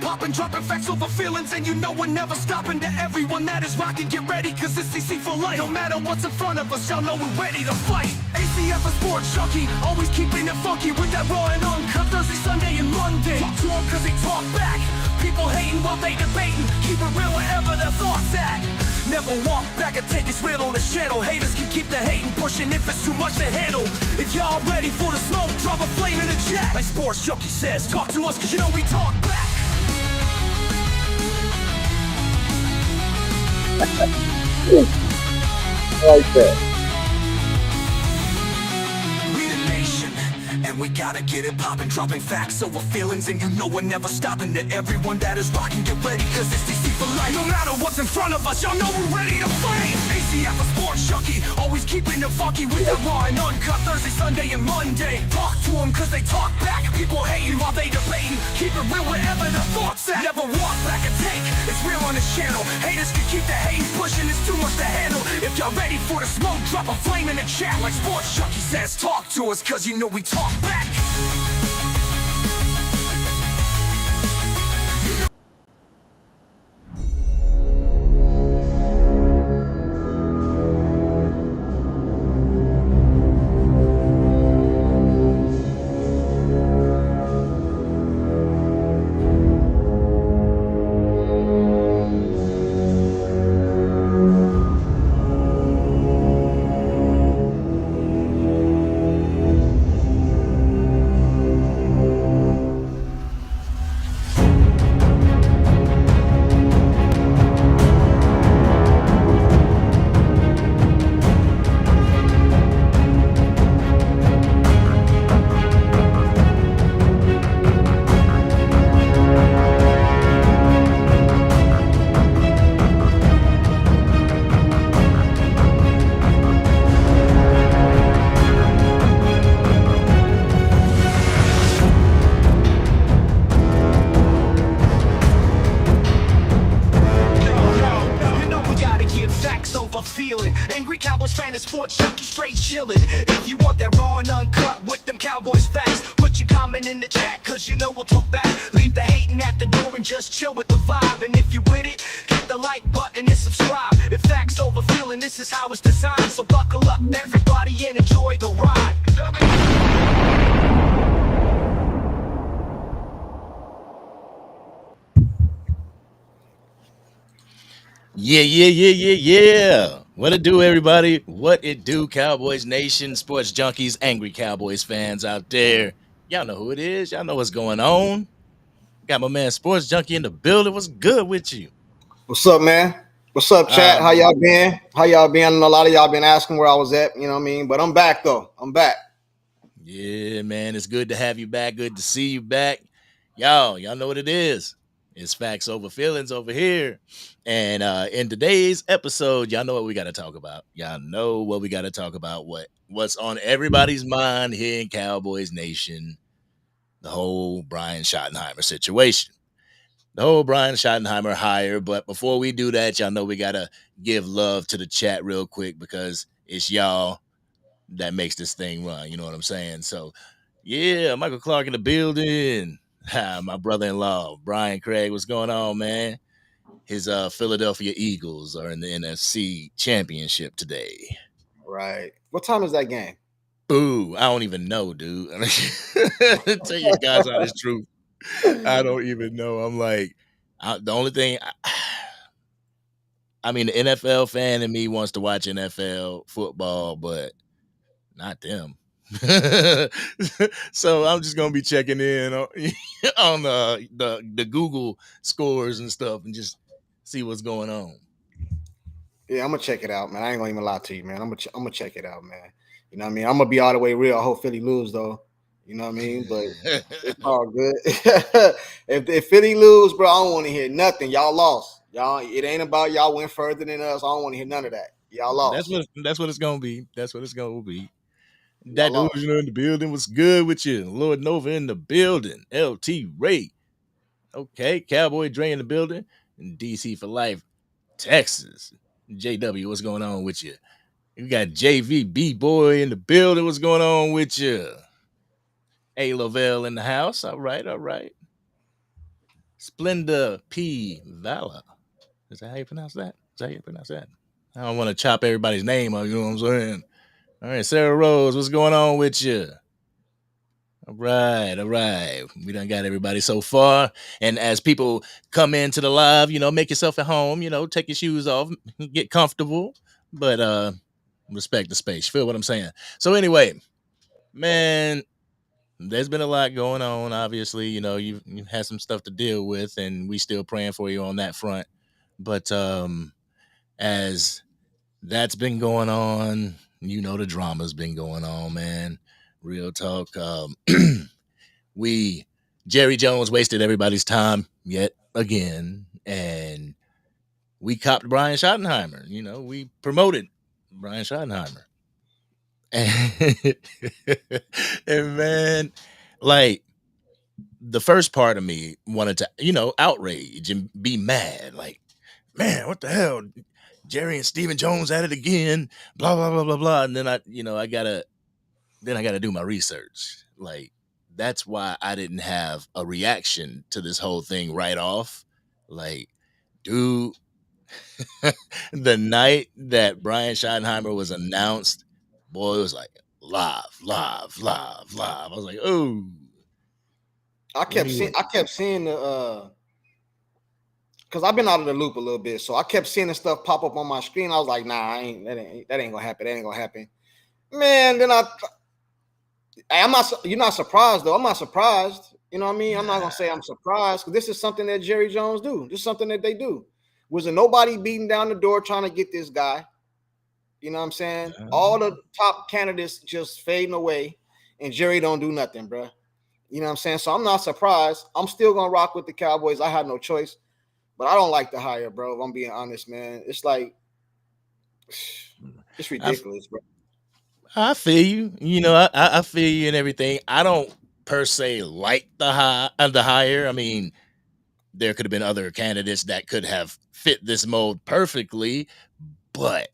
popping, dropping facts over feelings, and you know we're never stopping. To everyone that is rocking, get ready, cause it's CC for life. No matter what's in front of us, y'all know we're ready to fight. ACF a sports junkie, always keeping it funky with that raw and uncut Thursday, Sunday, and Monday. Talk to them cause they talk back. People hating while they debating, keep it real wherever their thoughts at. Never walk back and take this real on the channel. Haters can keep the hating pushing if it's too much to handle. If y'all ready for the smoke, drop a flame in the chat. Like Sports Junkie says, talk to us cause you know we talk back. I like that. We the nation, and we gotta get it poppin', dropping facts over feelings, and you know we're never stopping. To everyone that is rocking, get ready, cause it's DC for life. No matter what's in front of us, y'all know we're ready to fight. ACF a sports junkie, always keeping it funky with that raw and uncut Thursday, Sunday, and Monday. Talk to them cause they talk back. People hating while they debating, keep it real wherever the thoughts at. Never walk back and take, it's real on this channel. Haters can keep the hating pushing, it's too much to handle. If y'all ready for the smoke, drop a flame in the chat. Like Sports Junkie says, talk to us cause you know we talk back. Feeling angry Cowboys fan and Sports Junkie straight chillin'. If you want that raw and uncut with them Cowboys facts, put your comment in the chat cause you know we'll talk back. Leave the hating at the door and just chill with the vibe. And if you with it, hit the like button and subscribe. If facts over feeling, this is how it's designed. So buckle up everybody and enjoy the ride. Yeah. What it do, everybody? What it do, Cowboys Nation, Sports Junkies, angry Cowboys fans out there. Y'all know who it is. Y'all know what's going on. Got my man Sports Junkie in the building. What's good with you? What's up, man? What's up, chat? How y'all been? How y'all been? I know a lot of y'all been asking where I was at, you know what I mean? But I'm back, though. I'm back. Yeah, man. It's good to have you back. Good to see you back. Y'all know what it is. It's facts over feelings over here. And in today's episode, y'all know what we got to talk about. Y'all know what we got to talk about. What's on everybody's mind here in Cowboys Nation. The whole Brian Schottenheimer situation. The whole Brian Schottenheimer hire. But before we do that, y'all know we got to give love to the chat real quick because it's y'all that makes this thing run. You know what I'm saying? So, yeah, Michael Clark in the building. My brother-in-law, Brian Craig. What's going on, man? His Philadelphia Eagles are in the NFC Championship today. Right. What time is that game? Boo. I don't even know, dude. Tell you guys honest truth. I don't even know. I'm like, the only thing, I mean, the NFL fan in me wants to watch NFL football, but not them. So I'm just gonna be checking in on the Google scores and stuff and just see what's going on. Yeah, I'm gonna check it out, man. I ain't gonna even lie to you, man. I'm gonna check it out, man. You know what I mean? I'm gonna be all the way real. I hope Philly lose though. You know what I mean? But it's all good. if Philly lose, bro, I don't want to hear nothing. Y'all lost. Y'all, it ain't about y'all went further than us. I don't want to hear none of that. Y'all lost. That's what it's gonna be. That's what it's gonna be. Y'all That lost. delusional in the building was good with you. Lord Nova in the building. LT Ray. Okay, Cowboy Dre in the building. And DC for life. Texas. JW, what's going on with you? You got JV B-Boy in the building. What's going on with you? A Lavelle in the house. All right. Splenda P. Vala. Is that how you pronounce that? I don't want to chop everybody's name up, you know what I'm saying? All right, Sarah Rose, what's going on with you? All right. We done got everybody so far. And as people come into the live, make yourself at home, take your shoes off, get comfortable, but respect the space. You feel what I'm saying? So anyway, man, there's been a lot going on. Obviously, you've had some stuff to deal with, and we still praying for you on that front. But as that's been going on, the drama's been going on, man. Real talk. Jerry Jones wasted everybody's time yet again, and we copped Brian Schottenheimer. We promoted Brian Schottenheimer. And, and man, like, the first part of me wanted to, outrage and be mad. Like, man, what the hell? Jerry and Stephen Jones at it again, blah, blah, blah, blah, blah. And then I gotta do my research. Like, that's why I didn't have a reaction to this whole thing right off. Like, dude, the night that Brian Schottenheimer was announced, boy, it was like live. I was like, oh. I kept seeing the because I've been out of the loop a little bit, so I kept seeing the stuff pop up on my screen. I was like, nah, that ain't gonna happen. That ain't gonna happen. Man, then I'm not. You're not surprised though. I'm not surprised. You know what I mean? I'm not gonna say I'm surprised because this is something that Jerry Jones do. This is something that they do. Was there nobody beating down the door trying to get this guy? You know what I'm saying? All the top candidates just fading away, and Jerry don't do nothing, bro. You know what I'm saying? So I'm not surprised. I'm still gonna rock with the Cowboys. I have no choice, but I don't like the hire, bro. If I'm being honest, man, it's like it's ridiculous, bro. I feel you. I feel you and everything. I don't per se like the hire. I mean, there could have been other candidates that could have fit this mold perfectly, but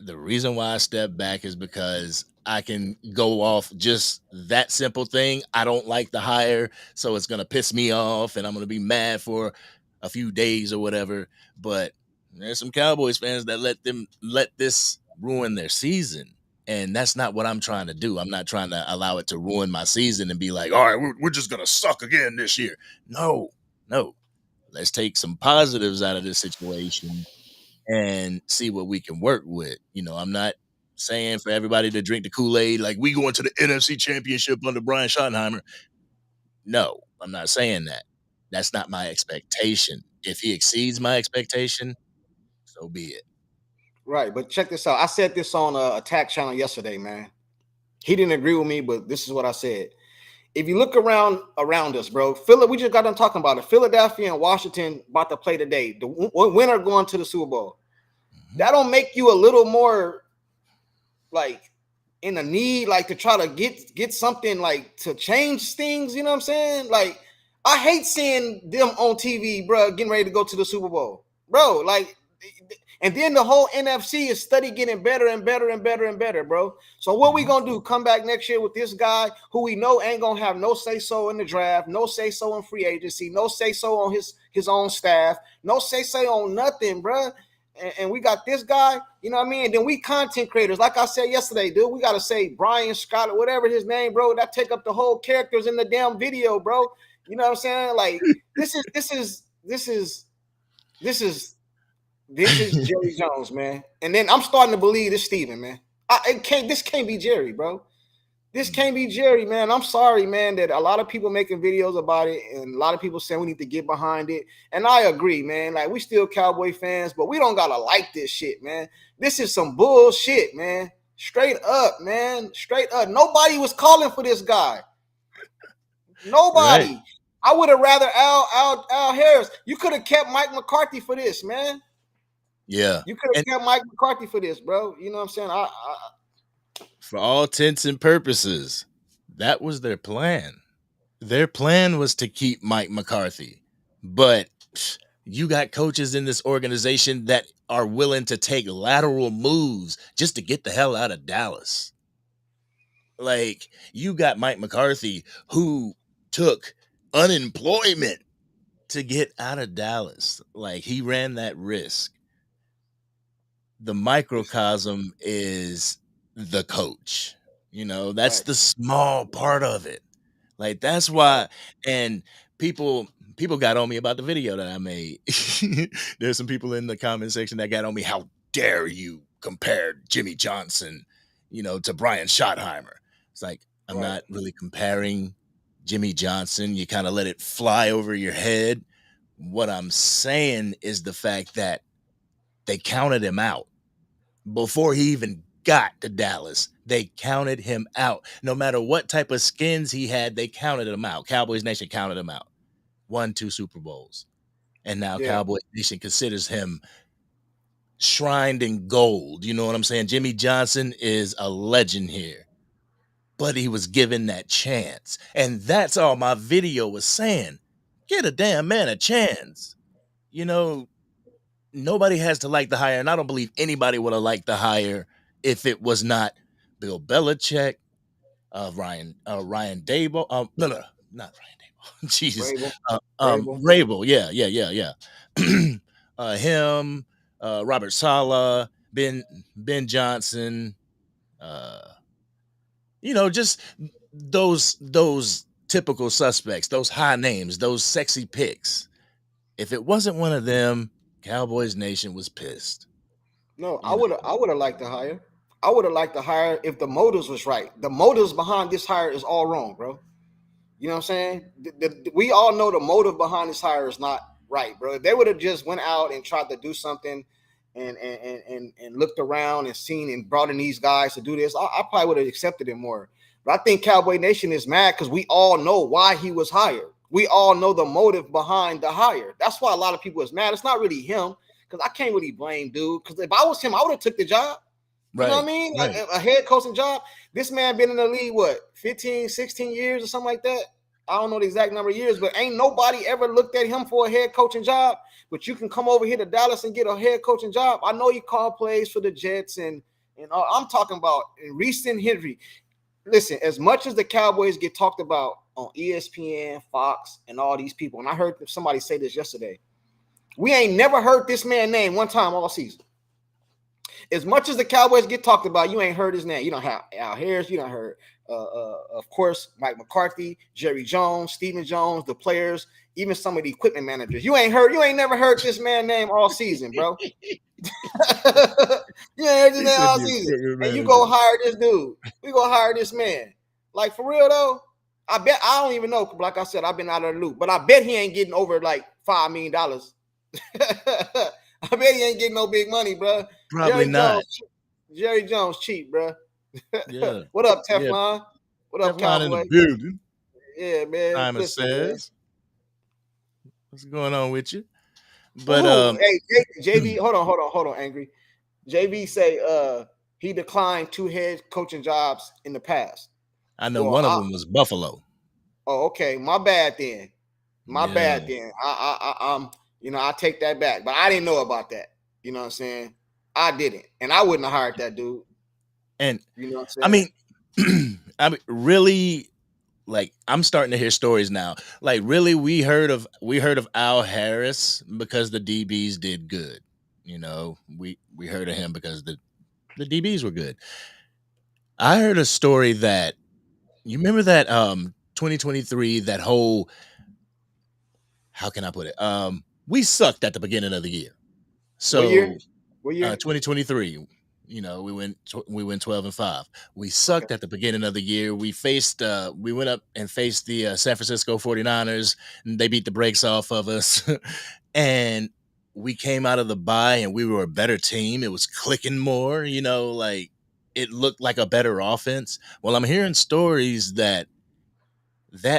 the reason why I step back is because I can go off just that simple thing. I don't like the hire, so it's gonna piss me off, and I'm gonna be mad for a few days or whatever. But there's some Cowboys fans that let this ruin their season. And that's not what I'm trying to do. I'm not trying to allow it to ruin my season and be like, all right, we're just going to suck again this year. No. Let's take some positives out of this situation and see what we can work with. I'm not saying for everybody to drink the Kool-Aid like we going to the NFC Championship under Brian Schottenheimer. No, I'm not saying that. That's not my expectation. If he exceeds my expectation, so be it. Right, but check this out. I said this on a Attack channel yesterday, man. He didn't agree with me, but this is what I said. If you look around us, bro, we just got done talking about it. Philadelphia and Washington about to play today. The winner going to the Super Bowl. That don't make you a little more like in the need, like to try to get something like to change things. You know what I'm saying? Like, I hate seeing them on TV, bro, getting ready to go to the Super Bowl, bro. Like. And then the whole NFC is steady getting better and better and better and better, bro. So what we gonna do? Come back next year with this guy who we know ain't gonna have no say-so in the draft, no say-so in free agency, no say-so on his own staff, no say-so on nothing, bro. And we got this guy, you know what I mean? And then we content creators, like I said yesterday, dude. We gotta say Brian Scott or whatever his name, bro. That take up the whole characters in the damn video, bro. You know what I'm saying? Like this is Jerry Jones, man. And then I'm starting to believe this Steven, man. This can't be Jerry, bro. This can't be Jerry, man. I'm sorry, man, that a lot of people making videos about it and a lot of people saying we need to get behind it. And I agree, man. Like, we still Cowboy fans, but we don't gotta like this shit, man. This is some bullshit, man. Straight up, man. Straight up. Nobody was calling for this guy. Nobody. Right. I would have rather Al Harris. You could have kept Mike McCarthy for this, man. Yeah. You could have kept Mike McCarthy for this, bro. You know what I'm saying? For all intents and purposes, that was their plan. Their plan was to keep Mike McCarthy. But you got coaches in this organization that are willing to take lateral moves just to get the hell out of Dallas. Like, you got Mike McCarthy who took unemployment to get out of Dallas. Like, he ran that risk. The microcosm is the coach. That's Right. the small part of it. Like, that's Right. why. And people got on me about the video that I made. There's some people in the comment section that got on me. How dare you compare Jimmy Johnson, to Brian Schottenheimer? It's like, I'm Right. not really comparing Jimmy Johnson. You kind of let it fly over your head. What I'm saying is the fact that they counted him out before he even got to Dallas. They counted him out. No matter what type of skins he had, they counted him out. Cowboys Nation counted him out. Won 2 Super Bowls. And now Yeah. Cowboys Nation considers him shrined in gold. You know what I'm saying? Jimmy Johnson is a legend here, but he was given that chance. And that's all my video was saying. Get a damn man a chance. Nobody has to like the hire, and I don't believe anybody would have liked the hire if it was not Bill Belichick, Ryan Dable. No, not Ryan Dable. Jesus, Rabel. Rabel. Rabel. Yeah. Him, Robert Saleh, Ben Johnson. Uh, just those typical suspects, those high names, those sexy picks. If it wasn't one of them, Cowboys Nation was pissed. No, You know, I would have liked to hire. I would have liked to hire if the motives was right. The motives behind this hire is all wrong, bro. You know what I'm saying? We all know the motive behind this hire is not right, bro. If they would have just went out and tried to do something and looked around and seen and brought in these guys to do this, I probably would have accepted it more. But I think Cowboy Nation is mad because we all know why he was hired. We all know the motive behind the hire. That's why a lot of people is mad. It's not really him, because I can't really blame dude. Because if I was him, I would have took the job. You know what I mean? right. A head coaching job. This man been in the league, 15, 16 years or something like that? I don't know the exact number of years, but ain't nobody ever looked at him for a head coaching job. But you can come over here to Dallas and get a head coaching job. I know you call plays for the Jets, and I'm talking about in recent history. Listen, as much as the Cowboys get talked about on ESPN, Fox, and all these people, and I heard somebody say this yesterday, we ain't never heard this man's name one time all season. As much as the Cowboys get talked about, you ain't heard his name. You don't have Al Harris. You don't heard, of course, Mike McCarthy, Jerry Jones, Stephen Jones, the players, even some of the equipment managers. You ain't never heard this man's name all season, bro. You ain't heard this name all season. And you go hire this dude. We go hire this man. Like, for real, though, I don't even know. Like I said, I've been out of the loop. But I bet he ain't getting over like $5 million. I bet he ain't getting no big money, bro. Probably not. Jerry Jones cheap, bro. Yeah. What up, Teflon? Yeah. What up, Teflon Cowboy? in the building. Yeah, man. Simon says, what's going on with you? But hey, JB, hold on, Angry. JB say he declined 2 head coaching jobs in the past. I know one of them was Buffalo. Oh, okay. My bad then. Bad then. I take that back. But I didn't know about that. You know what I'm saying? I didn't. And I wouldn't have hired that dude. And you know what I'm saying? I mean, really, like, I'm starting to hear stories now. Like, really, we heard of Al Harris because the DBs did good. We heard of him because the DBs were good. I heard a story that, you remember that 2023, that whole, how can I put it? We sucked at the beginning of the year. So what year? 2023. We went 12-5. We sucked at the beginning of the year. We went up and faced the San Francisco 49ers, and they beat the brakes off of us. And we came out of the bye and we were a better team. It was clicking more, like it looked like a better offense. Well, I'm hearing stories that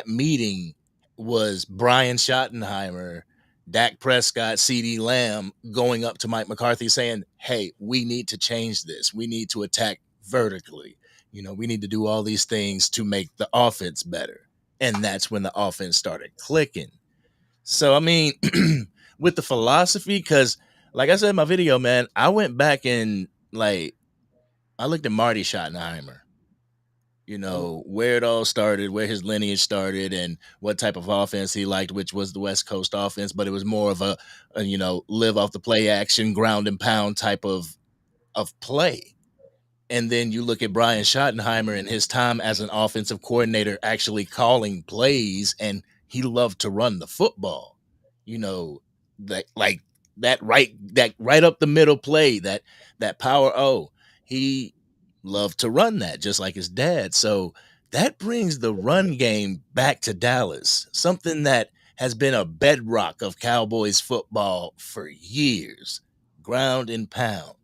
meeting was Brian Schottenheimer, Dak Prescott, CeeDee Lamb going up to Mike McCarthy saying, hey, we need to change this. We need to attack vertically. We need to do all these things to make the offense better. And that's when the offense started clicking. So, I mean, with the philosophy, because like I said in my video, man, I went back and I looked at Marty Schottenheimer. where it all started, where his lineage started, and what type of offense he liked, which was the West Coast offense. But it was more of a live off the play action, ground and pound type of play. And then you look at Brian Schottenheimer and his time as an offensive coordinator actually calling plays, and he loved to run the football. That like that right up the middle play, that power O. He loved to run that just like his dad. So that brings the run game back to Dallas, something that has been a bedrock of Cowboys football for years. Ground and pound.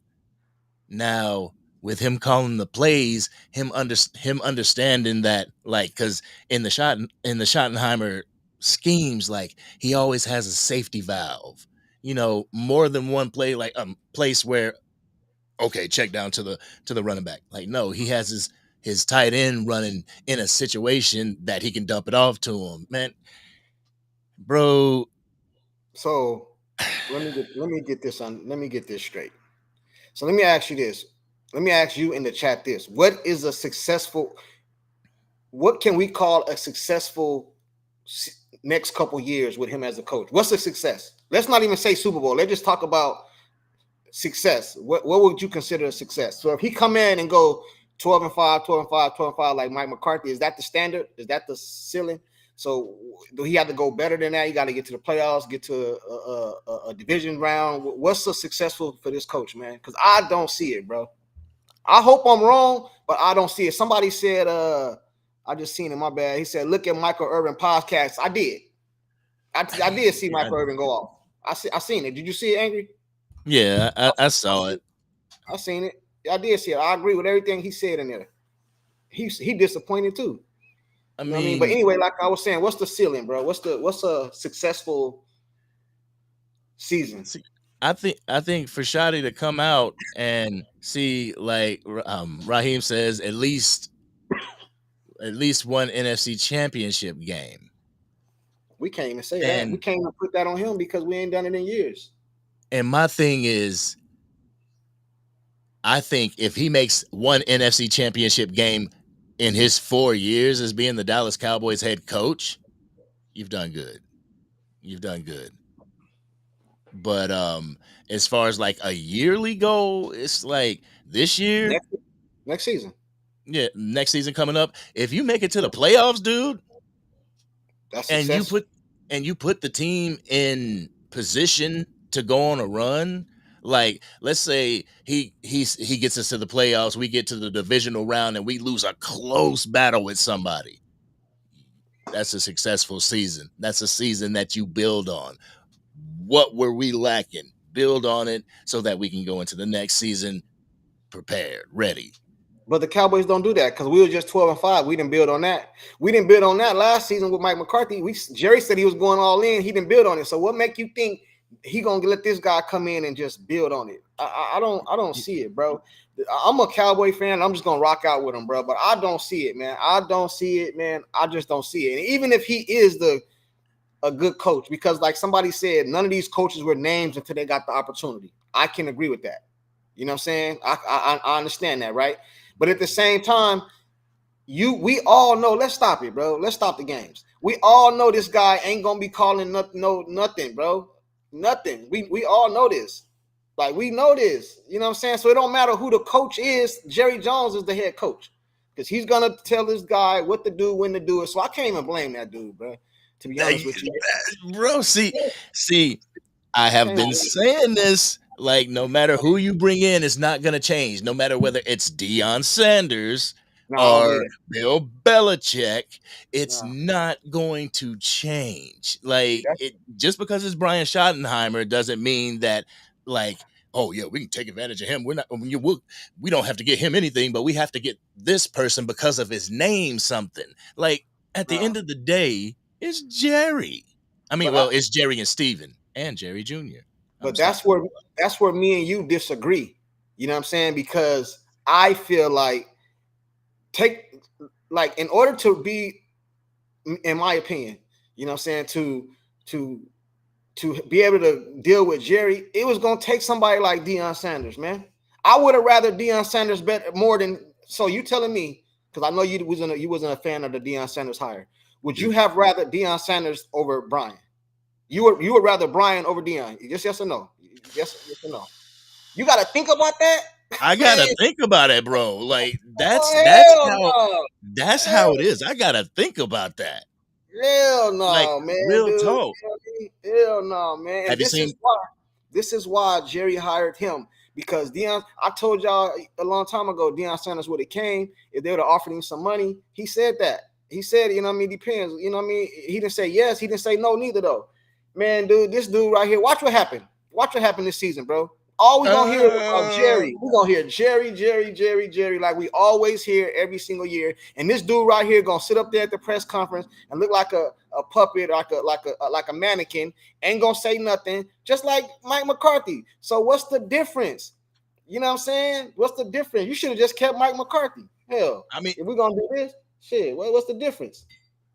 Now, with him calling the plays, him understanding that, like, because in the Schottenheimer schemes, like, he always has a safety valve. More than one play, like place where, okay, check down to the running back. Like, no, he has his tight end running in a situation that he can dump it off to him, man, bro. So let me get this straight. So let me ask you this. Let me ask you in the chat this. What can we call a successful next couple years with him as a coach? What's a success? Let's not even say Super Bowl. Let's just talk about success. What would you consider a success? So if he come in and go 12-5, 12-5, 12-5 like Mike McCarthy, is that the standard? Is that the ceiling? So do he have to go better than that? You got to get to the playoffs, get to a division round. What's so successful for this coach, man? Because I don't see it, bro. I hope I'm wrong, but I don't see it. Somebody said, I just seen it, my bad. He said, look at Michael Irvin podcast. I did. I did see Michael Irvin go off. I seen it. Did you see it, Angry? Yeah, I saw it. I seen it. I did see it. I agree with everything he said in there. He disappointed too. I You know what mean, but anyway, like I was saying, what's the ceiling, bro? What's a successful season? I think for Shotty to come out and see, like Raheem says, at least one NFC championship game. We can't even say that. We can't even put that on him because we ain't done it in years. And my thing is, I think if he makes one NFC championship game in his 4 years as being the Dallas Cowboys head coach, you've done good. You've done good. But as far as like a yearly goal, it's like this year, next season. Yeah, next season coming up. If you make it to the playoffs, dude, that's and success. you put the team in position to go on a run. Like, let's say he gets us to the playoffs, we get to the divisional round, and we lose a close battle with somebody. That's a successful season. That's a season that you build on. What were we lacking? Build on it so that we can go into the next season prepared, ready. But the Cowboys don't do that because we were just 12-5. We didn't build on that. We didn't build on that last season with Mike McCarthy. Jerry said he was going all in. He didn't build on it. So what make you think he gonna let this guy come in and just build on it? I don't see it, bro. I'm a Cowboy fan. I'm just gonna rock out with him, bro. But I don't see it, man. I don't see it, man. I just don't see it. And even if he is a good coach, because like somebody said, none of these coaches were names until they got the opportunity. I can agree with that. You know what I'm saying? I understand that, right? But at the same time, we all know. Let's stop it, bro. Let's stop the games. We all know this guy ain't gonna be calling nothing, bro. Nothing. We all know this. Like, we know this. You know what I'm saying? So it don't matter who the coach is. Jerry Jones is the head coach because he's gonna tell this guy what to do, when to do it. So I can't even blame that dude, bro. To be honest with you, bro. See, I have been saying this. Like, no matter who you bring in, it's not going to change. No matter whether it's Deion Sanders or Bill Belichick, it's not going to change. Like, just because it's Brian Schottenheimer doesn't mean that, like, oh yeah, we can take advantage of him. We don't have to get him anything, but we have to get this person because of his name something. Like, at the end of the day, it's Jerry. I mean, it's Jerry and Steven and Jerry Jr. But that's where me and you disagree. You know what I'm saying? Because I feel like in order to be, in my opinion, you know what I'm saying, to be able to deal with Jerry, it was gonna take somebody like Deion Sanders, man. I would have rather Deion Sanders bet more than. So you telling me because I know you wasn't a fan of the Deion Sanders hire. Would you have rather Deion Sanders over Brian? You would rather Brian over Deion? Just yes or no? Yes or no? You got to think about that. I Man, gotta think about it, bro. Like oh, that's hell how no. it is. I gotta think about that. Hell Like no, man, real dude. You know talk. what I mean? Hell no, man. And Have you seen? this is why Jerry hired him, because Deion. I told y'all a long time ago, Deion Sanders would have came if they would have offered him some money. He said that. He said, you know what I mean, depends. You know what I mean? He didn't say yes. He didn't say no neither though. Man, dude, this dude right here. Watch what happened. Watch what happened this season, bro. All we gonna hear is about Jerry. We're gonna hear Jerry, like we always hear every single year. And this dude right here gonna sit up there at the press conference and look like a puppet, like a mannequin, ain't gonna say nothing, just like Mike McCarthy. So what's the difference? You know what I'm saying? What's the difference? You should have just kept Mike McCarthy. Hell, I mean, if we're gonna do this, shit, what's the difference?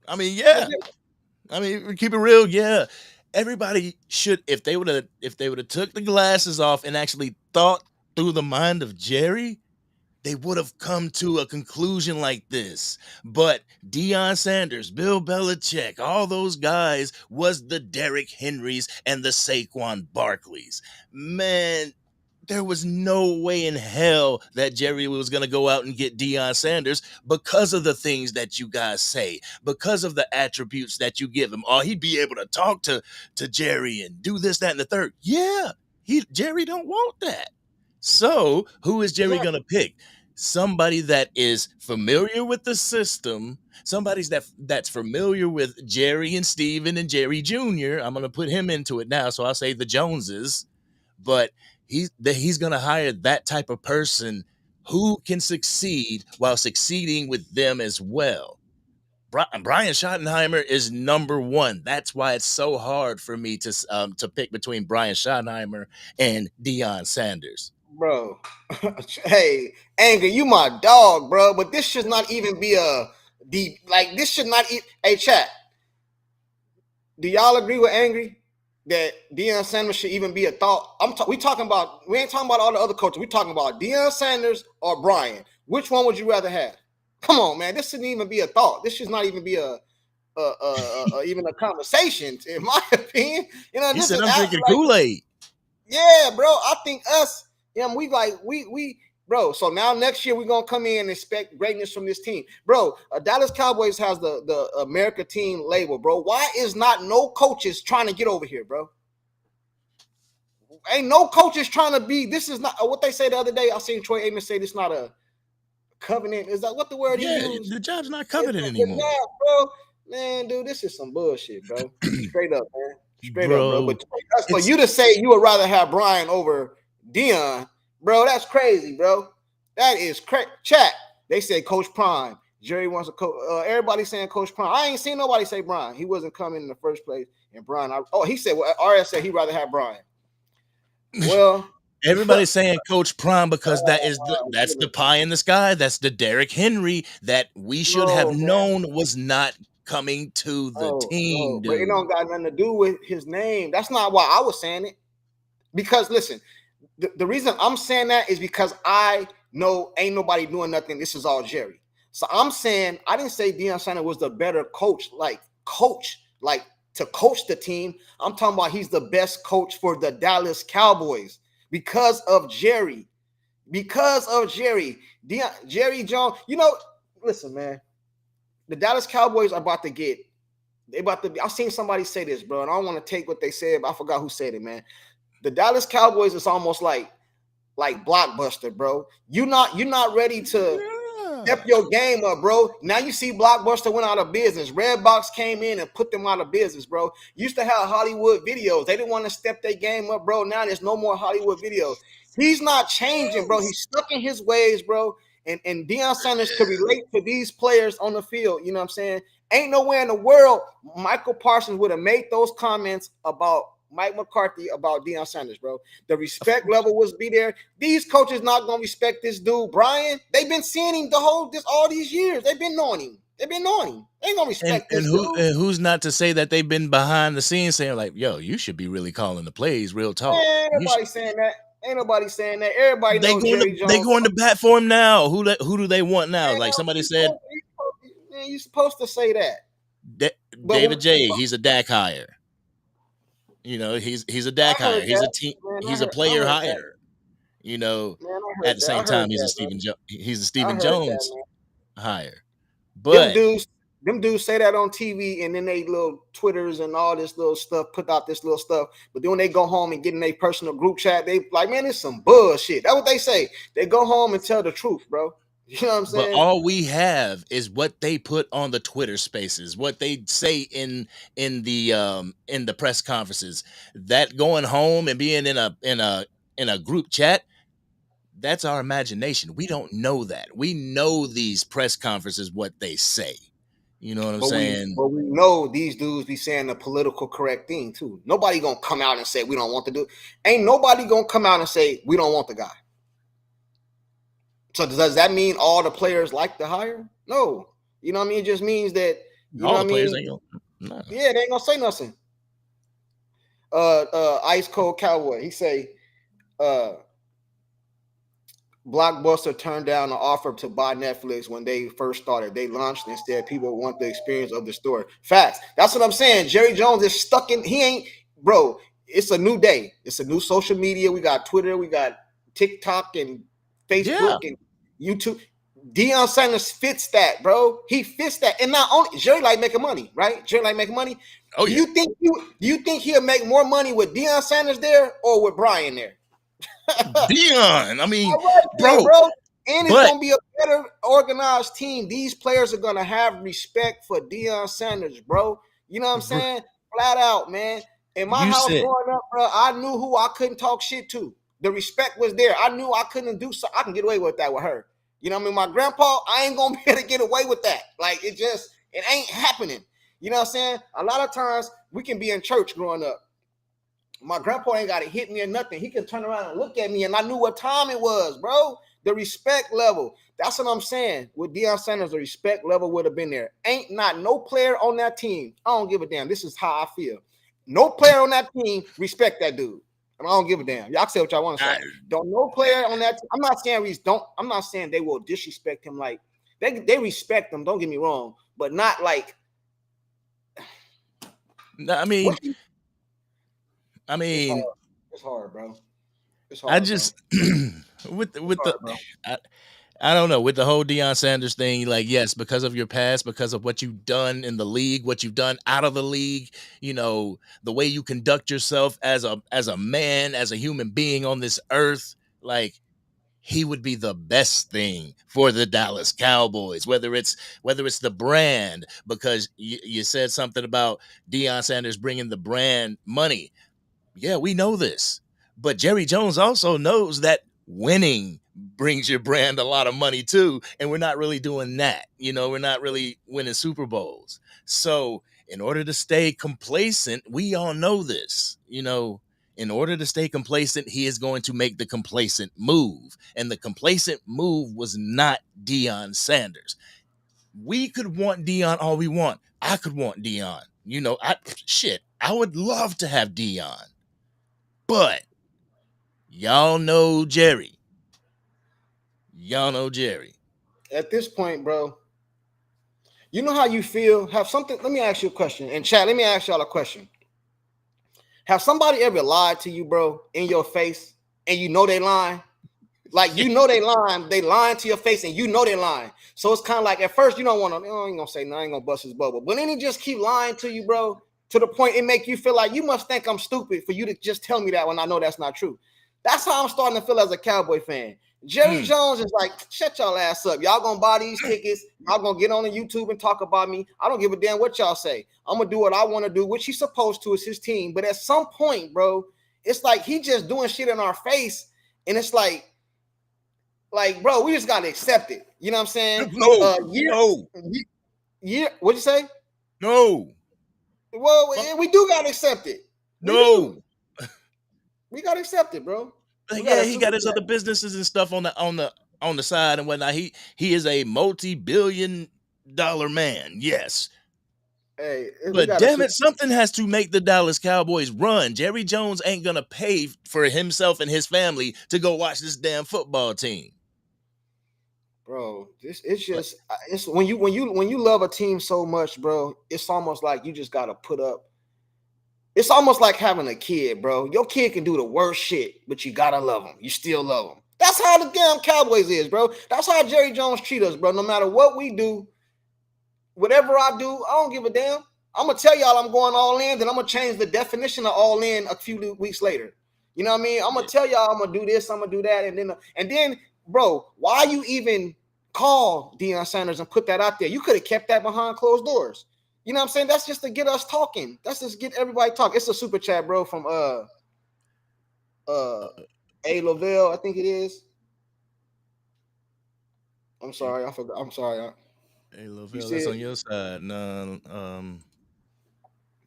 I mean, yeah. I mean, keep it real, yeah. Everybody should, if they would have took the glasses off and actually thought through the mind of Jerry, they would have come to a conclusion like this. But Deion Sanders, Bill Belichick, all those guys was the Derrick Henrys and the Saquon Barkleys. Man, there was no way in hell that Jerry was going to go out and get Deion Sanders because of the things that you guys say, because of the attributes that you give him. Or he'd be able to talk to Jerry and do this, that, and the third. Yeah, Jerry don't want that. So who is Jerry going to pick? Somebody that is familiar with the system, somebody that's familiar with Jerry and Steven and Jerry Jr. I'm going to put him into it now, so I'll say the Joneses. But he's going to hire that type of person who can succeed while succeeding with them as well. Brian Schottenheimer is number one. That's why it's so hard for me to pick between Brian Schottenheimer and Deion Sanders. Bro, hey, Anger, you my dog, bro. But this should not even be this should not. Hey, chat. Do y'all agree with Angry that Deion Sanders should even be a thought? We ain't talking about all the other coaches. We talking about Deion Sanders or Brian. Which one would you rather have? Come on, man. This shouldn't even be a thought. This should not even be even a conversation, in my opinion. You know, he said I'm drinking Kool-Aid. Yeah, bro. I think us. Yeah, we bro. So now next year we're gonna come in and expect greatness from this team, bro. Dallas Cowboys has the America team label, bro. Why is not no coaches trying to get over here, bro? Ain't no coaches trying to be. This is not what they say the other day. I seen Troy Aikman say this not a covenant. Is that what the word he used? The job's not covenant anymore, bro. Man, dude, this is some bullshit, bro. Straight up, man. Straight up, bro. But for you to say you would rather have Brian over Deion, bro, that's crazy, bro. That is crazy. Chat, they said Coach Prime. Jerry wants a coach. Everybody saying Coach Prime. I ain't seen nobody say Brian. He wasn't coming in the first place. And Brian, he said, RS said he'd rather have Brian. Well, everybody's saying Coach Prime because that's the pie in the sky. That's the Derrick Henry that we should have known was not coming to the team. But it don't got nothing to do with his name. That's not why I was saying it. Because listen, the reason I'm saying that is because I know ain't nobody doing nothing. This is all Jerry. So I'm saying I didn't say Deion Sanders was the better coach, to coach the team. I'm talking about he's the best coach for the Dallas Cowboys because of Jerry. Because of Jerry. Jerry Jones. You know, listen, man. The Dallas Cowboys are about to get. I've seen somebody say this, bro, and I don't want to take what they said, but I forgot who said it, man. The Dallas Cowboys is almost like Blockbuster, bro. You're not ready to step your game up, bro. Now you see Blockbuster went out of business. Redbox came in and put them out of business, bro. Used to have Hollywood Videos. They didn't want to step their game up, bro. Now there's no more Hollywood Videos. He's not changing, bro. He's stuck in his ways, bro. And Deion Sanders could relate to these players on the field. You know what I'm saying? Ain't nowhere in the world Michael Parsons would have made those comments about Mike McCarthy about Deion Sanders, bro. The respect level was be there. These coaches not gonna respect this dude, Brian. They've been seeing him all these years. They've been knowing him. They ain't gonna respect this dude. And who's not to say that they've been behind the scenes saying like, "Yo, you should be really calling the plays, real talk." Man, everybody saying that. Ain't nobody saying that. Everybody knows Jerry They Jones. going to bat for him now. Who do they want now? Like somebody said, Man, you supposed to say that. But David J. He's a DAC hire. You know, he's a DAC I hire. heard He's a that. team. Man, He's a player hire. You know, Man, I at heard the that. I same time, heard that, man. he's a I Stephen heard that, Jones man. hire. Them But dudes say that on TV, and then they little Twitters and all this little stuff, put out this little stuff. But then when they go home and get in their personal group chat, they like, man, it's some bullshit. That's what they say. They go home and tell the truth, bro. You know what I'm but saying? all we have is what they put on the Twitter Spaces, what they say in the press conferences. That going home and being in a group chat, that's our imagination. We don't know that. We know these press conferences what they say. You know what I'm saying? But we know these dudes be saying the political correct thing too. Nobody gonna come out and say we don't want to do. Ain't nobody gonna come out and say we don't want the guy. So does that mean all the players like the hire? No. You know what I mean? It just means that All the players ain't gonna, no. Yeah, they ain't gonna say nothing. Ice Cold Cowboy, he say Blockbuster turned down the offer to buy Netflix when they first started. They launched instead. People want the experience of the story. Facts. That's what I'm saying. Jerry Jones is stuck in. He ain't, bro. It's a new day. It's a new social media. We got Twitter. We got TikTok and Facebook and YouTube. Deion Sanders fits that, bro. He fits that. And not only Jerry like making money, right? Jerry like making money. Oh, do yeah. you think he'll make more money with Deion Sanders there or with Brian there? Deion, I mean, bro. And it's but gonna be a better organized team. These players are gonna have respect for Deion Sanders, bro. You know what I'm saying? Flat out, man. In my house growing up, bro, I knew who I couldn't talk shit to. The respect was there. I knew I couldn't do so. I can get away with that with her. You know what I mean? My grandpa, I ain't gonna be able to get away with that. Like it ain't happening. You know what I'm saying? A lot of times we can be in church growing up. My grandpa ain't got to hit me or nothing. He can turn around and look at me, and I knew what time it was, bro. The respect level. That's what I'm saying. With Deion Sanders, the respect level would have been there. Ain't not no player on that team. I don't give a damn. This is how I feel. No player on that team respect that dude. And I don't give a damn. Y'all say what y'all want to say. Don't no player on that team. I'm not saying they will disrespect him like they respect him. Don't get me wrong, but not like. I mean, it's hard, bro. It's hard. I just I don't know, with the whole Deion Sanders thing, like, yes, because of your past, because of what you've done in the league, what you've done out of the league, you know, the way you conduct yourself as a man, as a human being on this earth, like he would be the best thing for the Dallas Cowboys, whether it's the brand, because you said something about Deion Sanders bringing the brand money. Yeah, we know this, but Jerry Jones also knows that winning brings your brand a lot of money too, and we're not really doing that. You know, we're not really winning Super Bowls. So in order to stay complacent, we all know this, you know, in order to stay complacent, he is going to make the complacent move. And the complacent move was not Deion Sanders. We could want Deion all we want. I could want Deion. You know, I would love to have Deion. But y'all know Jerry. At this point, bro, you know how you feel? Let me ask you a question. And chat, let me ask y'all a question. Have somebody ever lied to you, bro, in your face, and you know they lying? Like, you know they lying to your face, and you know they lying. So it's kind of like, at first, you don't want to, I ain't going to say, no, I ain't going to bust his bubble. But then he just keep lying to you, bro, to the point it make you feel like you must think I'm stupid for you to just tell me that when I know that's not true. That's how I'm starting to feel as a Cowboy fan. Jerry Jones is like, shut y'all ass up. Y'all gonna buy these tickets. Y'all gonna get on the YouTube and talk about me. I don't give a damn what y'all say. I'm gonna do what I want to do, which he's supposed to. It's his team. But at some point, bro, it's like he just doing shit in our face. And it's like, bro, we just gotta accept it. You know what I'm saying? No. What'd you say? No. Well, we do gotta accept it. We gotta accept it, bro. Yeah, he got his other businesses and stuff on the side and whatnot. He is a multi-billion-dollar man. Yes. Hey, we But got a damn super, it, something has to make the Dallas Cowboys run. Jerry Jones ain't gonna pay for himself and his family to go watch this damn football team. bro. It's Like, just it's when you love a team so much, bro. It's almost like you just gotta put up. It's almost like having a kid, bro. Your kid can do the worst shit, but you gotta love them. You still love them. That's how the damn Cowboys is, bro. That's how Jerry Jones treat us, bro. No matter what we do, whatever I do, I don't give a damn. I'm gonna tell y'all I'm going all in, then I'm gonna change the definition of all in a few weeks later. You know what I mean? I'm gonna tell y'all I'm gonna do this, I'm gonna do that, and then, bro, why you even call Deion Sanders and put that out there? You could have kept that behind closed doors. You know what I'm saying? That's just to get us talking. That's just get everybody talking. It's a super chat, bro, from A. Lavelle, I think it is. I'm sorry, I forgot. I'm sorry. hey, You Lavelle, see that's it? on your side. No,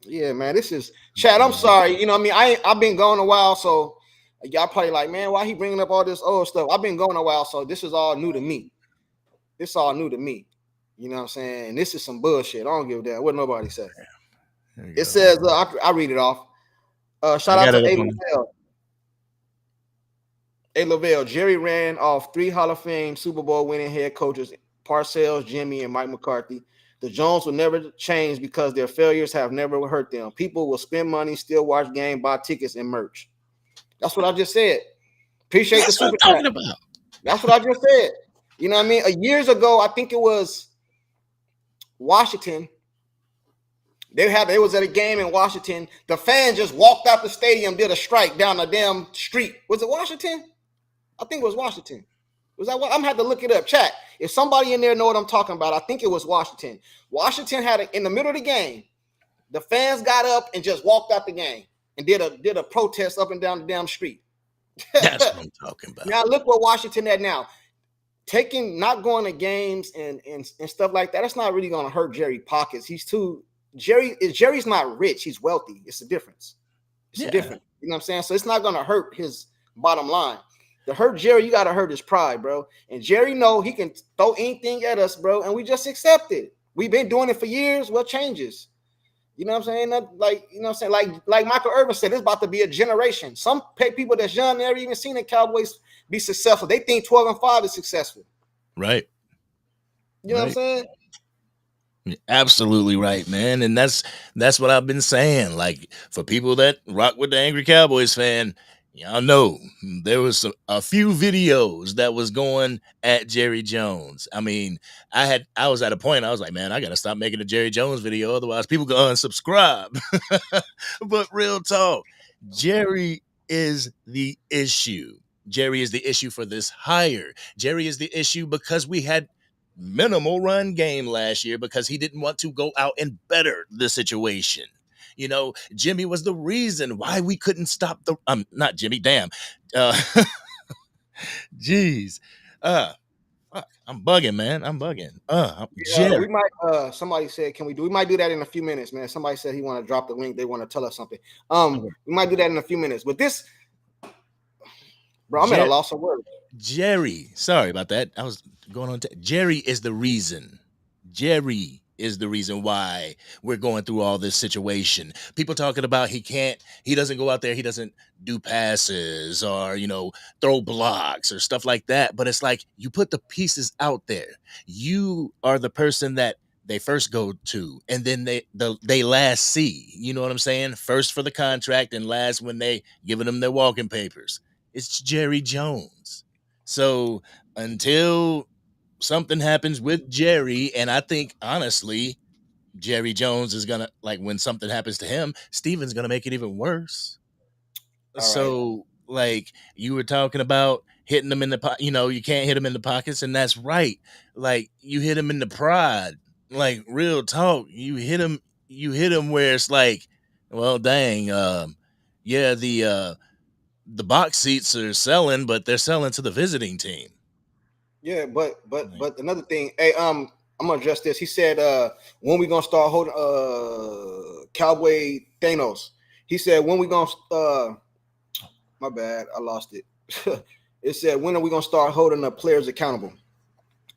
Yeah, man. This is Chad. I'm sorry. You know what I mean? I've been gone a while, so y'all probably like, man, why he bringing up all this old stuff? I've been gone a while, so this is all new to me. This all new to me. You know what I'm saying? And this is some bullshit. I don't give a damn what nobody say. It says, I read it off. Shout I out got to it up A. on. Lavelle. A. Lavelle. Jerry ran off 3 Hall of Fame Super Bowl winning head coaches, Parcells, Jimmy, and Mike McCarthy. The Jones will never change because their failures have never hurt them. People will spend money, still watch game, buy tickets, and merch. That's what I just said. Appreciate the That's what I'm super chat. talking about. That's what I just said. You know what I mean? Years ago, I think it was Washington. They was at a game in Washington. The fans just walked out the stadium, did a strike down the damn street. Was it Washington? I think it was Washington. Was that what? I'm gonna have to look it up. Chat. If somebody in there know what I'm talking about, I think it was Washington. Washington had in the middle of the game, the fans got up and just walked out the game and did a protest up and down the damn street. That's what I'm talking about. Now look where Washington at now. Not going to games and stuff like that. That's not really gonna hurt Jerry pockets. Jerry's not rich. He's wealthy. It's a difference. It's a difference. You know what I'm saying? So it's not gonna hurt his bottom line. To hurt Jerry, you gotta hurt his pride, bro. And Jerry know he can throw anything at us, bro, and we just accept it. We've been doing it for years. What changes? You know what I'm saying? You know what I'm saying? Like Michael Irvin said, it's about to be a generation. Some people that's young never even seen the Cowboys be successful. They think 12-5 is successful. Right. You know what I'm saying? You're absolutely right, man. And that's what I've been saying. Like, for people that rock with the Angry Cowboys fan, y'all know there was a few videos that was going at Jerry Jones. I mean, I was at a point I was like, man, I gotta stop making a Jerry Jones video, otherwise people go unsubscribe. But real talk, Jerry is the issue. Jerry is the issue for this hire. Jerry is the issue because we had minimal run game last year because he didn't want to go out and better the situation. You know, Jimmy was the reason why we couldn't stop the not Jimmy, damn. Jeez. Fuck, I'm bugging, man. I'm bugging. We might somebody said, we might do that in a few minutes, man. Somebody said he want to drop the link, they want to tell us something. We might do that in a few minutes. But this, bro, I'm at a loss of words. Jerry, sorry about that. I was going on. Jerry is the reason. Jerry is the reason why we're going through all this situation. People talking about he doesn't go out there, he doesn't do passes or, throw blocks or stuff like that. But it's like, you put the pieces out there. You are the person that they first go to, and then they last see. You know what I'm saying? First for the contract and last when they giving them their walking papers. It's Jerry Jones. So until something happens with Jerry, and I think honestly, Jerry Jones is gonna, like, when something happens to him, Steven's gonna make it even worse. All so right. Like you were talking about hitting them in the you can't hit them in the pockets, and that's right. Like, you hit him in the pride. Like, real talk, you hit him where it's like, well, dang, yeah, the box seats are selling, but they're selling to the visiting team. Yeah, but another thing, hey, I'm gonna address this. He said, when we gonna start holding Cowboy Thanos? He said, when we gonna my bad, I lost it. It said, when are we gonna start holding the players accountable?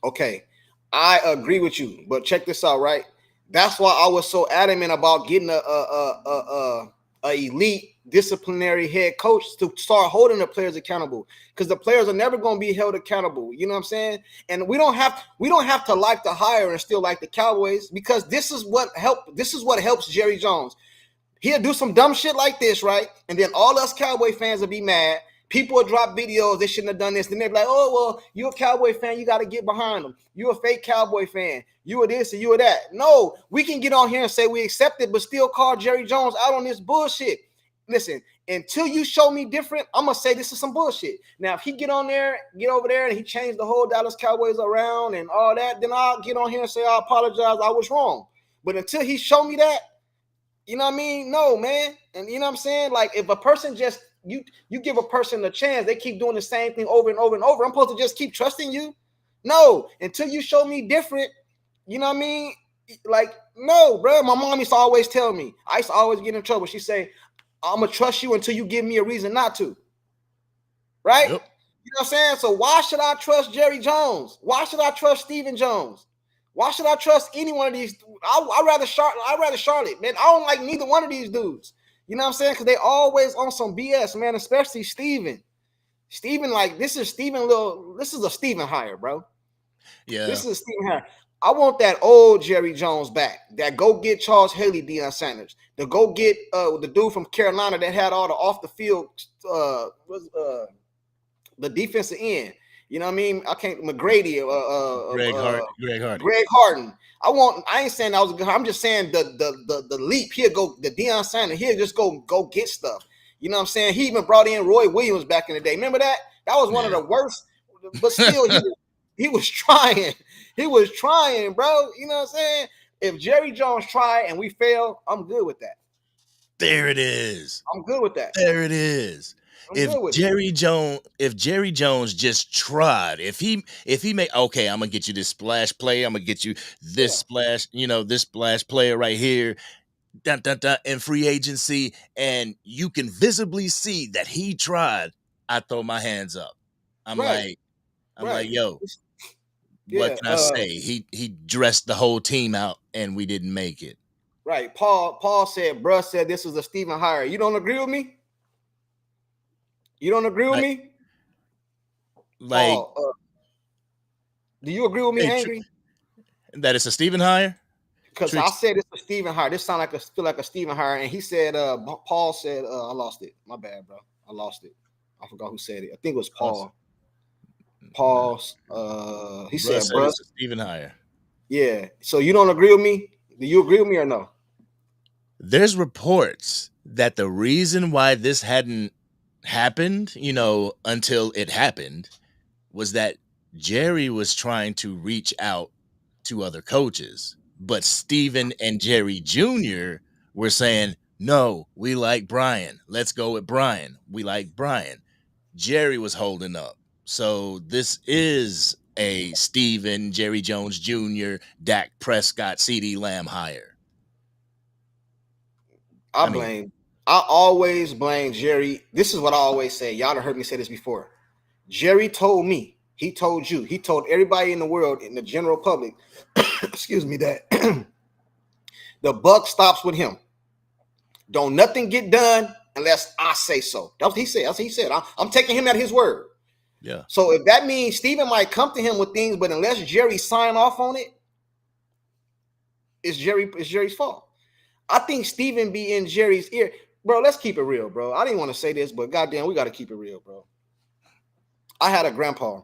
Okay, I agree with you, but check this out, right? That's why I was so adamant about getting a elite disciplinary head coach to start holding the players accountable, because the players are never going to be held accountable. You know what I'm saying? And we don't have to like the hire and still like the Cowboys, because this is what helps Jerry Jones. He'll do some dumb shit like this, right? And then all us Cowboy fans will be mad. People will drop videos, they shouldn't have done this. Then they'll be like, oh, well, you're a Cowboy fan, you got to get behind them. You're a fake Cowboy fan. You are this and you are that. No, we can get on here and say we accept it, but still call Jerry Jones out on this bullshit. Listen, until you show me different, I'm going to say this is some bullshit. Now, if he get over there, and he changed the whole Dallas Cowboys around and all that, then I'll get on here and say I apologize, I was wrong. But until he show me that, you know what I mean? No, man. And you know what I'm saying? Like, if a person just, you give a person a chance, they keep doing the same thing over and over and over, I'm supposed to just keep trusting you? No, until you show me different, you know what I mean? Like, no, bro. My mom used to always tell me, I used to always get in trouble. She say, I'm going to trust you until you give me a reason not to. Right? Yep. You know what I'm saying? So why should I trust Jerry Jones? Why should I trust Stephen Jones? Why should I trust any one of these? I'd rather Charlotte, man. I don't like neither one of these dudes. You know what I'm saying? Because they always on some BS, man, especially Steven. Steven, like, this is a Steven hire, bro. Yeah. This is a Steven hire. I want that old Jerry Jones back. That go get Charles Haley, Deion Sanders. To go get the dude from Carolina that had all the off the field the defensive end. You know what I mean? I can't McGrady. Greg Harden. I ain't saying that was good. I'm just saying the leap. He'll go the Deion Sanders. He'll just go get stuff. You know what I'm saying? He even brought in Roy Williams back in the day. Remember that? That was one of the worst. But still, he was trying. He was trying, bro. You know what I'm saying? If Jerry Jones tried and we fail, I'm good with that. There it is. I'm good with that. There it is. If Jerry Jones just tried, if he made, okay, I'm gonna get you this splash play, I'm gonna get you this splash, this splash player right here, in free agency, and you can visibly see that he tried, I throw my hands up. I'm like, yo, what can I say? He dressed the whole team out and we didn't make it. Right. Paul said, bruh said this was a Steven hire. You don't agree with me? You don't agree with me? Like, Paul, do you agree with me, Angry? That it's a Steven hire? Because I said it's a Steven hire. This feel like a Steven hire. And he said, Paul said, I lost it. My bad, bro. I lost it. I forgot who said it. I think it was Paul. He said, bro, it's a Steven hire. Yeah. So you don't agree with me? Do you agree with me or no? There's reports that the reason why this hadn't happened, until it happened, was that Jerry was trying to reach out to other coaches, but Steven and Jerry Jr. were saying, no, we like Brian. Let's go with Brian. We like Brian. Jerry was holding up. So this is a Steven, Jerry Jones Jr., Dak Prescott, CeeDee Lamb hire. I always blame Jerry. This is what I always say. Y'all have heard me say this before. Jerry told me, he told you, he told everybody in the world, in the general public, excuse me, that the buck stops with him. Don't nothing get done unless I say so. That's what he said. That's what he said. I'm taking him at his word. Yeah. So if that means Steven might come to him with things, but unless Jerry sign off on it, it's Jerry's fault. I think Steven be in Jerry's ear. Bro, let's keep it real, bro. I didn't want to say this, but goddamn, we got to keep it real, bro. I had a grandpa.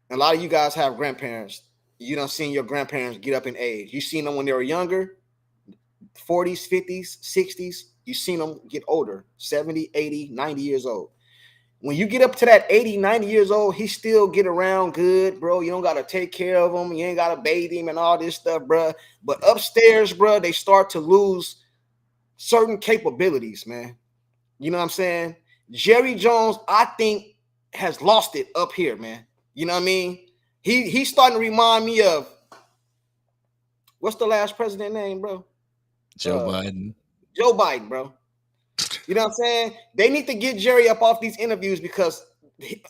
And a lot of you guys have grandparents. You done seen your grandparents get up in age. You seen them when they were younger, 40s, 50s, 60s. You seen them get older, 70, 80, 90 years old. When you get up to that 80, 90 years old, he still get around good, bro. You don't got to take care of him. You ain't got to bathe him and all this stuff, bro. But upstairs, bro, they start to lose certain capabilities, man. You know what I'm saying? Jerry Jones, I think, has lost it up here, man. You know what I mean? He's starting to remind me of, what's the last president name, bro? Joe Biden. Joe Biden, bro. You know what I'm saying? They need to get Jerry up off these interviews because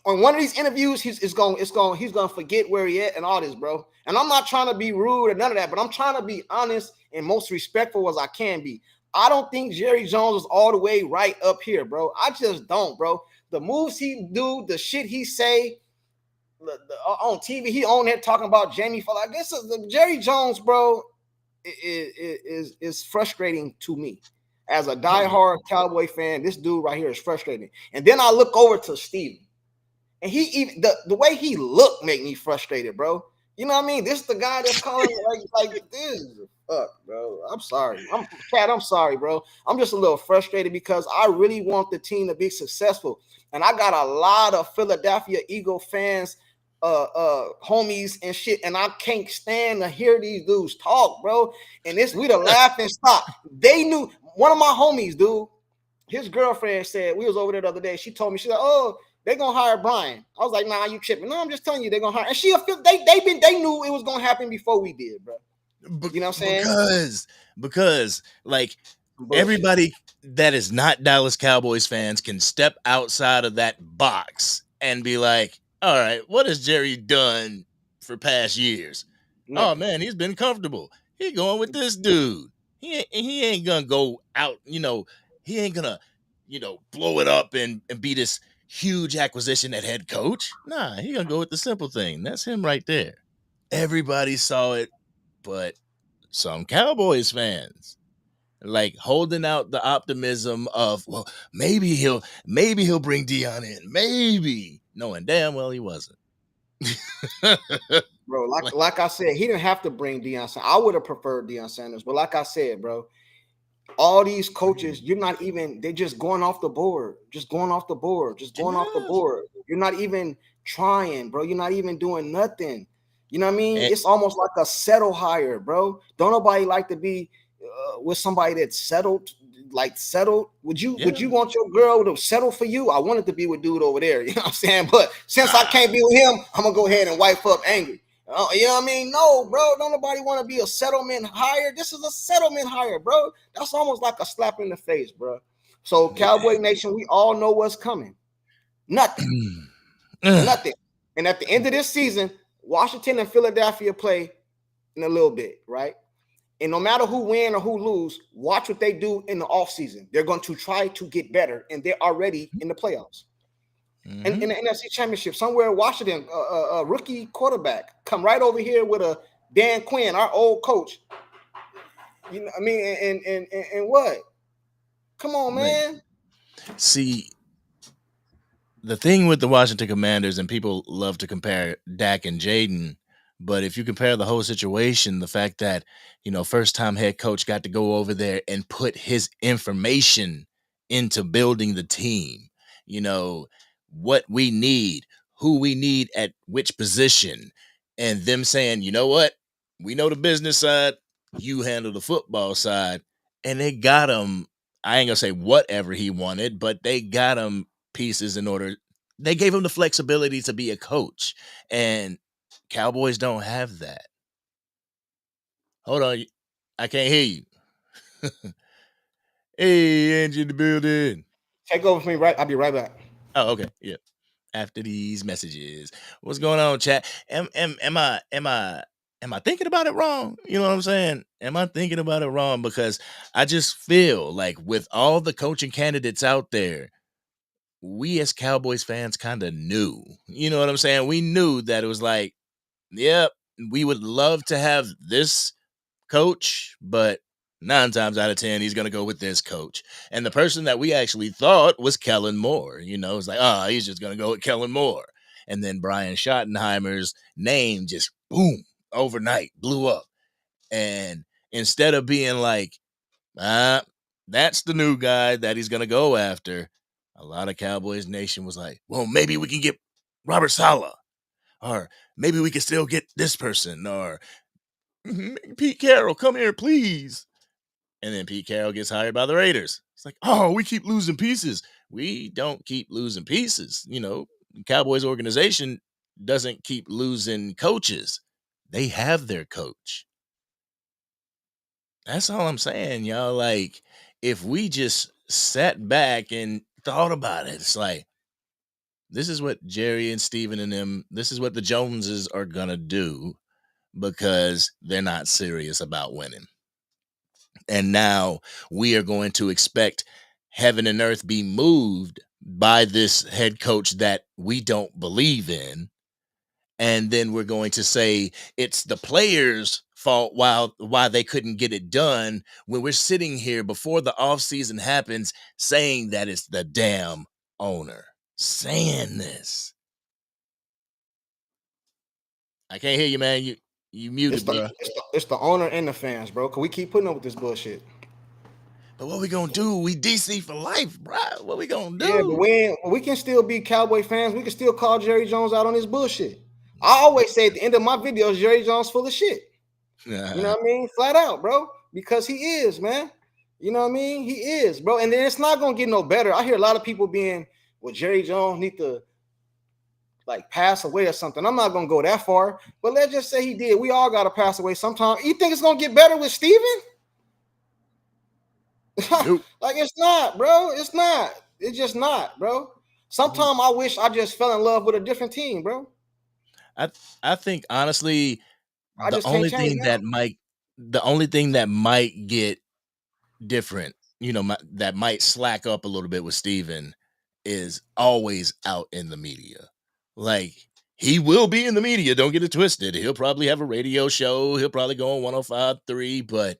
on one of these interviews, he's gonna forget where he at and all this, bro. And I'm not trying to be rude or none of that, but I'm trying to be honest and most respectful as I can be. I don't think Jerry Jones is all the way right up here, bro. I just don't, bro. The moves he do, the shit he say on TV, he on there talking about Jamie Foxx. I guess Jerry Jones, bro, is frustrating to me. As a diehard Cowboy fan, this dude right here is frustrating. And then I look over to Steven. And he even the way he looked make me frustrated, bro. You know what I mean? This is the guy that's calling like this. Fuck, bro. I'm sorry. I'm sorry, bro. I'm just a little frustrated because I really want the team to be successful. And I got a lot of Philadelphia Eagle fans, homies and shit, and I can't stand to hear these dudes talk, bro. And we the laughing stock. They knew one of my homies, dude. His girlfriend said, we was over there the other day. She told me, she's like, oh, they're gonna hire Brian. I was like, nah, you tripping. No, I'm just telling you, they're gonna hire. And they knew it was gonna happen before we did, bro. You know what I'm saying? Because like Bullshit. everybody that is not Dallas Cowboys fans can step outside of that box and be like, all right, what has Jerry done for past years? Nothing. Oh man, he's been comfortable. He going with this dude. He ain't gonna go out, he ain't gonna, blow it up and be this huge acquisition at head coach. Nah, he gonna go with the simple thing. That's him right there. Everybody saw it, but some Cowboys fans like holding out the optimism of, well, maybe he'll bring Deion in, maybe, knowing damn well he wasn't. Bro, like I said, he didn't have to bring Deion Sanders. I would have preferred Deion Sanders, but like I said, bro, all these coaches, they're just going off the board, off the board. You're not even trying, bro. You're not even doing nothing. You know what I mean? It's almost like a settle hire, bro. Don't nobody like to be with somebody that's settled. Would you want your girl to settle for you? I wanted to be with dude over there. You know what I'm saying? But since I can't be with him, I'm gonna go ahead and wipe up angry. You know what I mean? No, bro. Don't nobody want to be a settlement hire. This is a settlement hire, bro. That's almost like a slap in the face, bro. So Cowboy Nation, we all know what's coming. Nothing. Nothing. And at the end of this season, Washington and Philadelphia play in a little bit, right? And no matter who win or who lose, watch what they do in the offseason. They're going to try to get better, and they're already in the playoffs. Mm-hmm. And in the NFC Championship, somewhere in Washington, a rookie quarterback come right over here with a Dan Quinn, our old coach. You know what I mean? And what? Come on, man. See, the thing with the Washington Commanders, and people love to compare Dak and Jaden, but if you compare the whole situation, the fact that, first-time head coach got to go over there and put his information into building the team, what we need, who we need at which position, and them saying, you know what, we know the business side, you handle the football side, and they got him, I ain't gonna say whatever he wanted, but they got him pieces in order. They gave him the flexibility to be a coach, and Cowboys don't have that. Hold on, I can't hear you. Hey, Angie in the building. Take over for me, right? I'll be right back. Oh, okay, yeah. After these messages, what's going on, chat? Am I thinking about it wrong? You know what I'm saying? Am I thinking about it wrong? Because I just feel like with all the coaching candidates out there, we as Cowboys fans kind of knew. You know what I'm saying? We knew that it was like, yep, we would love to have this coach, but 9 times out of 10, he's going to go with this coach. And the person that we actually thought was Kellen Moore. It's like, he's just going to go with Kellen Moore. And then Brian Schottenheimer's name just, boom, overnight blew up. And instead of being like, that's the new guy that he's going to go after, a lot of Cowboys Nation was like, well, maybe we can get Robert Saleh. Or maybe we can still get this person. Or Pete Carroll, come here, please. And then Pete Carroll gets hired by the Raiders. It's like, we keep losing pieces. We don't keep losing pieces. The Cowboys organization doesn't keep losing coaches. They have their coach. That's all I'm saying, y'all. Like, if we just sat back and thought about it, it's like, this is what Jerry and Steven and them, this is what the Joneses are gonna do because they're not serious about winning. And now we are going to expect heaven and earth be moved by this head coach that we don't believe in. And then we're going to say it's the players' fault why they couldn't get it done when we're sitting here before the offseason happens saying that it's the damn owner saying this. I can't hear you, man. You muted, bro. It's the owner and the fans, bro. Cause we keep putting up with this bullshit. But what we gonna do? We DC for life, bro. What we gonna do? Yeah, but we can still be Cowboy fans. We can still call Jerry Jones out on his bullshit. I always say at the end of my videos, Jerry Jones full of shit. You know what I mean? Flat out, bro. Because he is, man. You know what I mean? He is, bro. And then it's not gonna get no better. I hear a lot of people being, well, Jerry Jones need to like pass away or something. I'm not gonna go that far, but let's just say he did. We all gotta pass away sometime. You think it's gonna get better with Steven? Nope. Like it's not, bro. It's not. It's just not, bro. Sometimes I wish I just fell in love with a different team, bro. I think honestly, I the just can't only change thing now. that might get different, that might slack up a little bit with Steven is always out in the media. Like he will be in the media, don't get it twisted. He'll probably have a radio show, he'll probably go on 105.3, but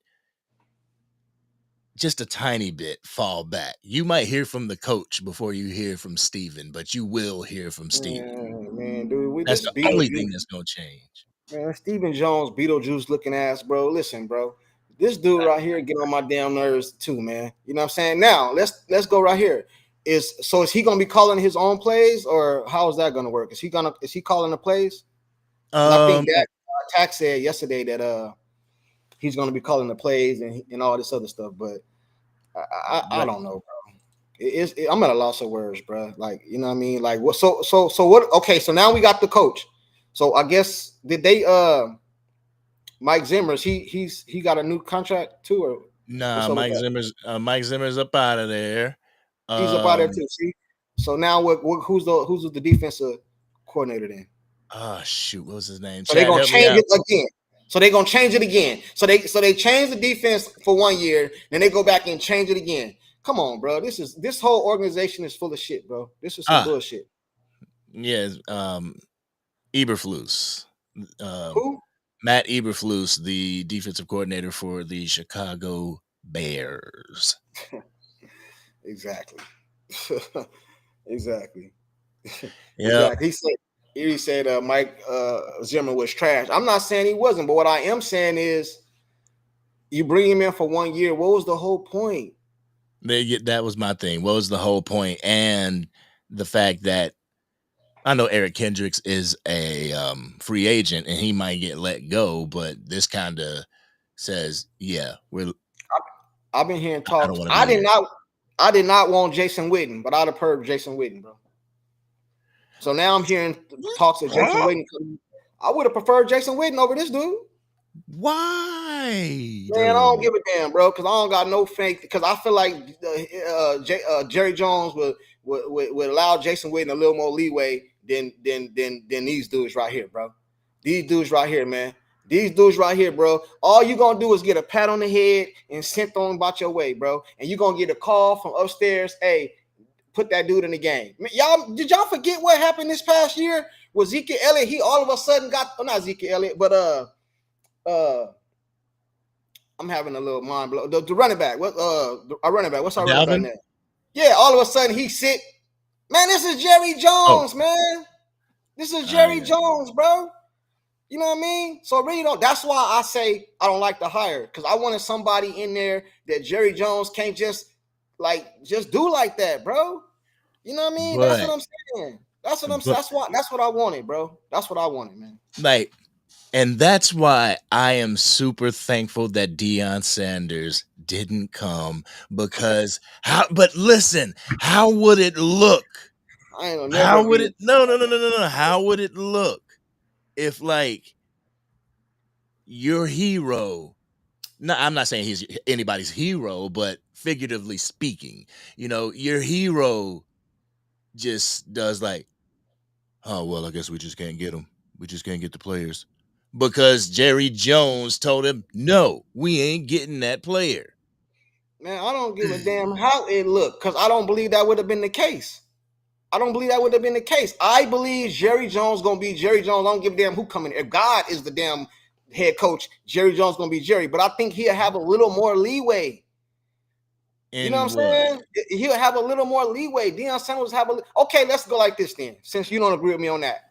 just a tiny bit fall back. You might hear from the coach before you hear from Steven, but you will hear from Steven. Man, dude, That's this the only Beetlejuice, thing that's gonna change. man, Steven Jones, Beetlejuice looking ass, bro. Listen, bro, this dude right here get on my damn nerves too, man. You know what I'm saying? Now let's go right here. Is he gonna be calling his own plays, or how is that gonna work? Is he calling the plays? I think that Tax said yesterday that he's gonna be calling the plays and all this other stuff, but I don't know, bro. I'm at a loss of words, bro. Like, you know what I mean? Like, what? So what? Okay, so now we got the coach. So I guess did they? Mike Zimmer's he got a new contract too, or Nah, Mike Zimmer's up out of there. He's up out there too. See, so now who's the defensive coordinator then? Oh shoot, what was his name? So they're gonna change it again. So they're gonna change it again. So they change the defense for 1 year, then they go back and change it again. Come on, bro. This whole organization is full of shit, bro. This is some bullshit. Yeah, Eberflus. Who? Matt Eberflus, the defensive coordinator for the Chicago Bears. Exactly. Exactly. Yeah. Exactly. He said Mike Zimmer was trash. I'm not saying he wasn't, but what I am saying is you bring him in for 1 year. What was the whole point? That was my thing. What was the whole point? And the fact that I know Eric Kendricks is a free agent and he might get let go, but this kind of says, yeah, I've been hearing talks. I did not want Jason Witten, but I'd have heard Jason Witten, bro. So now I'm hearing talks of Jason Witten. I would have preferred Jason Witten over this dude. Why? Man, I don't give a damn, bro, because I don't got no faith. Because I feel like Jerry Jones would allow Jason Witten a little more leeway than these dudes right here, bro. These dudes right here, man. These dudes right here, bro. All you gonna do is get a pat on the head and sent on about your way, bro. And you gonna get a call from upstairs. Hey, put that dude in the game. Did y'all forget what happened this past year with Ezekiel Elliott? He all of a sudden got not Ezekiel Elliott, but I'm having a little mind blow. The running back, our running back? What's our running back name? Yeah, all of a sudden he's sick. Man, this is Jerry Jones, man. This is Jerry Jones, bro. You know what I mean? So I really don't. That's why I say I don't like the hire, because I wanted somebody in there that Jerry Jones can't just do like that, bro. You know what I mean? That's what I'm saying. That's what I wanted, bro. That's what I wanted, man. Like, and that's why I am super thankful that Deion Sanders didn't come, because but listen, how would it look? How would it look if like your hero, no, I'm not saying he's anybody's hero, but figuratively speaking, your hero just does like, Oh, well, I guess we just can't get them. We just can't get the players. Because Jerry Jones told him, no, we ain't getting that player. Man, I don't give a damn how it looked, because I don't believe that would have been the case. I don't believe that would have been the case. I believe Jerry Jones going to be Jerry Jones. I don't give a damn who coming. If God is the damn head coach, Jerry Jones going to be Jerry. But I think he'll have a little more leeway. You know what I'm saying? He'll have a little more leeway. Deion Sanders have okay, let's go like this then, since you don't agree with me on that.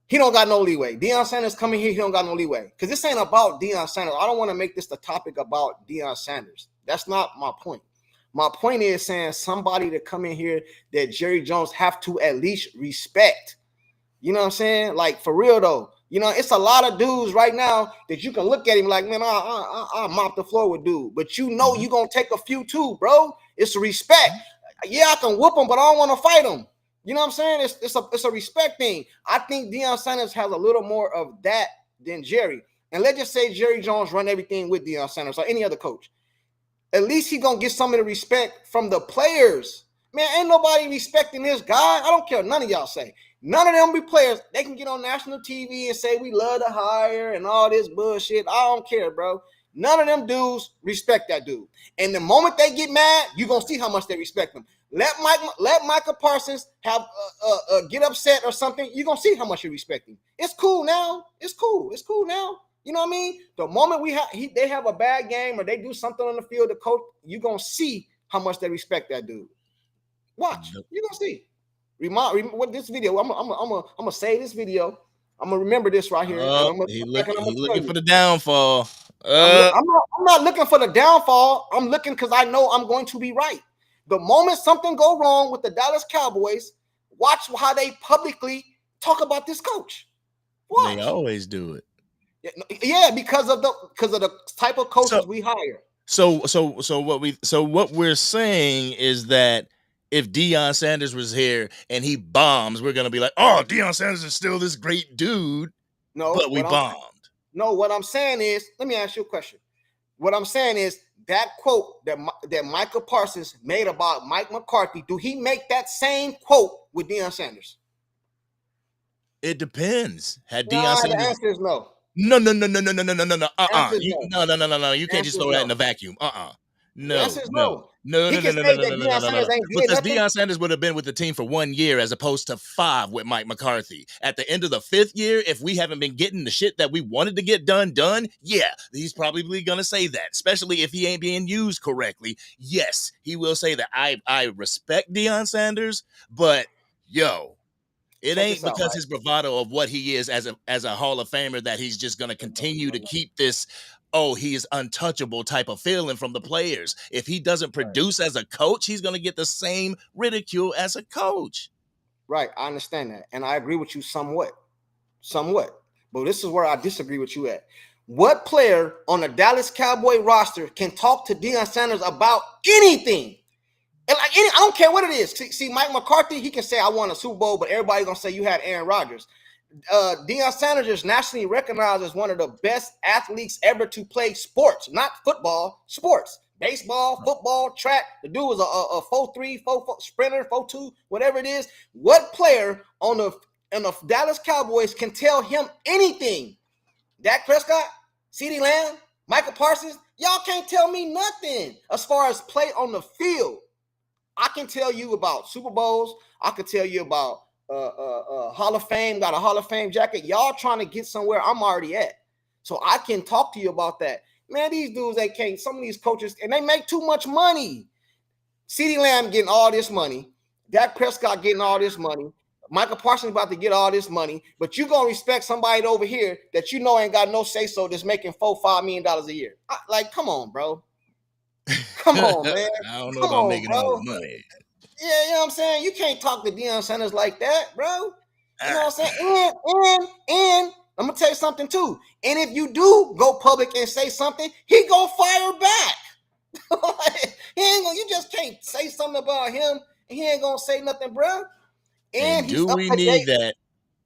He don't got no leeway. Deion Sanders coming here, he don't got no leeway. Because this ain't about Deion Sanders. I don't want to make this the topic about Deion Sanders. That's not my point. My point is saying somebody to come in here that Jerry Jones have to at least respect. You know what I'm saying? Like, for real, though. You know, it's a lot of dudes right now that you can look at him like, man, I'll mop the floor with dude. But you know you're going to take a few too, bro. It's respect. Yeah, I can whoop him, but I don't want to fight him. You know what I'm saying? It's a respect thing. I think Deion Sanders has a little more of that than Jerry. And let's just say Jerry Jones run everything with Deion Sanders or any other coach. At least he gonna get some of the respect from the players. Man, ain't nobody respecting this guy. I don't care. None of y'all say. None of them be players. They can get on national TV and say we love to hire and all this bullshit. I don't care, bro. None of them dudes respect that dude. And the moment they get mad, you gonna see how much they respect him. Let Micah Parsons have get upset or something. You gonna see how much you respect him. It's cool now. It's cool. It's cool now. You know what I mean? The moment they have a bad game or they do something on the field, the coach, you're going to see how much they respect that dude. Watch. You're going to see. What this video, I'm going to save this video. I'm going to remember this right here. He's looking for the downfall. I'm not looking for the downfall. I'm looking because I know I'm going to be right. The moment something go wrong with the Dallas Cowboys, watch how they publicly talk about this coach. Watch. They always do it. Yeah, because of the type of coaches we hire. So what we're saying is that if Deion Sanders was here and he bombs, we're gonna be like, oh, Deion Sanders is still this great dude. No, but we bombed. What I'm saying is, let me ask you a question. What I'm saying is that quote that Micah Parsons made about Mike McCarthy, do he make that same quote with Deion Sanders? It depends. Had Deion Sanders, the answer is no. No. No. You can't just throw that in the vacuum. No. No. Because Deion Sanders would have been with the team for 1 year as opposed to 5 with Mike McCarthy. At the end of the 5th year, if we haven't been getting the shit that we wanted to get done, yeah, he's probably gonna say that, especially if he ain't being used correctly. Yes, he will say that. I respect Deion Sanders, but it ain't because his bravado of what he is as a Hall of Famer that he's just going to continue to keep this, he is untouchable type of feeling from the players. If he doesn't produce as a coach, he's going to get the same ridicule as a coach. Right. I understand that. And I agree with you somewhat. But this is where I disagree with you at. What player on the Dallas Cowboy roster can talk to Deion Sanders about anything? And I don't care what it is. See, Mike McCarthy, he can say, I won a Super Bowl, but everybody's going to say you had Aaron Rodgers. Deion Sanders is nationally recognized as one of the best athletes ever to play sports, not football, sports. Baseball, football, track. The dude was a 4.3, 4.4 sprinter, 4.2, whatever it is. What player on the Dallas Cowboys can tell him anything? Dak Prescott, CeeDee Lamb, Michael Parsons, y'all can't tell me nothing as far as play on the field. I can tell you about Super Bowls. I can tell you about Hall of Fame, got a Hall of Fame jacket. Y'all trying to get somewhere I'm already at. So I can talk to you about that. Man, these dudes, they can't, some of these coaches, and they make too much money. CeeDee Lamb getting all this money. Dak Prescott getting all this money. Michael Parsons about to get all this money. But you going to respect somebody over here that you know ain't got no say-so that's making $4-5 million a year. Come on, bro. Come on, man. I don't know about making all the money. Yeah, you know what I'm saying? You can't talk to Deion Sanders like that, bro. You know what I'm saying? And I'm going to tell you something, too. And if you do go public and say something, he going to fire back. You just can't say something about him, and he ain't going to say nothing, bro. And do we need that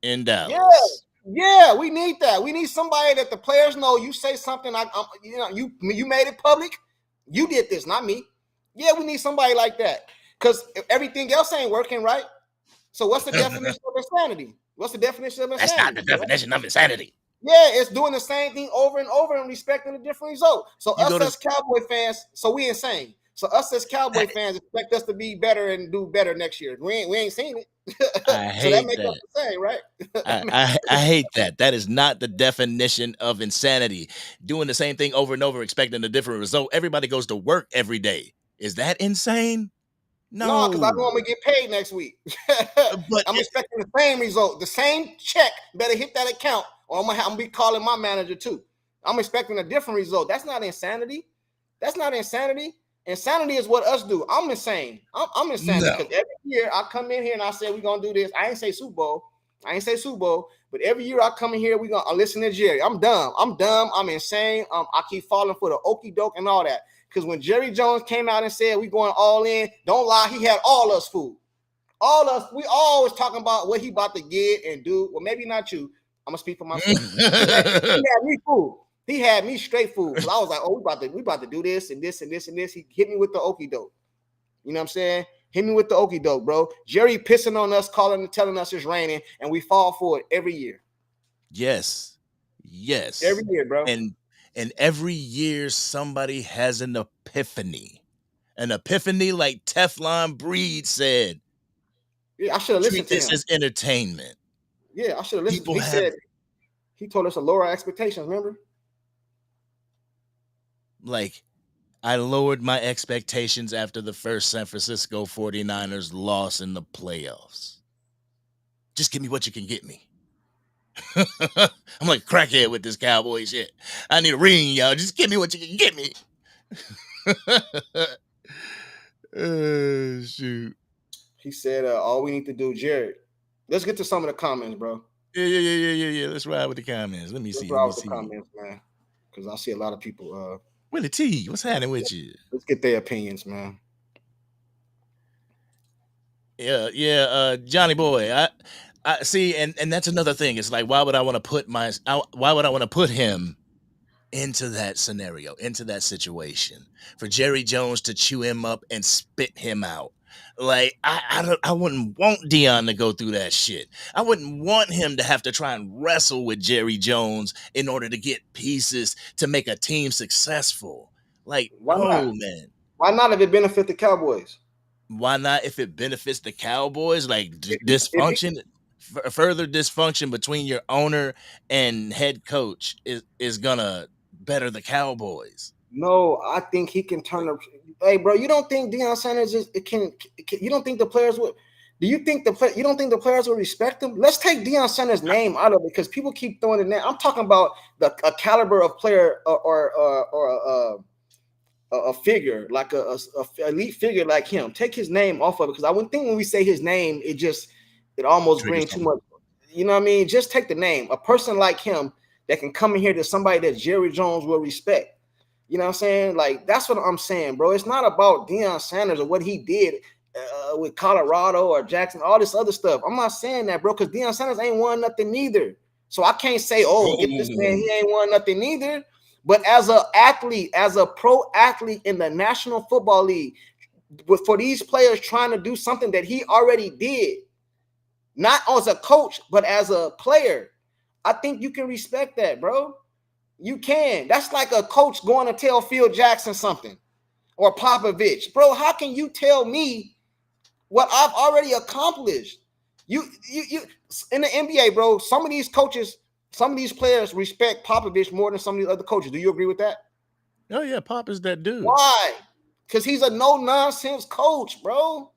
in Dallas? Yeah, we need that. We need somebody that the players know. You say something, you made it public. You did this, not me. Yeah, we need somebody like that because everything else ain't working right. So what's the definition of insanity? What's the definition of insanity? That's not the definition of insanity. Yeah, it's doing the same thing over and over and respecting a different result. So You us as Cowboy fans, so we insane. So us as Cowboy fans expect us to be better and do better next year. We ain't seen it. I So that hate makes us that. the same, right? I hate that. That is not the definition of insanity. Doing the same thing over and over, expecting a different result. Everybody goes to work every day. Is that insane? No, because I know No. I'm gonna get paid next week. But I'm expecting the same result, the same check. Better hit that account, or I'm gonna be calling my manager too. I'm expecting a different result. That's not insanity. That's not insanity. Insanity is what us do. I'm insane. I'm insane because every year I come in here and I say we're gonna do this. I ain't say Super Bowl. But every year I come in here, we're gonna listen to Jerry. I'm dumb. I'm insane. I keep falling for the okie doke and all that. Because when Jerry Jones came out and said we going all in, don't lie, he had all us fooled. All us, we always talking about what he about to get and do. Well, maybe not you. I'm gonna speak for myself. He had me fooled. He had me straight fooled. Because I was like, oh, we about to do this and this and this and this. He hit me with the okie doke. You know what I'm saying? Hit me with the okie doke, bro. Jerry pissing on us, calling and telling us it's raining, and we fall for it every year. Yes. Every year, bro. And every year somebody has an epiphany. An epiphany, like Teflon Breed said. Yeah, I should have listened Treat to this him. as entertainment. Yeah, I should have listened to him. He told us to lower our expectations, remember? Like, I lowered my expectations after the first San Francisco 49ers loss in the playoffs. Just give me what you can get me. I'm like a crackhead with this Cowboy shit. I need a ring, y'all. Just give me what you can get me. Shoot. He said, all we need to do, Jared. Let's get to some of the comments, bro. Yeah. Let's ride with the comments. Let me see. Ride with the comments, man. Because I see a lot of people. Willie T, what's happening with you? Let's get their opinions, man. Yeah. Johnny Boy, I see, and that's another thing. It's like, why would I want to put him into that scenario, into that situation, for Jerry Jones to chew him up and spit him out? Like, I wouldn't want Dion to go through that shit. I wouldn't want him to have to try and wrestle with Jerry Jones in order to get pieces to make a team successful. Like, man. Why not if it benefits the Cowboys? Why not if it benefits the Cowboys? Like, dysfunction, further dysfunction between your owner and head coach is gonna better the Cowboys. No, I think he can turn up. Hey, bro, you don't think Deion Sanders you don't think the players would? Do you think you don't think the players will respect him? Let's take Deion Sanders' name out of it because people keep throwing it in. I'm talking about a caliber of player or a figure like a elite figure like him. Take his name off of it because I wouldn't think when we say his name, it almost brings too much. You know what I mean? Just take the name. A person like him that can come in here to somebody that Jerry Jones will respect. You know what I'm saying? Like, that's what I'm saying, bro. It's not about Deion Sanders or what he did with Colorado or Jackson, all this other stuff. I'm not saying that, bro, because Deion Sanders ain't won nothing either. So I can't say, get this man, he ain't won nothing either. But as an athlete, as a pro athlete in the National Football League, for these players trying to do something that he already did, not as a coach, but as a player, I think you can respect that, bro. You can. That's like a coach going to tell Phil Jackson something or Popovich. Bro, how can you tell me what I've already accomplished? You in the NBA, bro, some of these coaches, some of these players respect Popovich more than some of these other coaches. Do you agree with that? Oh, yeah, Pop is that dude. Why? Because he's a no-nonsense coach, bro.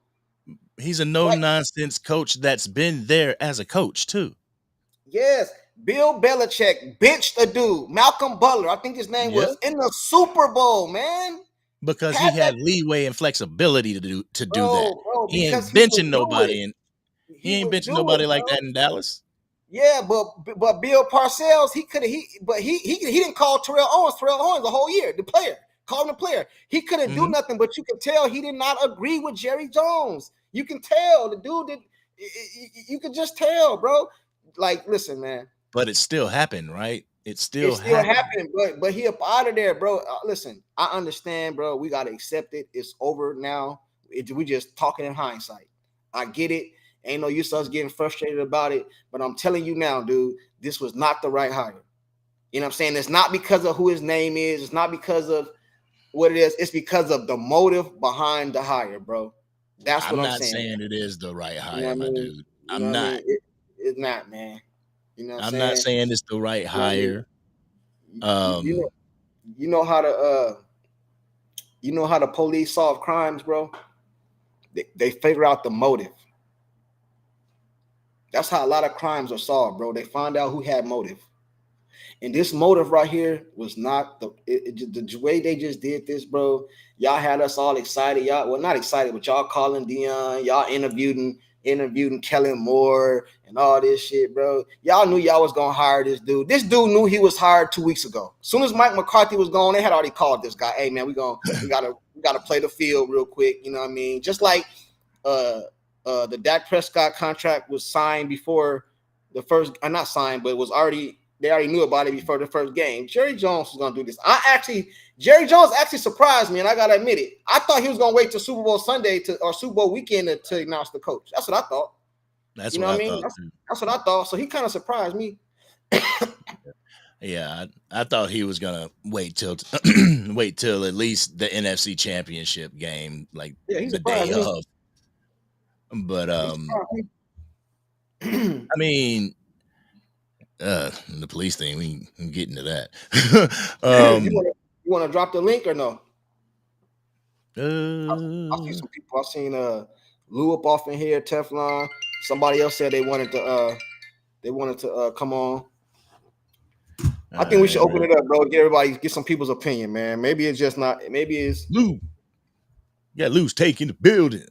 He's a no-nonsense coach that's been there as a coach, too. Yes. Bill Belichick benched a dude, Malcolm Butler, I think his name was, in the Super Bowl, man. Because he had leeway and flexibility to do that. Bro, he ain't benching nobody, and he ain't benching nobody like that in Dallas. Yeah, but Bill Parcells, he didn't call Terrell Owens the whole year, the player. Call him the player. He couldn't do nothing, but you could tell he did not agree with Jerry Jones. You can tell the dude that you could just tell, bro. Like, listen, man. But it still happened, right? It still happened, but he up out of there, bro. Listen, I understand, bro. We gotta accept it. It's over now. We just talking in hindsight. I get it. Ain't no use us getting frustrated about it. But I'm telling you now, dude, this was not the right hire. You know what I'm saying? It's not because of who his name is. It's not because of what it is. It's because of the motive behind the hire, bro. That's what I'm I'm not saying. saying it is the right You know what hire, I my mean? dude. You know I'm what I not. mean? It's not, man. You know what I'm I'm not saying? saying it's the right You know what I mean? hire. You know, Um, you know how to you know how the police solve crimes, bro? They figure out the motive. That's how a lot of crimes are solved, bro. They find out who had motive. And this motive right here was not the way they just did this, bro. Y'all had us all excited. Y'all, well, not excited, but y'all calling Dion. Y'all interviewing Kellen Moore and all this shit, bro. Y'all knew y'all was gonna hire this dude. This dude knew he was hired 2 weeks ago. As soon as Mike McCarthy was gone, they had already called this guy. Hey man, we gotta play the field real quick. You know what I mean? Just like the Dak Prescott contract was signed before the first, not signed, but it was already, they already knew about it before the first game. Jerry Jones was gonna do this. Jerry Jones actually surprised me, and I gotta admit it. I thought he was gonna wait till Super Bowl Sunday or Super Bowl weekend to announce the coach. That's what I thought. that's You know what what I I mean? thought too. That's what I thought. So he kind of surprised me. Yeah, I thought he was gonna wait till wait till at least the NFC Championship game, like Yeah, he the day surprised me. of. But He surprised me. I mean, the police thing, we can get into that. You want to drop the link or no? I see uh, some people. I seen Lou up off in here, Teflon. Somebody else said they wanted to come on. I think we should open it up, bro. Get some people's opinion, man. Maybe it's just not. Maybe it's Lou, you got Lou's Take in the building.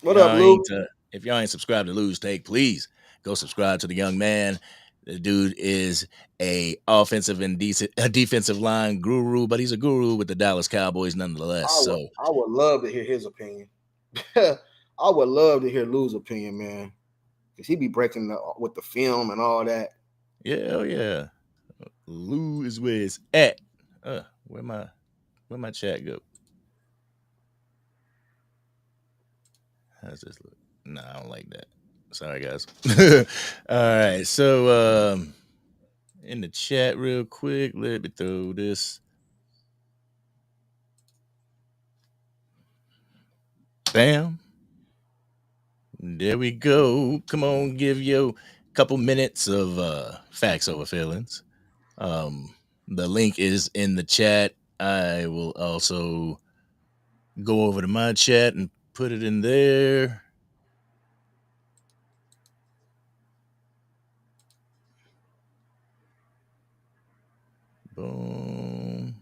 what up, Lou? If y'all ain't subscribed to Lou's Take, please go subscribe to the young man. The dude is a defensive line guru, but he's a guru with the Dallas Cowboys nonetheless. So I would love to hear his opinion. I would love to hear Lou's opinion, man, because he be breaking with the film and all that. yeah. Lou is where it's at. Where my chat go? How's this look? Nah, I don't like that. Sorry, guys. All right, so in the chat, real quick, let me throw this. Bam. There we go. Come on, give you a couple minutes of facts over feelings. The link is in the chat. I will also go over to my chat and put it in there. Boom.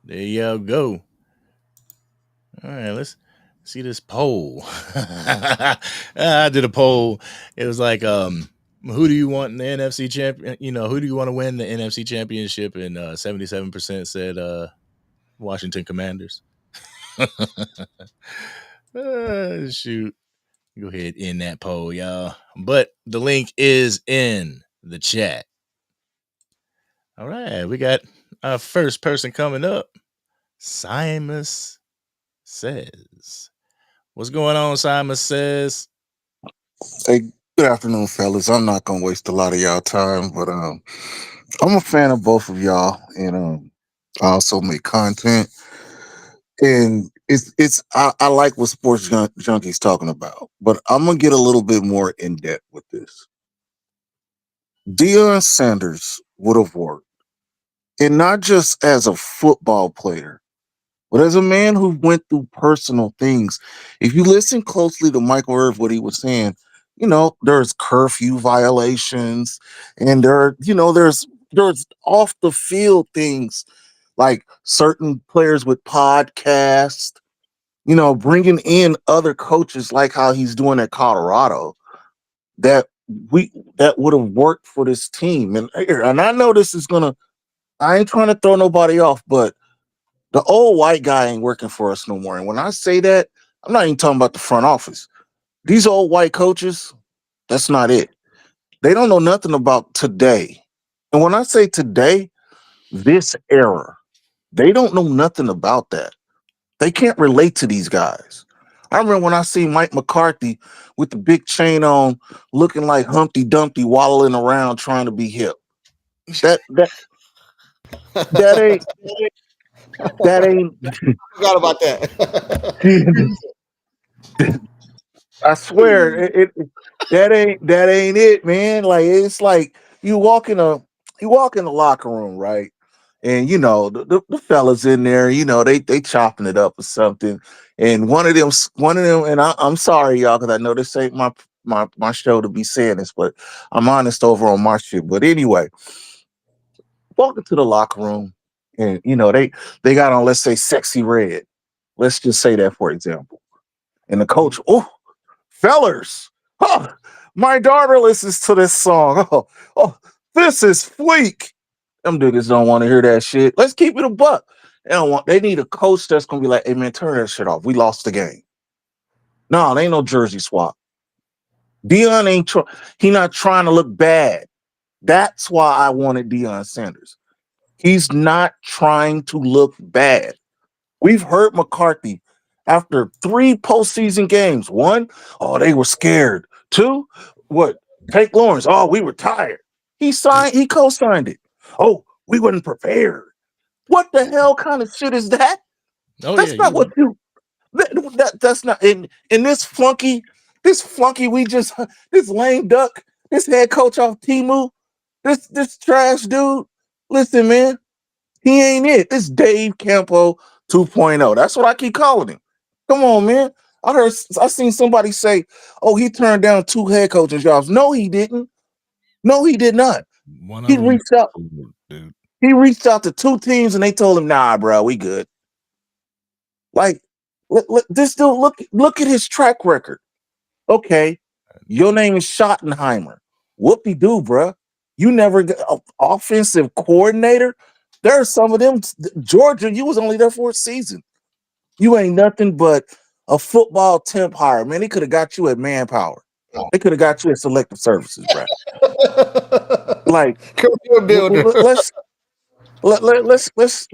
There y'all go. All right, let's see this poll. I did a poll. It was like, who do you want in the NFC champion? Who do you want to win the NFC championship? And 77% said Washington Commanders. Shoot. Go ahead in that poll, y'all. But the link is in the chat. All right, we got our first person coming up. Simus Says. What's going on, Simus Says? Hey, good afternoon, fellas. I'm not gonna waste a lot of y'all time, but I'm a fan of both of y'all, and I also make content, and I like what Junkie's talking about, but I'm gonna get a little bit more in depth with this. Deion Sanders would have worked, and not just as a football player, but as a man who went through personal things. If you listen closely to Michael Irv, what he was saying, there's curfew violations, and there's off the field things like certain players with podcasts, bringing in other coaches like how he's doing at Colorado that that would have worked for this team. And I know this is gonna. I ain't trying to throw nobody off, but the old white guy ain't working for us no more. And when I say that, I'm not even talking about the front office. These old white coaches, that's not it. They don't know nothing about today. And when I say today, this era, they don't know nothing about that. They can't relate to these guys. I remember when I see Mike McCarthy with the big chain on, looking like Humpty Dumpty, waddling around trying to be hip. That that that ain't that ain't. Forgot about that. I swear that ain't it, man. Like it's like you walk in the locker room, right? And you know the fellas in there, you know they chopping it up or something. And one of them, and I'm sorry y'all, because I know this ain't my show to be saying this, but I'm honest over on my shit. But anyway, walk into the locker room, and you know they got on, let's say, sexy red. Let's just say that for example. And the coach, oh, fellers, huh, my daughter listens to this song. Oh, this is fleek. Them niggas don't want to hear that shit. Let's keep it a buck. They need a coach that's gonna be like, hey man, turn that shit off. We lost the game. No, there ain't no jersey swap. Dion he not trying to look bad. That's why I wanted Deion Sanders. He's not trying to look bad. We've heard McCarthy after 3 postseason games. 1, oh, they were scared. 2, what? Take Lawrence. Oh, we were tired. He co-signed it. Oh, we wasn't prepared. What the hell kind of shit is that? Oh yeah, That's not you what right. you that's not in this flunky we just this lame duck, this head coach off Timu, this trash dude. Listen, man, he ain't it. This Dave Campo 2.0. That's what I keep calling him. Come on, man. I seen somebody say, "Oh, he turned down 2 head coaching jobs." No, he didn't. No, he did not. One He of them, reached out. dude. He reached out to 2 teams and they told him, "Nah, bro, we good." Like, this dude, look at his track record. Okay, your name is Schottenheimer. Whoop-de-doo, bro. You never got offensive coordinator. There are some of them. Georgia, you was only there for a season. You ain't nothing but a football temp hire, man. They could have got you at Manpower. They could have got you at Selective Services, bro. Like, Career builder. let's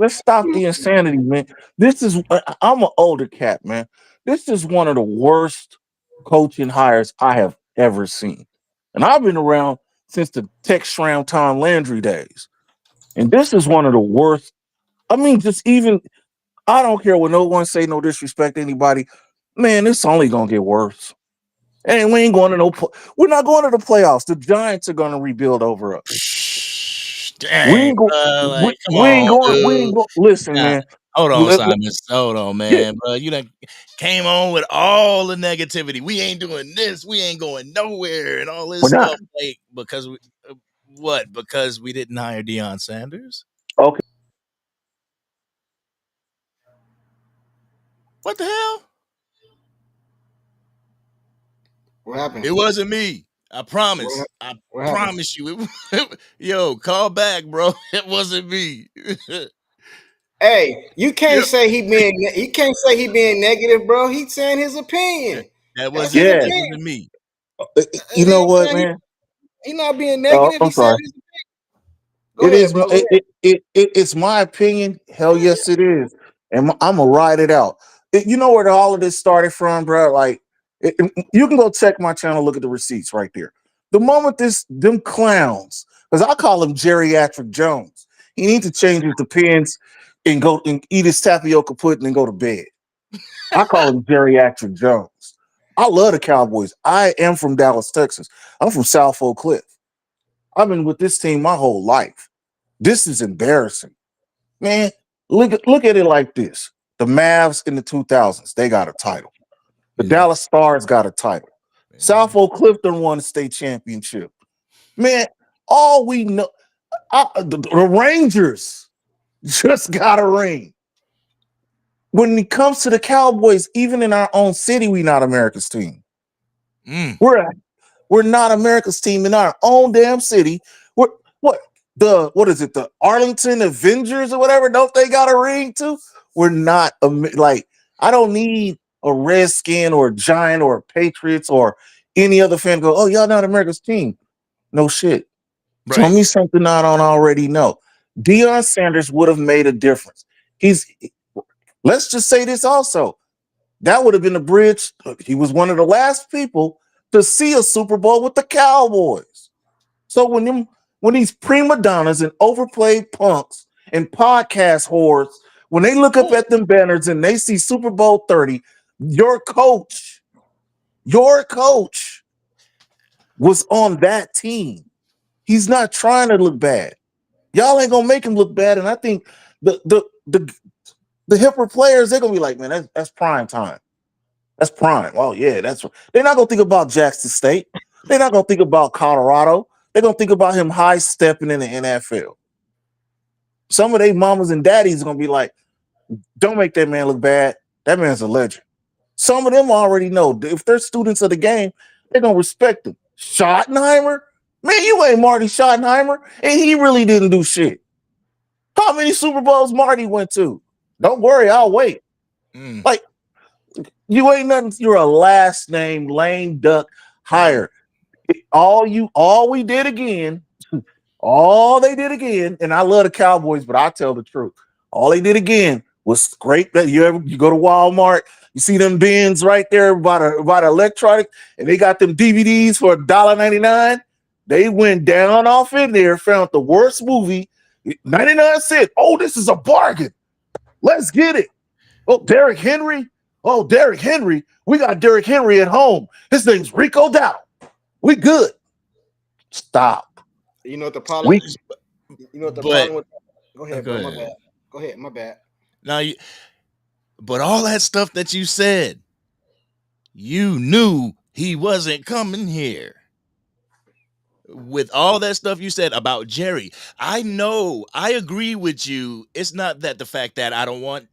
stop the insanity, man. I'm an older cat, man. This is one of the worst coaching hires I have ever seen, and I've been around since the Tech Shram Tom Landry days. And this is one of the worst. I mean, just even I don't care what no one say, no disrespect to anybody. Man, it's only gonna get worse. And we ain't going to we're not going to the playoffs. The Giants are gonna rebuild over us. We Dang, ain't go, bro. Like, come on, we ain't dude. go, listen, Nah, man. hold on, Let- let- Simon. Hold on, yeah, man, bro. You done came on with all the negativity. We ain't doing this. We ain't going nowhere, and all this we're not. stuff. Like, because we, what? Because we didn't hire Deion Sanders? Okay. What the hell? What happened? It wasn't me. I What, promise. hap- I what happened? promise you. Yo, call back, bro. It wasn't me. Hey, you can't Yep. say he can't say he being negative, bro. He's saying his That, opinion. that That's his wasn't Yeah. that opinion. wasn't me. You You know know what what, I'm saying? man? He not being Oh, negative. I'm He's saying sorry. his opinion. Go It ahead, is. bro. Go ahead. It's my opinion. Hell yes, it is, and I'm gonna ride it out. You know where all of this started from, bro? Like, you can go check my channel, look at the receipts right there. The moment them clowns, because I call him Geriatric Jones, he needs to change his depends and go and eat his tapioca pudding and go to bed. I call him Geriatric Jones. I love the Cowboys. I am from Dallas, Texas. I'm from South Oak Cliff. I've been with this team my whole life. This is embarrassing. Man, look at it like this. The Mavs in the 2000s, they got a title. The Yeah, Dallas Stars got a title. man. South Oak Clifton won the state championship. Man, all we know, the Rangers just got a ring. When it comes to the Cowboys, even in our own city, we not America's team. Mm, We're We're not America's team in our own damn city. We're what is it? The Arlington Avengers or whatever? Don't they got a ring too? We're not like I don't need a Redskin or a Giant or a Patriots or any other fan to go, oh, y'all not America's team. No shit. Tell right. me something I don't already know. Deion Sanders would have made a difference. He's let's just say this also. That would have been the bridge. He was one of the last people to see a Super Bowl with the Cowboys. So when these prima donnas and overplayed punks and podcast whores, when they look up at them banners and they see Super Bowl 30, your coach was on that team. He's not trying to look bad. Y'all ain't gonna make him look bad. And I think the hipper players, they're gonna be like, man, that's prime time. That's prime. Oh, yeah, that's they're not gonna think about Jackson State. They're not gonna think about Colorado. They're gonna think about him high stepping in the NFL. Some of their mamas and daddies are gonna be like, don't make that man look bad. That man's a legend. Some of them already know if they're students of the game, they're gonna respect him. Schottenheimer, man, you ain't Marty Schottenheimer, and he really didn't do shit. How many Super Bowls Marty went to? Don't worry, I'll wait. Like, you ain't nothing. You're a last name lame duck hire. All they did again, and I love the Cowboys, but I tell the truth. All they did again was great. That you go to Walmart, you see them bins right there by electronic, and they got them DVDs for $1.99. They went down off in there, found the worst movie, 99 cents. Oh, this is a bargain. Let's get it. Oh, Derrick Henry. Oh, Derrick Henry. We got Derrick Henry at home. His name's Rico Dowdle. We good. Stop. You know what the problem? Problem with? Go ahead, bro. My bad. Go ahead. My bad. Now, but all that stuff that you said, you knew he wasn't coming here. With all that stuff you said about Jerry, I know, I agree with you. It's not that the fact that I don't want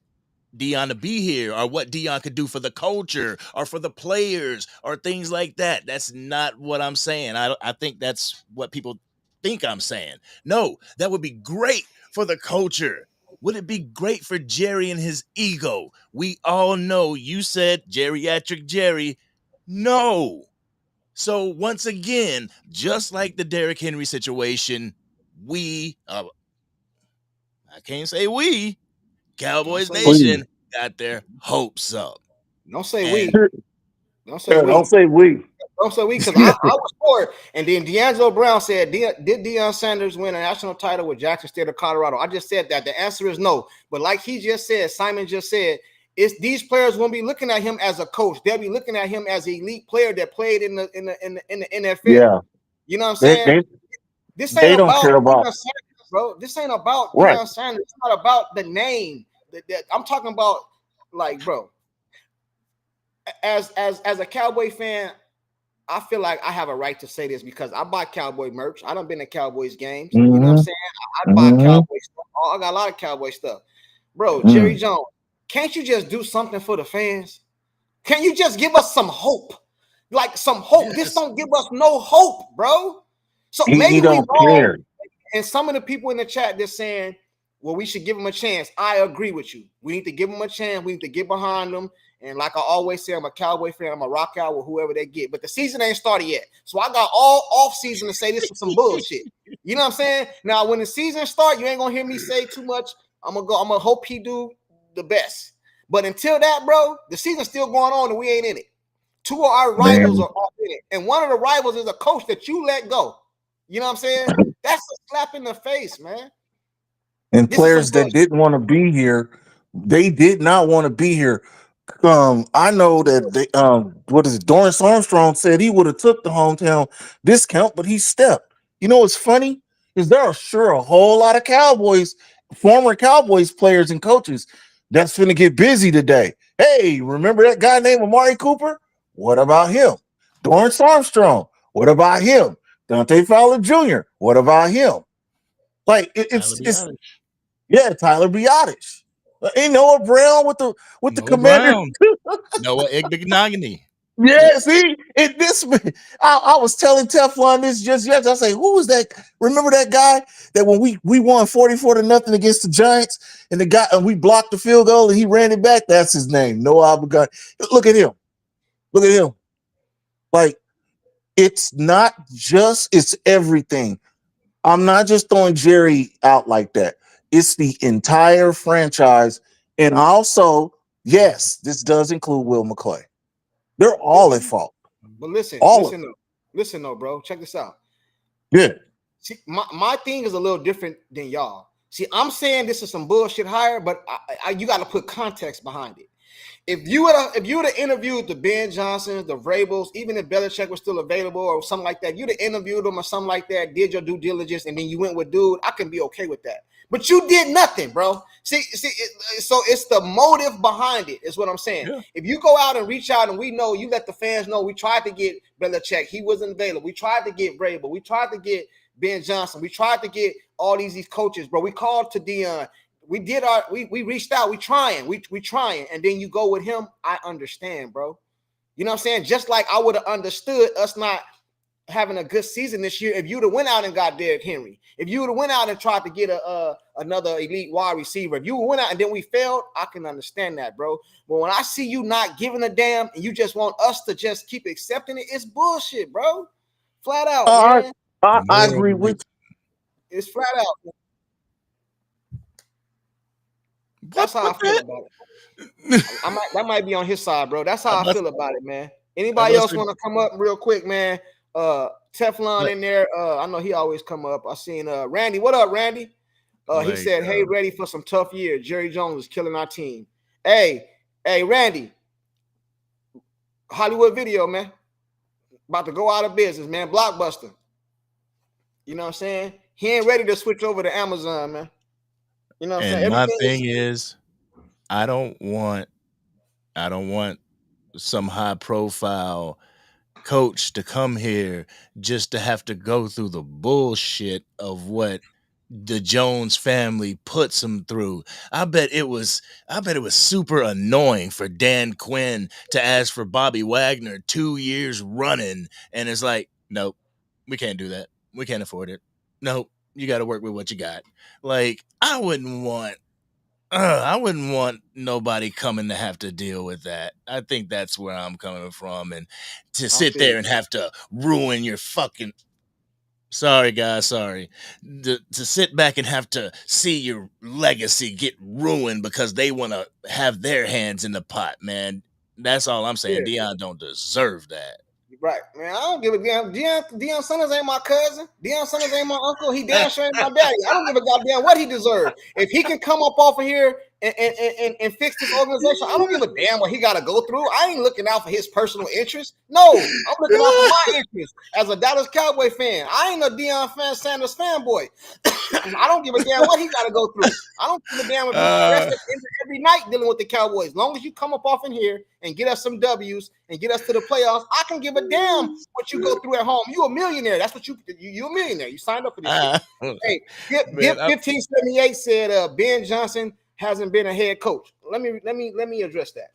Deion to be here or what Deion could do for the culture or for the players or things like that. That's not what I'm saying. I think that's what people think I'm saying. No, that would be great for the culture. Would it be great for Jerry and his ego? We all know you said geriatric Jerry. No. So once again, just like the Derrick Henry situation, I can't say we, Cowboys Nation got their hopes up. Don't say we. Don't say we. Don't say we. Don't say we, because I was for it. And then D'Angelo Brown said, did Deion Sanders win a national title with Jackson State or Colorado? I just said that. The answer is no. But like he just said, Simon just said, these players won't be looking at him as a coach. They'll be looking at him as an elite player that played in the NFL. Yeah. You know what I'm saying? This ain't about Deion Sanders, bro. This ain't about Deion Sanders. It's not about the name. I'm talking about, like, bro. As a Cowboy fan, I feel like I have a right to say this because I buy Cowboy merch. I done been to Cowboys games. You know what I'm saying? I buy Cowboy stuff. I got a lot of Cowboy stuff. Bro, Jerry Jones, can't you just do something for the fans? Can you just give us some hope? Like some hope. Yes. This don't give us no hope, bro. So maybe we wrong. And some of the people in the chat, they're saying, well, we should give them a chance. I agree with you. We need to give them a chance. We need to get behind them. And like I always say, I'm a Cowboy fan. I'm a rock out with whoever they get. But the season ain't started yet. So I got all off season to say this is some bullshit. You know what I'm saying? Now, when the season starts, you ain't going to hear me say too much. I'm going to hope he do the best. But until that, bro, the season's still going on and we ain't in it. Two of our rivals are off in it. And one of the rivals is a coach that you let go. You know what I'm saying? That's a slap in the face, man. And players that didn't want to be here, they did not want to be here. I know that Dorrance Armstrong said he would have took the hometown discount, but he stepped. You know what's funny is there are sure a whole lot of former Cowboys players and coaches that's finna get busy today. Hey, remember that guy named Amari Cooper? What about him? Dorrance Armstrong. What about him? Dante Fowler Jr. What about him? Like it's Tyler Biadasz. Ain't Noah Brown with the Commander. Noah Igbenogany. Yeah, see, I was telling Teflon this just yesterday. I say, who was that? Remember that guy that when we won 44-0 against the Giants, and we blocked the field goal and he ran it back? That's his name, Noah Igbenogany. Look at him. Like, it's not just, it's everything. I'm not just throwing Jerry out like that. It's the entire franchise. And also, Yes, this does include Will McClay. They're all at fault. But listen, All of them. listen though, bro. Check this out. Yeah. See, my thing is a little different than y'all. See, I'm saying this is some bullshit hire, but you got to put context behind it. If you would have interviewed the Ben Johnsons, the Vrabels, even if Belichick was still available or something like that, you'd have interviewed them or something like that, did your due diligence, and then you went with dude, I can be okay with that. But you did nothing, bro. See, so it's the motive behind it, is what I'm saying. Yeah. If you go out and reach out and we know, you let the fans know, we tried to get Belichick, he wasn't available. We tried to get Vrabel, we tried to get Ben Johnson, we tried to get all these coaches, bro. We called to Dion. We reached out. We trying, and then you go with him. I understand, bro. You know what I'm saying? Just like I would have understood us not having a good season this year if you'd have went out and got Derrick Henry. If you would have went out and tried to get another elite wide receiver. If you went out and then we failed, I can understand that, bro. But when I see you not giving a damn and you just want us to just keep accepting it, it's bullshit, bro. Flat out, man. I agree with you. It's flat out. That's how I feel about it. That might be on his side, bro. That's how I feel about it, man. Anybody else want to come up real quick, man? Teflon in there. I know he always come up. I seen Randy. What up, Randy? He said, "Hey, ready for some tough year. Jerry Jones is killing our team." Hey, Randy. Hollywood Video, man. About to go out of business, man. Blockbuster. You know what I'm saying? He ain't ready to switch over to Amazon, man. You know what I'm saying? And my thing is, I don't want some high profile coach to come here just to have to go through the bullshit of what the Jones family puts him through. I bet it was super annoying for Dan Quinn to ask for Bobby Wagner 2 years running, and it's like, nope, we can't do that. We can't afford it. Nope, you got to work with what you got. Like, I wouldn't want nobody coming to have to deal with that. I think that's where I'm coming from, and to sit there and have to ruin your fucking. Sorry, guys. Sorry. To sit back and have to see your legacy get ruined because they want to have their hands in the pot, man. That's all I'm saying. Deion don't deserve that. Right, man. I don't give a damn. Deion Sanders ain't my cousin. Deion Sanders ain't my uncle. He damn sure ain't my daddy. I don't give a goddamn what he deserves. If he can come up off of here and fix this organization, I don't give a damn what he got to go through. I ain't looking out for his personal interests. No, I'm looking out for my interests as a Dallas Cowboy fan. I ain't a Deion Sanders fanboy. I don't give a damn what he got to go through. I don't give a damn if he's every night dealing with the Cowboys. As long as you come up off in here and get us some W's and get us to the playoffs, I can give a damn what you go through at home. You a millionaire. That's what you a millionaire. You signed up for this shit. Hey, Get 1578 said Ben Johnson hasn't been a head coach. Let me address that.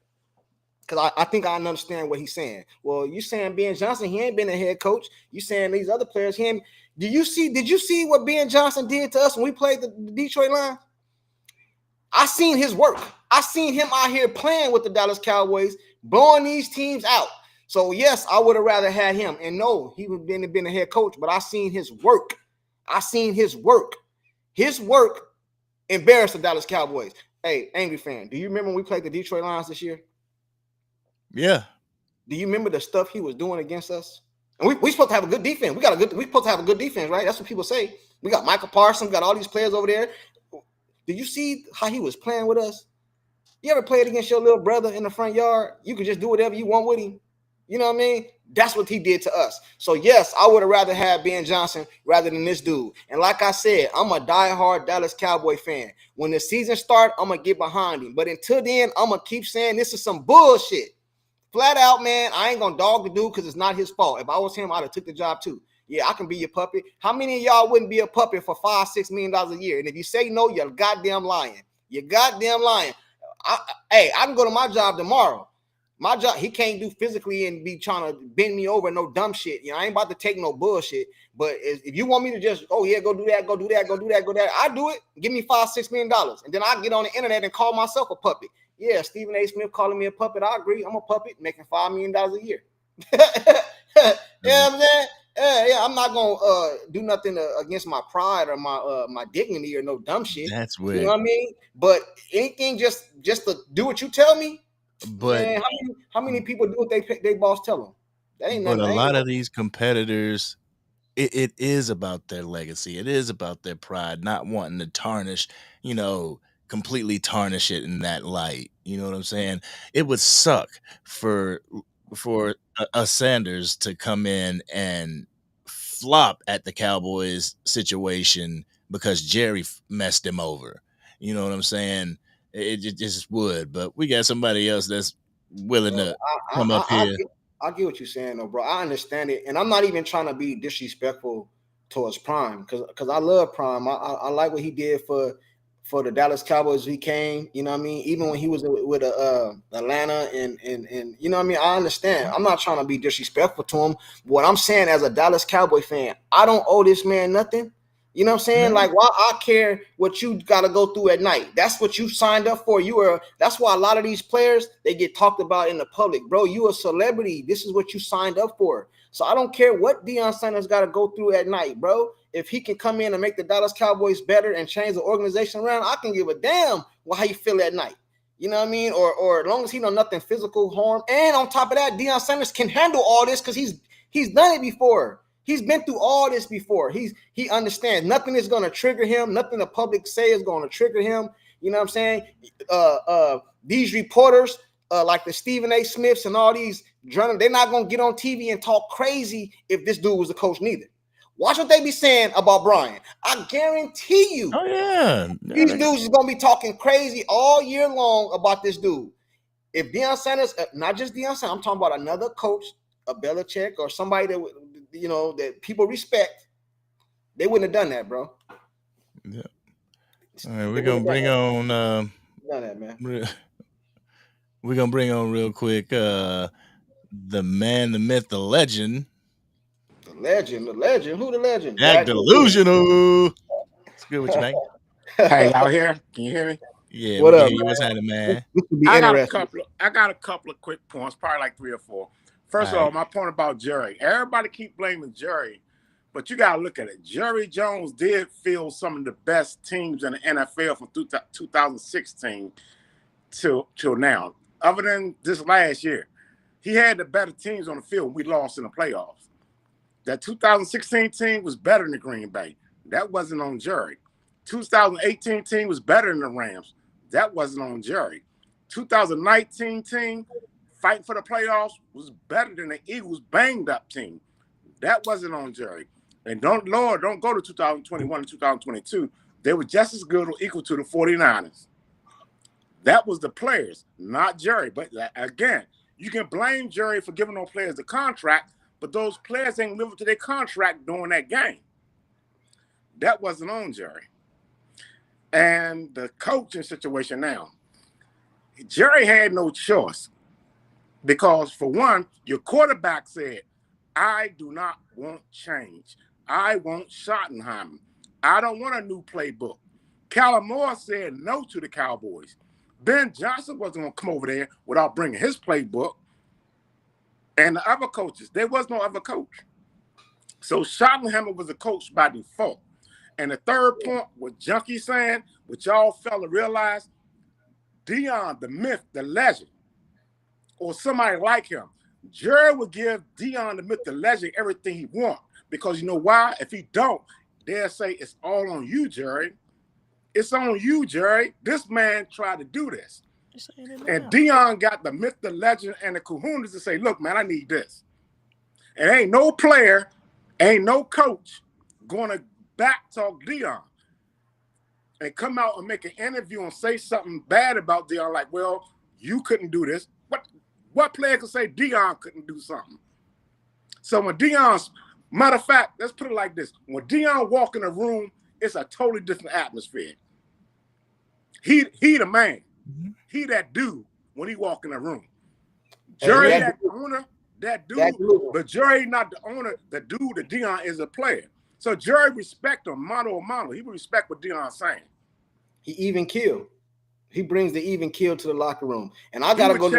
Because I think I understand what he's saying. Well, you saying Ben Johnson, he ain't been a head coach. You saying these other players, he ain't. Did you see what Ben Johnson did to us when we played the Detroit Lions? I seen his work. I seen him out here playing with the Dallas Cowboys, blowing these teams out. So, yes, I would have rather had him. And no, he would have been a head coach, but I seen his work. His work embarrassed the Dallas Cowboys. Hey, angry fan, do you remember when we played the Detroit Lions this year? Yeah. Do you remember the stuff he was doing against us? And we supposed to have a good defense. We supposed to have a good defense, right? That's what people say. We got Michael Parsons, got all these players over there. Did you see how he was playing with us? You ever played against your little brother in the front yard? You could just do whatever you want with him. You know what I mean? That's what he did to us. So, yes, I would have rather had Ben Johnson rather than this dude. And like I said, I'm a diehard Dallas Cowboy fan. When the season starts, I'm going to get behind him. But until then, I'm going to keep saying this is some bullshit. Flat out, man, I ain't going to dog the dude because it's not his fault. If I was him, I'd have took the job too. Yeah, I can be your puppet. How many of y'all wouldn't be a puppet for $5-6 million a year? And if you say no, you're goddamn lying. You're goddamn lying. I can go to my job tomorrow. My job, he can't do physically and be trying to bend me over no dumb shit. You know, I ain't about to take no bullshit. But if you want me to just, go do that, I do it. Give me $5-6 million. And then I get on the internet and call myself a puppet. Yeah, Stephen A. Smith calling me a puppet. I agree. I'm a puppet making $5 million a year. You know what I'm saying? Yeah, I'm not gonna do nothing against my pride or my dignity or no dumb shit. That's You weird. know what I mean? But anything just to do what you tell me, But man, how many people do what they boss tell them? That ain't but nothing. a lot of these competitors, it is about their legacy. It is about their pride, not wanting to tarnish, completely tarnish it in that light. You know what I'm saying? It would suck for a Sanders to come in and flop at the Cowboys situation because Jerry messed him over. You know what I'm saying? It just would. But we got somebody else that's willing to come up here. I get what you're saying, though, bro. I understand it, and I'm not even trying to be disrespectful towards Prime because I love Prime. I like what he did for the Dallas Cowboys. He came, you know what I mean. Even when he was with Atlanta, and you know what I mean. I understand. I'm not trying to be disrespectful to him. What I'm saying as a Dallas Cowboy fan, I don't owe this man nothing. You know what I'm saying? No. Like, why I care what you got to go through at night? That's what you signed up for. That's why a lot of these players, they get talked about in the public. Bro, you a celebrity. This is what you signed up for. So I don't care what Deion Sanders got to go through at night, bro. If he can come in and make the Dallas Cowboys better and change the organization around, I can give a damn how you feel at night. You know what I mean? Or as long as he know nothing physical harm. And on top of that, Deion Sanders can handle all this because he's done it before. He's been through all this before. He understands nothing is going to trigger him. Nothing the public say is going to trigger him. You know what I'm saying? These reporters, like the Stephen A. Smiths and all these journalists, they're not going to get on TV and talk crazy if this dude was the coach neither. Watch what they be saying about Brian. I guarantee you. Oh, yeah. These dudes is going to be talking crazy all year long about this dude. If Deion Sanders, not just Deion Sanders, I'm talking about another coach, a Belichick or somebody that that people respect, they wouldn't have done that, bro. Yeah. All right, we're gonna bring on done that, man. We're gonna bring on real quick the man, the myth, the legend. The legend. Who the legend? Jack Delusional. It's good with you, man. Hey, y'all here? Can you hear me? Yeah, What we up, can hear you. man? What's happening, man? This would be I interesting. got a couple of quick points, probably like 3 or 4. First of all, my point about Jerry. Everybody keep blaming Jerry, but you got to look at it. Jerry Jones did field some of the best teams in the NFL from 2016 till now. Other than this last year, he had the better teams on the field. We lost in the playoffs. That 2016 team was better than the Green Bay. That wasn't on Jerry. 2018 team was better than the Rams. That wasn't on Jerry. 2019 team fighting for the playoffs was better than the Eagles banged up team. That wasn't on Jerry. And don't go to 2021 and 2022. They were just as good or equal to the 49ers. That was the players, not Jerry. But again, you can blame Jerry for giving those players the contract, but those players ain't living to their contract during that game. That wasn't on Jerry. And the coaching situation now, Jerry had no choice because, for one, your quarterback said, I do not want change. I want Schottenheimer. I don't want a new playbook. Callum Moore said no to the Cowboys. Ben Johnson wasn't going to come over there without bringing his playbook. And the other coaches, there was no other coach. So Schottenheimer was a coach by default. And the third point, what Junkie saying, what y'all fella realize, Deion, the myth, the legend, or somebody like him, Jerry would give Deion, the myth, the legend, everything he wants. Because you know why? If he don't, they'll say it's all on you, Jerry. It's on you, Jerry. This man tried to do this. And Deion got the myth, the legend, and the kahunas to say, look, man, I need this. And ain't no player, ain't no coach going to back talk Deion and come out and make an interview and say something bad about Deion, like, well, you couldn't do this. What player could say Deion couldn't do something? So when Deion's, matter of fact, let's put it like this. When Deion walk in a room, it's a totally different atmosphere. He the man. Mm-hmm. He that dude when he walk in a room. Jerry that owner, that dude, but Jerry not the owner. The dude, the Deion is a player. So Jerry respect him, mano a mano. He would respect what Deion's saying. He even killed. He brings the even kill to the locker room. And I gotta go.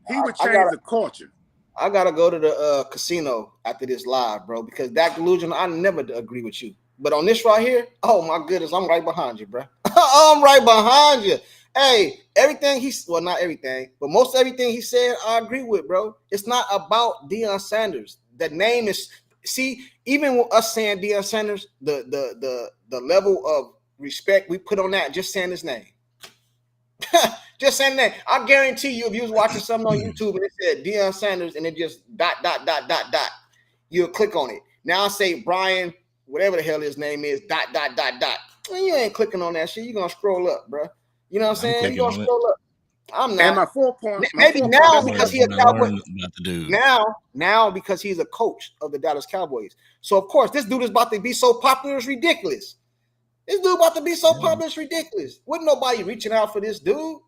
He would change the culture. I gotta go to the casino after this live, bro, because that delusion, I never agree with you. But on this right here, oh my goodness, I'm right behind you, bro. I'm right behind you. Hey, everything well, not everything, but most everything he said, I agree with, bro. It's not about Deion Sanders. The name is, see, even with us saying Deion Sanders, the level of respect we put on that, just saying his name. Just saying that. I guarantee you, if you was watching something on YouTube and it said Deion Sanders and it just ... you'll click on it. Now I say Brian, whatever the hell his name is, ... Well, you ain't clicking on that shit. You're gonna scroll up, bro. You know what I'm saying? You're gonna scroll up. I'm not. And my 4 point. Maybe now because he's a Cowboy. Dude. Now because he's a coach of the Dallas Cowboys. So of course this dude is about to be so popular, it's ridiculous. This dude about to be so popular, it's ridiculous. Wasn't nobody reaching out for this dude.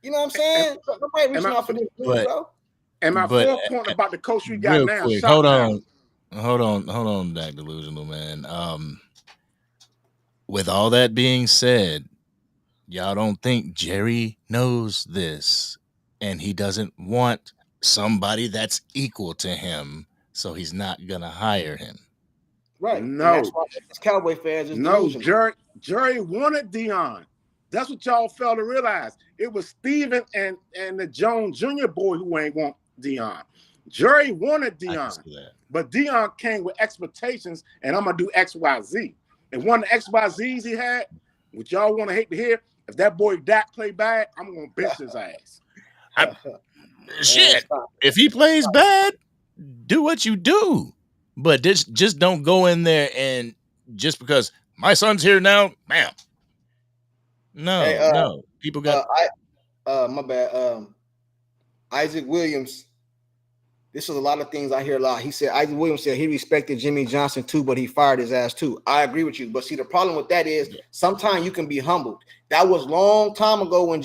You know what I'm saying? Nobody reaching out for this dude, bro. And my 4th point about the coach we got now. Quick, hold on, that delusional man. With all that being said, y'all don't think Jerry knows this, and he doesn't want somebody that's equal to him, so he's not gonna hire him. Right. No, and that's why Cowboy fans is delusional. Jerry wanted Deion. That's what y'all failed to realize. It was Steven and the Jones Jr. boy who ain't want Deion. Jerry wanted Deion, but Deion came with expectations, and I'm gonna do X, Y, Z. And one of the X, Y, Z's he had, which y'all want to hate to hear, if that boy Dak play bad, I'm gonna bench his ass. Shit. If he plays bad, do what you do. But just don't go in there and just because my son's here now, bam. No, no. People got my bad. Isaac Williams. This is a lot of things I hear a lot. He said Isaac Williams said he respected Jimmy Johnson too, but he fired his ass too. I agree with you. But see, the problem with that is sometimes you can be humbled. That was a long time ago when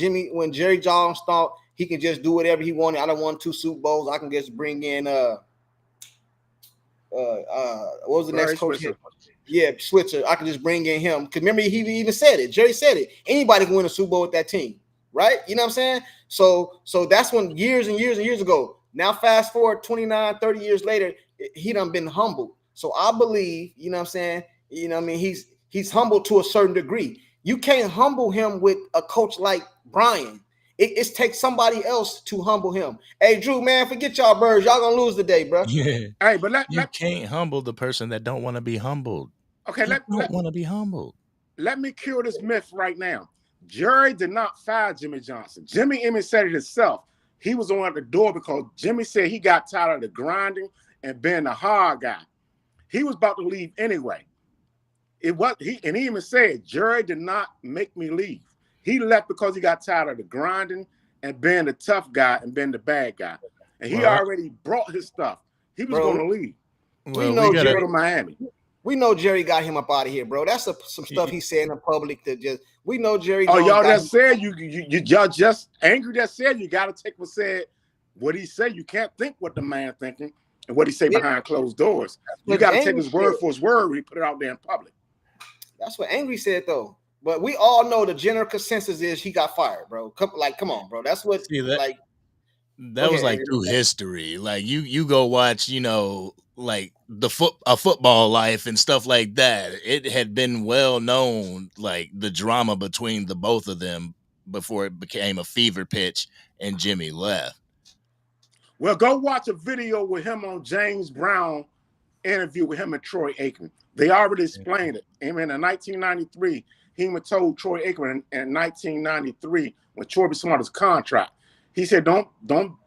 Jerry Jones thought he can just do whatever he wanted. I don't want 2 Super Bowls. I can just bring in what was the next coach? Yeah, Switzer. I can just bring in him. Because remember, he even said it. Jerry said it. Anybody can win a Super Bowl with that team, right? You know what I'm saying? So that's when years and years and years ago. Now, fast forward 29, 30 years later, he done been humbled. So I believe, you know what I'm saying? You know what I mean? He's humbled to a certain degree. You can't humble him with a coach like Brian. It takes somebody else to humble him. Hey, Drew, man, forget y'all birds. Y'all gonna lose today, bro. Yeah. Hey, but you can't humble the person that don't want to be humbled. Okay, don't want to be humbled. Let me cure this myth right now. Jerry did not fire Jimmy Johnson. Jimmy even said it himself. He was on at the door because Jimmy said he got tired of the grinding and being the hard guy. He was about to leave anyway. And he even said, Jerry did not make me leave. He left because he got tired of the grinding and being the tough guy and being the bad guy. And he already brought his stuff. He was going to leave. Well, we know Jerry go to Miami. We know Jerry got him up out of here, bro. That's some stuff he said in the public that just we know Jerry. Oh, y'all just said y'all just angry that said you got to take what he said. You can't think what the man thinking and what he say behind closed doors. You got to take his word for his word when he put it out there in public. That's what Angry said, though. But we all know the general consensus is he got fired, bro. Come on, bro. That's what that was like through history. Like you go watch, like a football life and stuff like that. It had been well known, like the drama between the both of them before it became a fever pitch and Jimmy left. Well, go watch a video with him on James Brown interview with him and Troy Aikman. They already explained it. And in 1993, he even told Troy Aikman in 1993 when Troy was on his contract. He said, don't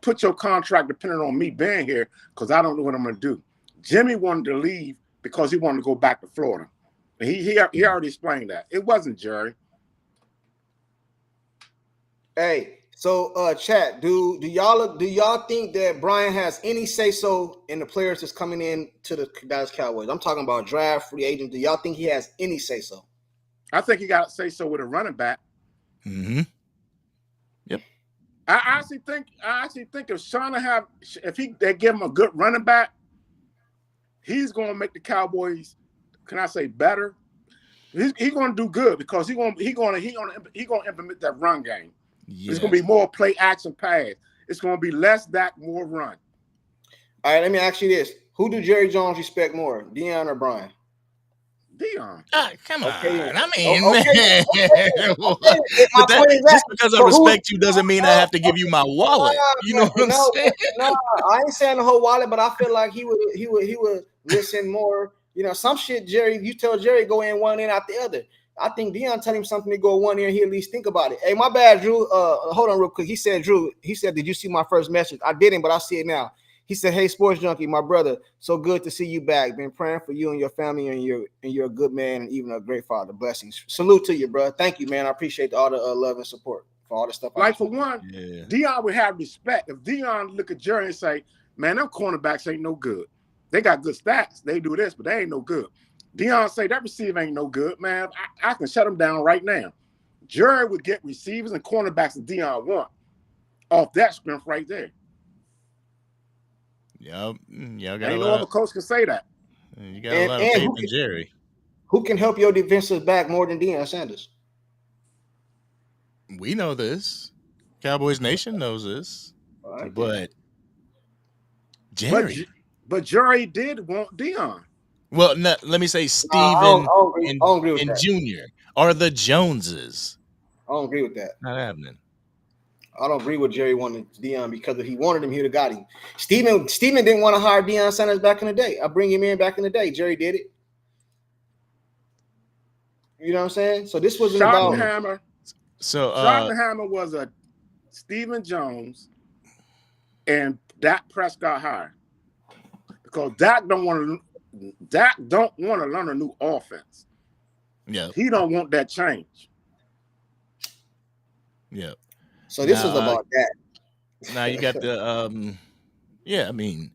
put your contract dependent on me being here because I don't know what I'm going to do. Jimmy wanted to leave because he wanted to go back to Florida. And he already explained that. It wasn't Jerry. Hey, so chat, do y'all think that Brian has any say-so in the players that's coming in to the Dallas Cowboys? I'm talking about draft, free agent. Do y'all think he has any say-so? I think he got to say so with a running back. Mm-hmm. Yep. I actually think if they give him a good running back, he's going to make the Cowboys, can I say, better? He's going to do good because he's going to implement that run game. Yes. It's going to be more play action pass. It's going to be less Dak, more run. All right, let me ask you this: who do Jerry Jones respect more, Deion or Brian? Deion. Come Okay, on. I mean, okay, man. My But that point is that. just because I So who? respect you doesn't mean I have to give you my wallet. You know what I'm No, saying? no, I ain't saying the whole wallet, but I feel like he would listen more. You know, some shit, Jerry. You tell Jerry go in one in out the other. I think Deion tell him something to go one ear, he at least think about it. Hey, my bad, Drew. Hold on real quick. He said, Drew. He said, did you see my first message? I didn't, but I see it now. He said, "Hey, Sports Junkie, my brother, so good to see you back. Been praying for you and your family, and you're a good man and even a great father. Blessings. Salute to you, bro. Thank you, man. I appreciate all the love and support for all the stuff. Like for one, Yeah. Deion would have respect. If Deion look at Jerry and say, "Man, them cornerbacks ain't no good. They got good stats. They do this, but they ain't no good." Deion say that receiver ain't no good, man. I can shut him down right now. Jerry would get receivers and cornerbacks that Deion want off that strength right there. Yep. Y'all got Ain't no other coach can say that. You got a lot of faith in Jerry. Who can help your defensive back more than Deion Sanders? We know this. Cowboys Nation knows this. Right, but Jerry. But Jerry did want Deion. Well, no, let me say Steven I don't agree with and that. Junior are the Joneses. I don't agree with that. Not happening. I don't agree with Jerry wanting Deion because if he wanted him, he'd have got him. Steven didn't want to hire Deion Sanders back in the day. I bring him in back in the day. Jerry did it. You know what I'm saying? So this wasn't about. Schottenheimer was a Stephen Jones and Dak Prescott hire because Dak don't want to learn a new offense. Yeah, he don't want that change. Yeah. So this is about that. Now you got the yeah, I mean,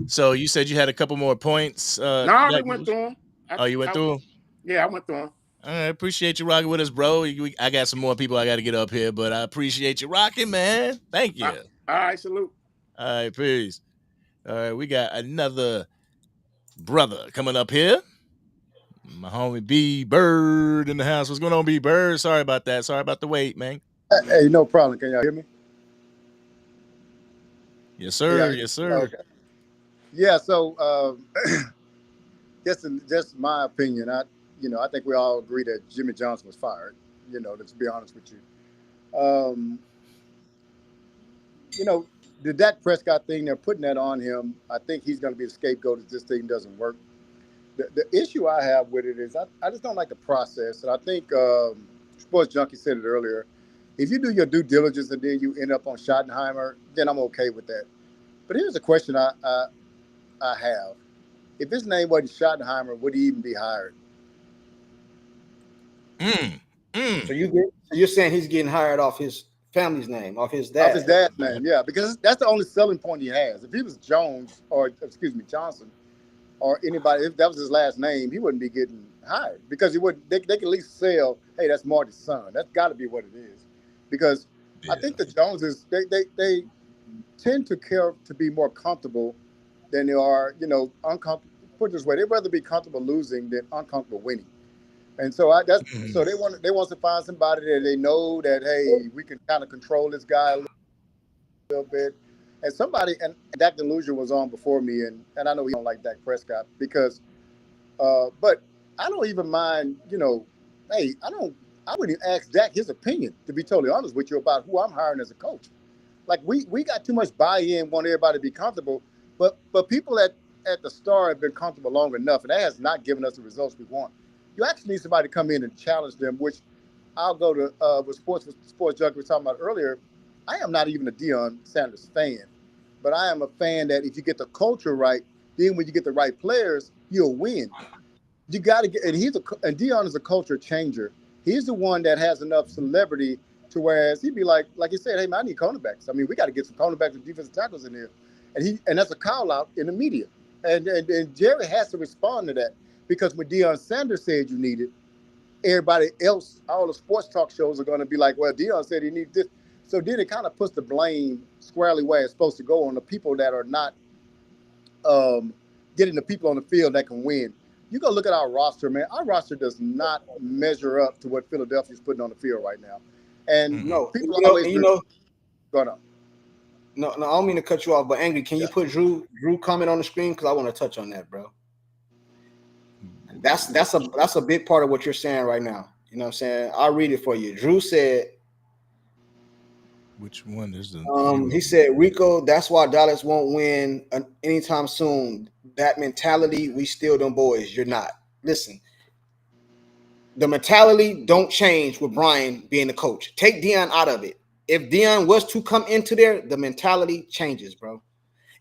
so you said you had a couple more points. No, I already went through them. You went through them? Yeah, I went through them. All right, appreciate you rocking with us, bro. I got some more people I got to get up here, but I appreciate you rocking, man. Thank you. All right, salute. All right, peace. All right, we got another brother coming up here. My homie B Bird in the house. What's going on, B Bird? Sorry about that. Sorry about the wait, man. Hey, no problem. Can y'all hear me? Yes, sir. Yes, sir. Okay. Yeah. So, just my opinion. I think we all agree that Jimmy Johnson was fired. Let's be honest with you. The Dak Prescott thing, they're putting that on him. I think he's going to be the scapegoat if this thing doesn't work. The issue I have with it is I just don't like the process. And I think Sports Junkie said it earlier. If you do your due diligence and then you end up on Schottenheimer, then I'm okay with that. But here's a question I have. If his name wasn't Schottenheimer, would he even be hired? So you're saying he's getting hired off his family's name, off his dad? Off his dad's name, yeah, because that's the only selling point he has. If he was Jones Johnson, or anybody, if that was his last name, he wouldn't be getting hired because he would. They can at least sell, hey, that's Marty's son. That's got to be what it is, because I think the Joneses they tend to care to be more comfortable than they are, uncomfortable. Put it this way, they'd rather be comfortable losing than uncomfortable winning. And so so they want to find somebody that they know that, hey, we can kind of control this guy a little bit. And Dak Delusion was on before me, and I know he don't like Dak Prescott because, but I don't even mind, hey, I wouldn't even ask Dak his opinion, to be totally honest with you, about who I'm hiring as a coach. Like we got too much buy-in, want everybody to be comfortable, but people at the Star have been comfortable long enough, and that has not given us the results we want. You actually need somebody to come in and challenge them, which I'll go to with Sports Junkie we were talking about earlier. I am not even a Deion Sanders fan, but I am a fan that if you get the culture right, then when you get the right players, you'll win. You got to get, and Deion is a culture changer. He's the one that has enough celebrity to whereas he'd be like he said, hey man, I need cornerbacks. I mean, we got to get some cornerbacks and defensive tackles in here, and that's a call out in the media, and Jerry has to respond to that because when Deion Sanders said you need it, everybody else, all the sports talk shows are going to be like, well, Deion said he needs this. So then it kind of puts the blame squarely where it's supposed to go on the people that are not getting the people on the field that can win. You go look at our roster, man. Our roster does not measure up to what Philadelphia's putting on the field right now. And people always going on. No, I don't mean to cut you off, but Angry, can you put Drew comment on the screen? Because I want to touch on that, bro. That's a big part of what you're saying right now. You know what I'm saying? I'll read it for you. Drew said, which one is the he said, Rico, that's why Dallas won't win anytime soon. That mentality, we still them boys. You're not. Listen, the mentality don't change with Brian being the coach. Take Dion out of it. If Dion was to come into there, the mentality changes, bro.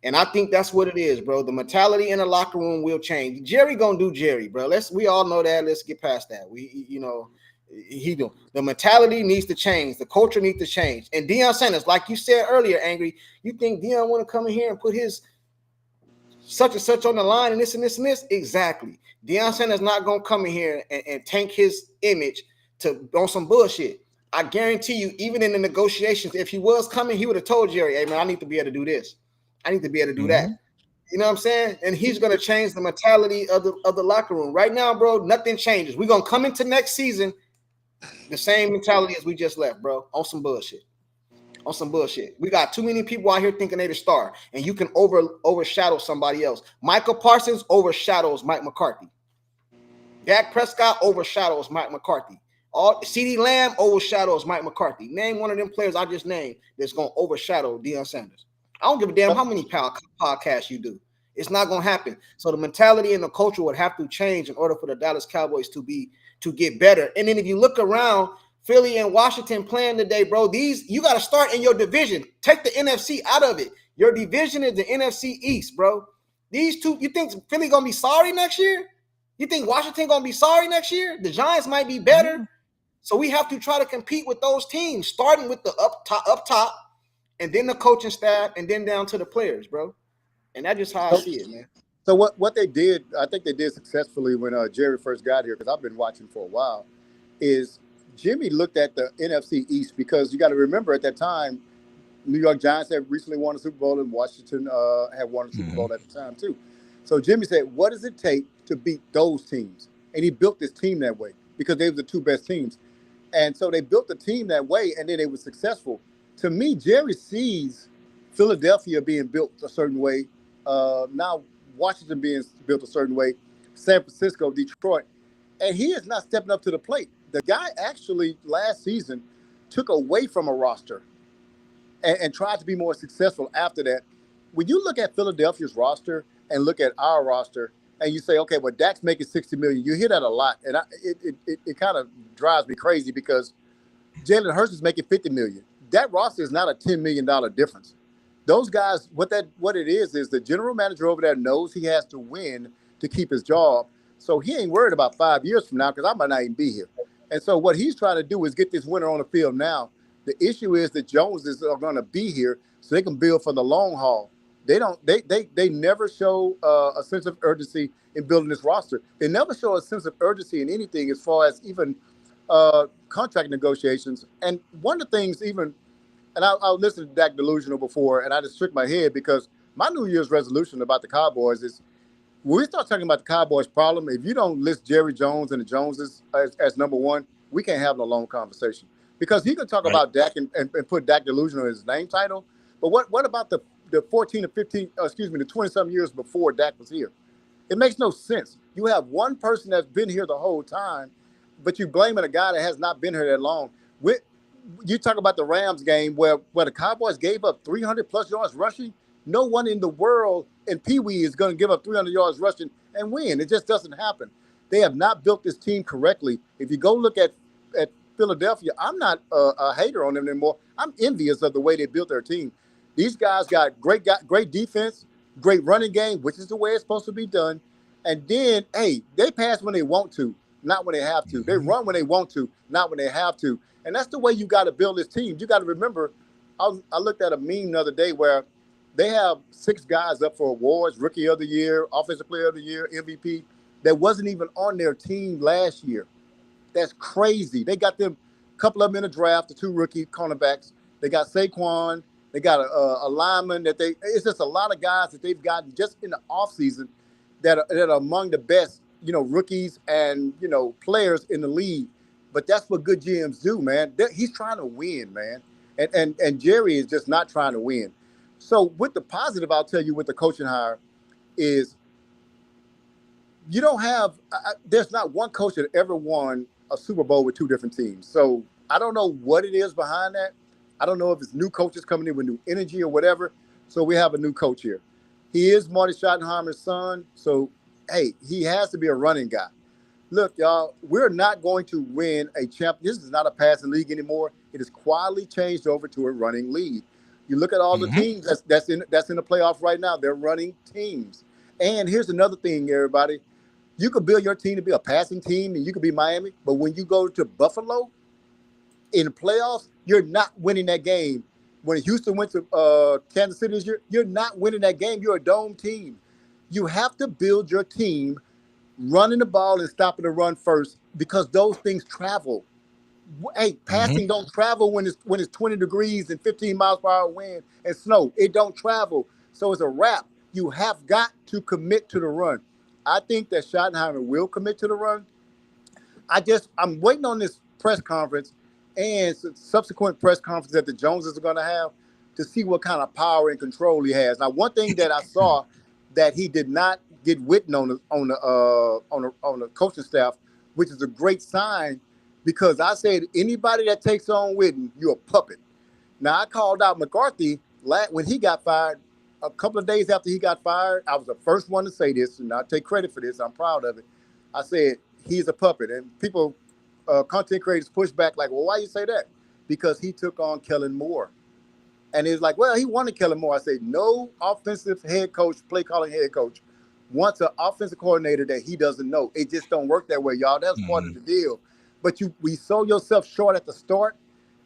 And I think that's what it is, bro. The mentality in the locker room will change. Jerry gonna do Jerry, bro. We all know that. Let's get past that. He do. The mentality needs to change. The culture needs to change. And Deion Sanders, like you said earlier, Angry, you think Deion want to come in here and put his such and such on the line and this and this and this? Exactly. Deion Sanders not gonna come in here and tank his image on some bullshit. I guarantee you, even in the negotiations, if he was coming, he would have told Jerry, hey man, I need to be able to do this. I need to be able to do that. You know what I'm saying? And he's going to change the mentality of the locker room. Right now, bro, nothing changes. We're going to come into next season the same mentality as we just left, bro, on some bullshit. On some bullshit. We got too many people out here thinking they're the star, and you can overshadow somebody else. Michael Parsons overshadows Mike McCarthy. Dak Prescott overshadows Mike McCarthy. CeeDee Lamb overshadows Mike McCarthy. Name one of them players I just named that's going to overshadow Deion Sanders. I don't give a damn how many podcasts you do. It's not going to happen. So the mentality and the culture would have to change in order for the Dallas Cowboys to get better. And then if you look around, Philly and Washington playing today, bro, you got to start in your division. Take the NFC out of it. Your division is the NFC East, bro. These two, you think Philly going to be sorry next year? You think Washington going to be sorry next year? The Giants might be better. So we have to try to compete with those teams, starting with the up top, and then the coaching staff, and then down to the players, bro. And that's just how I see it, man. So what they did, I think they did successfully when Jerry first got here, because I've been watching for a while, is Jimmy looked at the NFC East, because you got to remember at that time, New York Giants had recently won a Super Bowl, and Washington had won a Super Bowl at the time too. So Jimmy said, what does it take to beat those teams? And he built this team that way because they were the two best teams. And so they built the team that way, and then they were successful. To me, Jerry sees Philadelphia being built a certain way, now Washington being built a certain way, San Francisco, Detroit, and he is not stepping up to the plate. The guy actually last season took away from a roster and tried to be more successful after that. When you look at Philadelphia's roster and look at our roster, and you say, okay, well, Dak's making $60 million. You hear that a lot, and it kind of drives me crazy, because Jalen Hurts is making $50 million. That roster is not a $10 million difference. Those guys, what it is the general manager over there knows he has to win to keep his job. So he ain't worried about 5 years from now, because I might not even be here. And so what he's trying to do is get this winner on the field now. The issue is that Joneses are going to be here so they can build for the long haul. They never show a sense of urgency in building this roster. They never show a sense of urgency in anything as far as even contract negotiations. And one of the things even, and I listened to Dak Delusional before, and I just shook my head, because my New Year's resolution about the Cowboys is, when we start talking about the Cowboys problem, if you don't list Jerry Jones and the Joneses as number one, we can't have no long conversation. Because he can talk about Dak and put Dak Delusional in his name title, but what about the 14 or 15, the 20-some years before Dak was here? It makes no sense. You have one person that's been here the whole time, but you blaming a guy that has not been here that long. You talk about the Rams game where the Cowboys gave up 300-plus yards rushing. No one in the world in Pee Wee is going to give up 300 yards rushing and win. It just doesn't happen. They have not built this team correctly. If you go look at Philadelphia, I'm not a hater on them anymore. I'm envious of the way they built their team. These guys got great defense, great running game, which is the way it's supposed to be done. And then, hey, they pass when they want to, not when they have to. They run when they want to, not when they have to. And that's the way you got to build this team. You got to remember, I looked at a meme the other day where they have 6 guys up for awards: Rookie of the Year, Offensive Player of the Year, MVP, that wasn't even on their team last year. That's crazy. They got them, a couple of them in the draft, the 2 rookie cornerbacks. They got Saquon. They got a lineman it's just a lot of guys that they've gotten just in the offseason that are among the best, rookies and, players in the league. But that's what good GMs do, man. He's trying to win, man. And Jerry is just not trying to win. So with the positive, I'll tell you with the coaching hire is you don't have, there's not one coach that ever won a Super Bowl with two different teams. So I don't know what it is behind that. I don't know if it's new coaches coming in with new energy or whatever. So we have a new coach here. He is Marty Schottenheimer's son. So, hey, he has to be a running guy. Look, y'all, we're not going to win a champ. This is not a passing league anymore. It is quietly changed over to a running league. You look at all the teams that's in the playoff right now. They're running teams. And here's another thing, everybody. You could build your team to be a passing team, and you could be Miami. But when you go to Buffalo in the playoffs, you're not winning that game. When Houston went to Kansas City this year, you're not winning that game. You're a dome team. You have to build your team running the ball and stopping the run first because those things travel. Hey, passing don't travel when it's 20 degrees and 15 miles per hour wind and snow. It don't travel. So it's a wrap. You have got to commit to the run. I think that Schottenheimer will commit to the run. I'm waiting on this press conference and subsequent press conference that the Joneses are going to have to see what kind of power and control he has. Now, one thing that I saw that he did not get written on the coaching staff, which is a great sign, because I said anybody that takes on Witten, you're a puppet. Now, I called out McCarthy when he got fired. A couple of days after he got fired, I was the first one to say this, and I take credit for this. I'm proud of it. I said, he's a puppet. And people, content creators push back like, well, why you say that? Because he took on Kellen Moore. And it's like, well, he wanted Kellen Moore. I said, no offensive head coach, play calling head coach wants an offensive coordinator that he doesn't know. It just don't work that way, y'all. That's part of the deal. But we sold yourself short at the start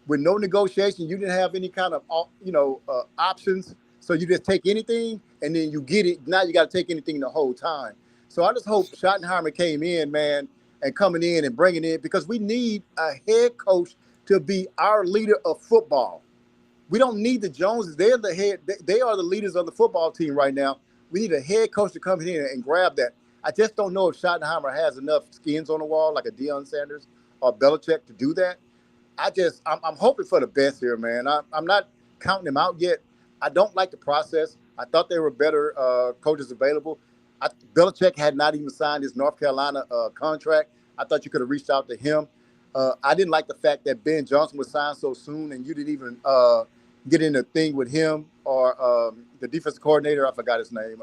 with no negotiation. You didn't have any kind of, options. So you just take anything and then you get it. Now you got to take anything the whole time. So I just hope Schottenheimer came in, man, and coming in and bringing in, because we need a head coach to be our leader of football. We don't need the Joneses. They're the head. They are the leaders of the football team right now. We need a head coach to come in and grab that. I just don't know if Schottenheimer has enough skins on the wall like a Deion Sanders or Belichick to do that. I'm hoping for the best here, man. I'm not counting them out yet. I don't like the process. I thought there were better coaches available. Belichick had not even signed his North Carolina contract. I thought you could have reached out to him. I didn't like the fact that Ben Johnson was signed so soon, and you didn't even get in a thing with him or the defensive coordinator. I forgot his name.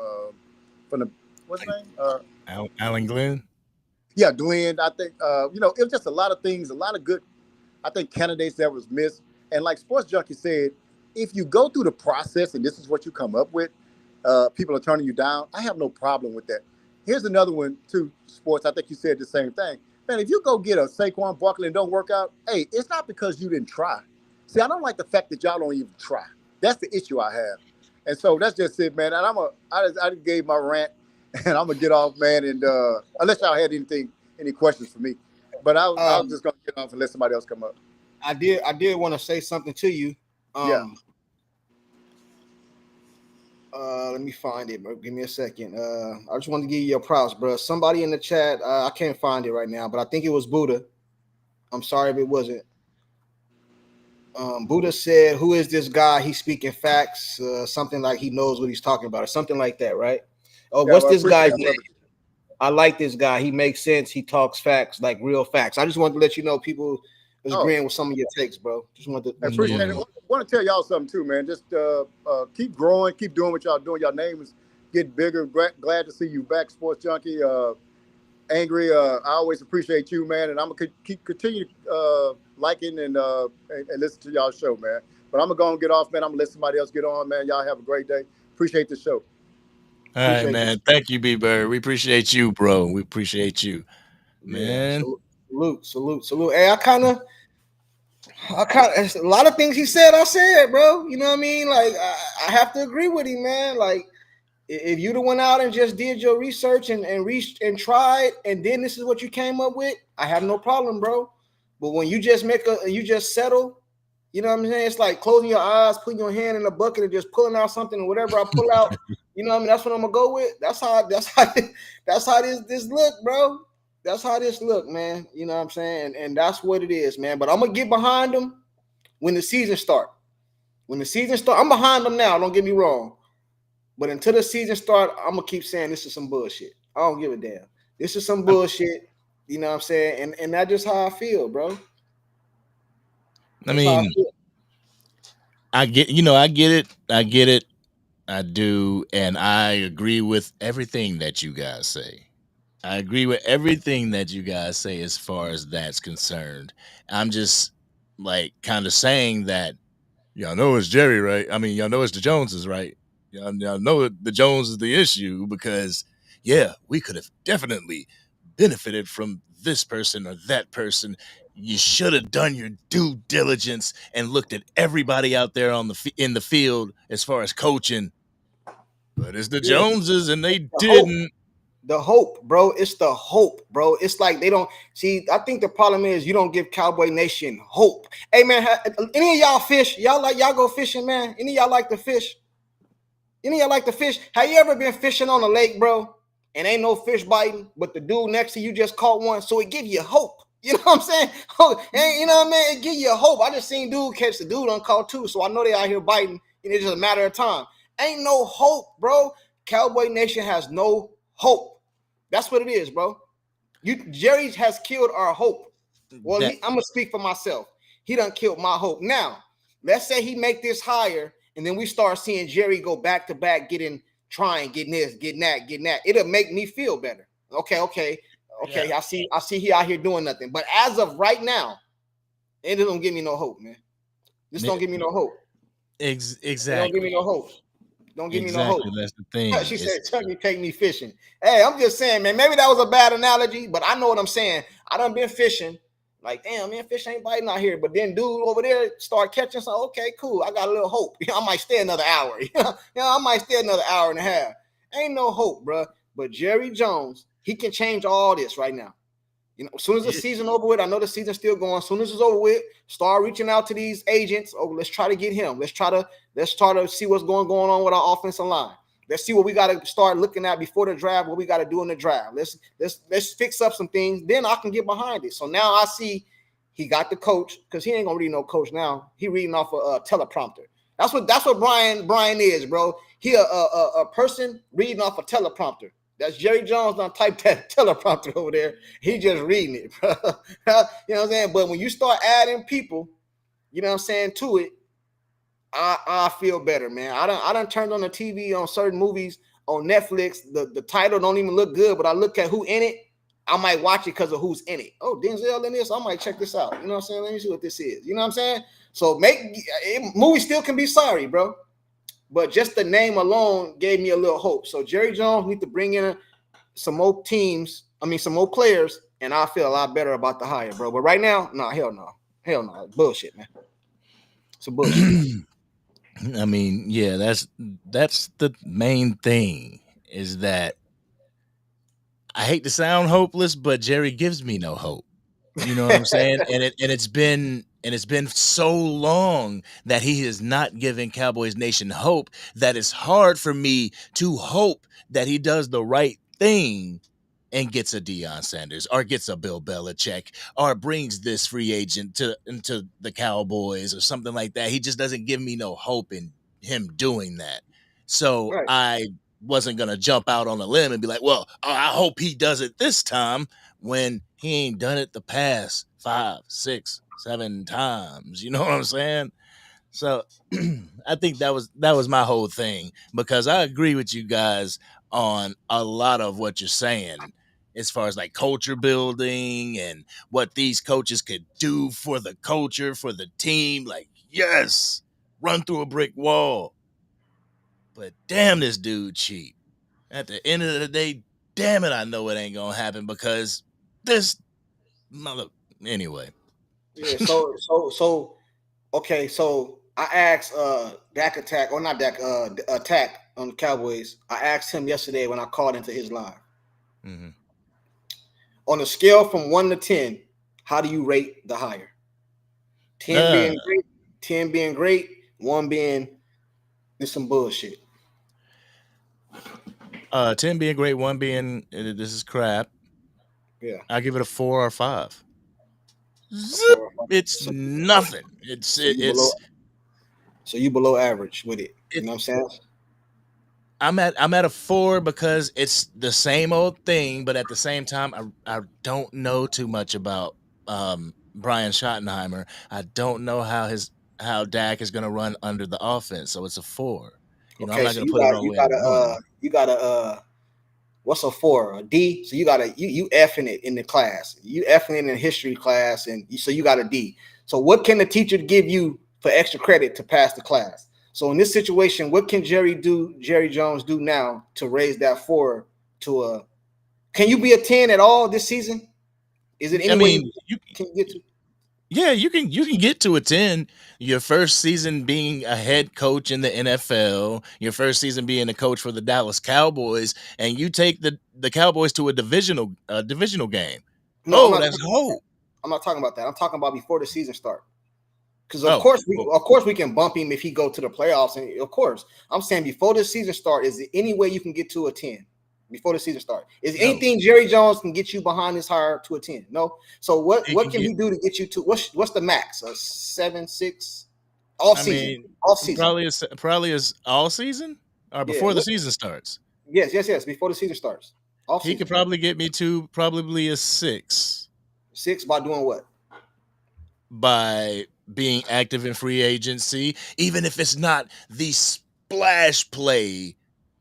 What's his name? Alan Glenn. Yeah, Glenn. I think it was just a lot of things, a lot of good, I think, candidates that was missed. And like Sports Junkie said, if you go through the process and this is what you come up with, people are turning you down. I have no problem with that. Here's another one too, Sports. I think you said the same thing. Man, if you go get a Saquon Barkley and don't work out, hey, it's not because you didn't try. See, I don't like the fact that y'all don't even try. That's the issue I have. And so that's just it, man. And I just gave my rant, and I'm gonna get off, man. And unless y'all had any questions for me, but I was just gonna get off and let somebody else come up. I did want to say something to you. Yeah. Let me find it, bro. Give me a second. I just want to give you your props, bro. Somebody in the chat, I can't find it right now, but I think it was Buddha. I'm sorry if it wasn't. Buddha said, "Who is this guy? He's speaking facts. Something like he knows what he's talking about, or something like that, right? Oh, what's this guy? I like this guy. He makes sense. He talks facts, like real facts. I just wanted to let you know people is agreeing with some of your takes, bro. Just wanted to appreciate it. I want to tell y'all something too, man. Just keep growing, keep doing what y'all doing. Y'all names get bigger. Glad to see you back, Sports Junkie. Angry. I always appreciate you, man, and I'm gonna continue liking and listen to y'all show, man. But I'm gonna go and get off, man. I'm gonna let somebody else get on, man. Y'all have a great day. Appreciate the show. All right, man. Thank you, B-Bird. We appreciate you, bro. We appreciate you, man. Yeah, salute. Hey, I kind of a lot of things he said, I said, bro. You know what I mean? Like, I have to agree with him, man. Like, if you'd have went out and just did your research and reached and tried, and then this is what you came up with, I have no problem, bro. But when you just you just settle, you know what I'm saying? It's like closing your eyes, putting your hand in a bucket, and just pulling out something, and whatever I pull out, you know what I mean? That's what I'm gonna go with. That's how this look, bro. That's how this look, man. You know what I'm saying? And that's what it is, man. But I'm gonna get behind them when the season starts. When the season starts, I'm behind them now. Don't get me wrong, but until the season start, I'm gonna keep saying this is some bullshit. I don't give a damn. This is some bullshit. You know what I'm saying? And that's just how I feel, bro. I mean, I get it. I do, and I agree with everything that you guys say. I agree with everything that you guys say as far as that's concerned. I'm just like kind of saying that y'all know it's Jerry, right? I mean, y'all know it's the Joneses, right? Y'all know the Jones is the issue because, yeah, we could have definitely benefited from this person or that person. You should have done your due diligence and looked at everybody out there on in the field as far as coaching. But it's the Joneses, and they didn't. The hope, bro. It's the hope, bro. It's like they don't see. I think the problem is you don't give Cowboy Nation hope. Hey, man, any of y'all fish? Y'all go fishing, man? Any of y'all like to fish? Any of y'all like to fish? Have you ever been fishing on a lake, bro? And ain't no fish biting, but the dude next to you just caught one, so it give you hope. You know what I'm saying? And you know what I mean? It give you hope. I just seen dude catch the dude on call too, so I know they out here biting, and it's just a matter of time. Ain't no hope, bro. Cowboy Nation has no hope. That's what it is, bro. Jerry has killed our hope. Well, I'm gonna speak for myself. He done killed my hope. Now, let's say he make this higher, and then we start seeing Jerry go back to back, getting this, getting that. It'll make me feel better. Okay. Yeah. I see he out here doing nothing. But as of right now, it don't give me no hope, man. This don't give me no hope. Exactly. It don't give me no hope. Don't give me no hope. That's the thing. She said, Junkie, take me fishing. Hey, I'm just saying, man, maybe that was a bad analogy, but I know what I'm saying. I done been fishing. Like, damn, man, fish ain't biting out here. But then dude over there start catching. So, okay, cool. I got a little hope. I might stay another hour. I might stay another hour and a half. Ain't no hope, bro. But Jerry Jones, he can change all this right now. As soon as the season over with, I know the season's still going. As soon as it's over with, start reaching out to these agents. Oh, let's try to get him. Let's try to see what's going on with our offensive line. Let's see what we got to start looking at before the draft. What we got to do in the draft. Let's fix up some things. Then I can get behind it. So now I see he got the coach because he ain't gonna read no coach now. He reading off a teleprompter. That's what Brian is, bro. He a person reading off a teleprompter. That's Jerry Jones done typed that teleprompter over there. He just reading it, bro. You know what I'm saying? But when you start adding people, you know what I'm saying, to it, I feel better, man. I done turned on the TV on certain movies on Netflix. The title don't even look good, but I look at who in it. I might watch it because of who's in it. Oh, Denzel in this. I might check this out. You know what I'm saying? Let me see what this is. You know what I'm saying? So movie still can be sorry, bro. But just the name alone gave me a little hope. So Jerry Jones need to bring in some more some more players, and I feel a lot better about the hire, bro. But right now, hell no. Bullshit, man. It's a bullshit. I mean, yeah, that's the main thing is that I hate to sound hopeless, but Jerry gives me no hope. You know what I'm saying? And it's been so long that he is not giving Cowboys Nation hope that it's hard for me to hope that he does the right thing and gets a Deion Sanders or gets a Bill Belichick or brings this free agent into the Cowboys or something like that. He just doesn't give me no hope in him doing that. So right. I wasn't going to jump out on a limb and be like, well, I hope he does it this time when he ain't done it the past 5, 6, 7 times. You know what I'm saying? So I think that was my whole thing, because I agree with you guys on a lot of what you're saying as far as like culture building and what these coaches could do for the culture, for the team. Like, yes, run through a brick wall. But damn, this dude cheap. At the end of the day, damn it, I know it ain't gonna happen because this mother. Anyway. Yeah. So okay. So I asked Dak Attack, or not Dak, Attack on the Cowboys. I asked him yesterday when I called into his line. Mm-hmm. On a scale from 1 to 10, how do you rate the hire? 10 being great, 1 being this some bullshit. 10 being great, 1 being this is crap. Yeah, I give it a 4 or 5. Zip. It's nothing. It's So you below average with it. You know what I'm saying? I'm at a 4 because it's the same old thing, but at the same time, I don't know too much about Brian Schottenheimer. I don't know how Dak is going to run under the offense, so it's a 4. You know, I'm Okay, not so going to put it all the way at a 1. you got a what's a 4? A D. So you got you effing it in the class. You effing it in history class, and so you got a D. So what can the teacher give you for extra credit to pass the class? So in this situation, what can Jerry Jones do now to raise that 4 to a? Can you be a 10 at all this season? Is it I any way mean, you can get to? yeah, you can get to a 10. Your first season being a head coach in the NFL, your first season being a coach for the Dallas Cowboys, and you take the Cowboys to a divisional game. No, Oh, that's hope. I'm not talking about that. I'm talking about before the season start. Because of Oh, course we can bump him if he go to the playoffs, and of course I'm saying before the season start, is there any way you can get to a 10 before the season start? Is No. anything Jerry Jones can get you behind his hire to a 10? No. So what can he do to get you to what's the max? A 7, 6 all season? All season. Probably is all season or Yeah. before the season starts. Yes. Before the season starts. All He season. could probably get me to probably a 6. 6 by doing what? By being active in free agency, even if it's not the splash play,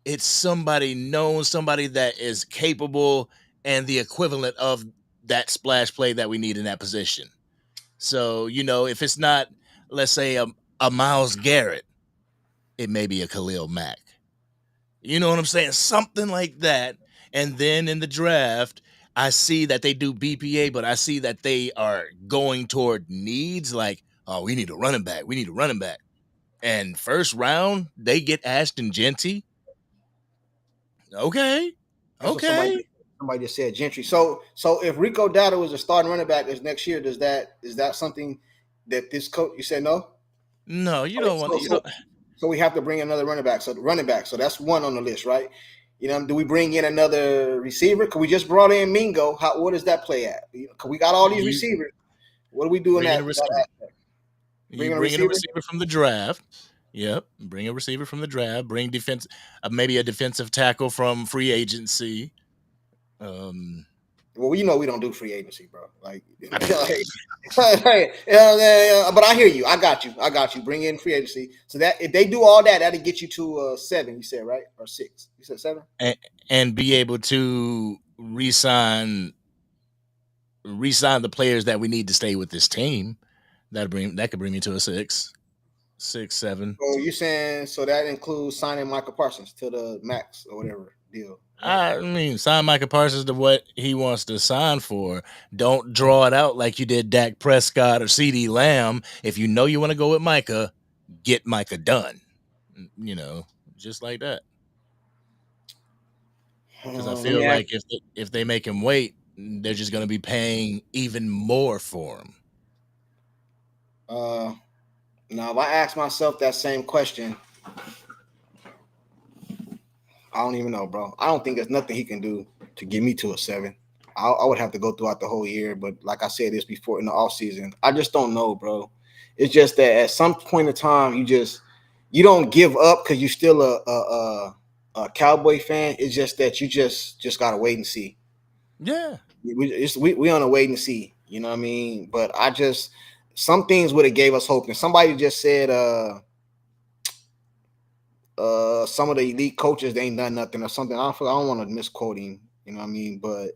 it's somebody known, somebody that is capable and the equivalent of that splash play that we need in that position. So, you know, if it's not, let's say, a Myles Garrett, it may be a Khalil Mack. You know what I'm saying? Something like that. And then in the draft, I see that they do BPA, but I see that they are going toward needs like, oh, we need a running back. We need a running back. And first round, they get Ashton Genty. Okay. That's what Okay. somebody just said, Gentry. So if Rico Dowdle is a starting running back is next year, is that something that this coach, you said no? No, you don't want to. So we have to bring another running back. So the running back. So that's one on the list, right? You know, do we bring in another receiver? Because we just brought in Mingo. What does that play at? Because we got all these receivers. What do we do in that aspect? Bring a receiver from the draft. Yep. Bring a receiver from the draft. Bring defense, maybe a defensive tackle from free agency. Well, you know we don't do free agency, bro. Like, but I hear you. I got you. Bring in free agency. So that if they do all that, that'll get you to 7. You said right or 6? You said 7. And be able to re-sign the players that we need to stay with this team. That could bring me to a 6, 7. So you're saying so that includes signing Michael Parsons to the max or whatever deal. I mean, sign Micah Parsons to what he wants to sign for. Don't draw it out like you did Dak Prescott or CeeDee Lamb. If you know you want to go with Micah, get Micah done. You know, just like that. Because I feel like if they make him wait, they're just going to be paying even more for him. Now, if I ask myself that same question, I don't even know, bro. I don't think there's nothing he can do to get me to a 7. I would have to go throughout the whole year, but like I said this before in the off season, I just don't know, bro. It's just that at some point in time, you don't give up because you're still a Cowboy fan. It's just that you just gotta wait and see. Yeah, we on a wait and see. You know what I mean? But some things would have gave us hope. And somebody just said some of the elite coaches, they ain't done nothing or something. I don't want to misquote him, you know what I mean? But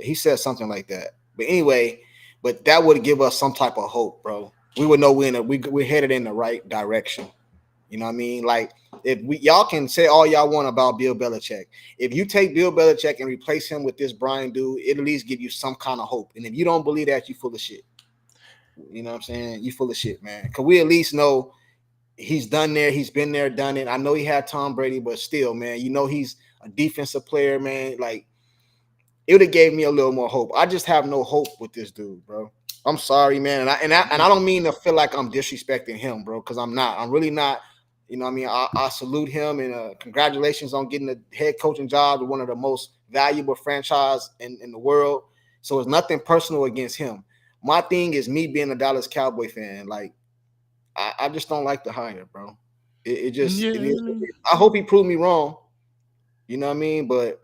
he said something like that. But anyway, that would give us some type of hope, bro. We would know we're headed in the right direction. You know what I mean? Like if y'all can say all y'all want about Bill Belichick. If you take Bill Belichick and replace him with this Brian dude, it at least give you some kind of hope. And if you don't believe that, you full of shit. You know what I'm saying? You full of shit, man. Because we at least know he's done there. He's been there, done it. I know he had Tom Brady, but still, man, you know he's a defensive player, man. Like, it would have gave me a little more hope. I just have no hope with this dude, bro. I'm sorry, man. And I don't mean to feel like I'm disrespecting him, bro, because I'm not. I'm really not. You know what I mean? I salute him and congratulations on getting the head coaching job with one of the most valuable franchise in the world. So it's nothing personal against him. My thing is me being a Dallas Cowboy fan. Like, I just don't like the hire, bro. It just Yeah, it is. I hope he proved me wrong. You know what I mean? But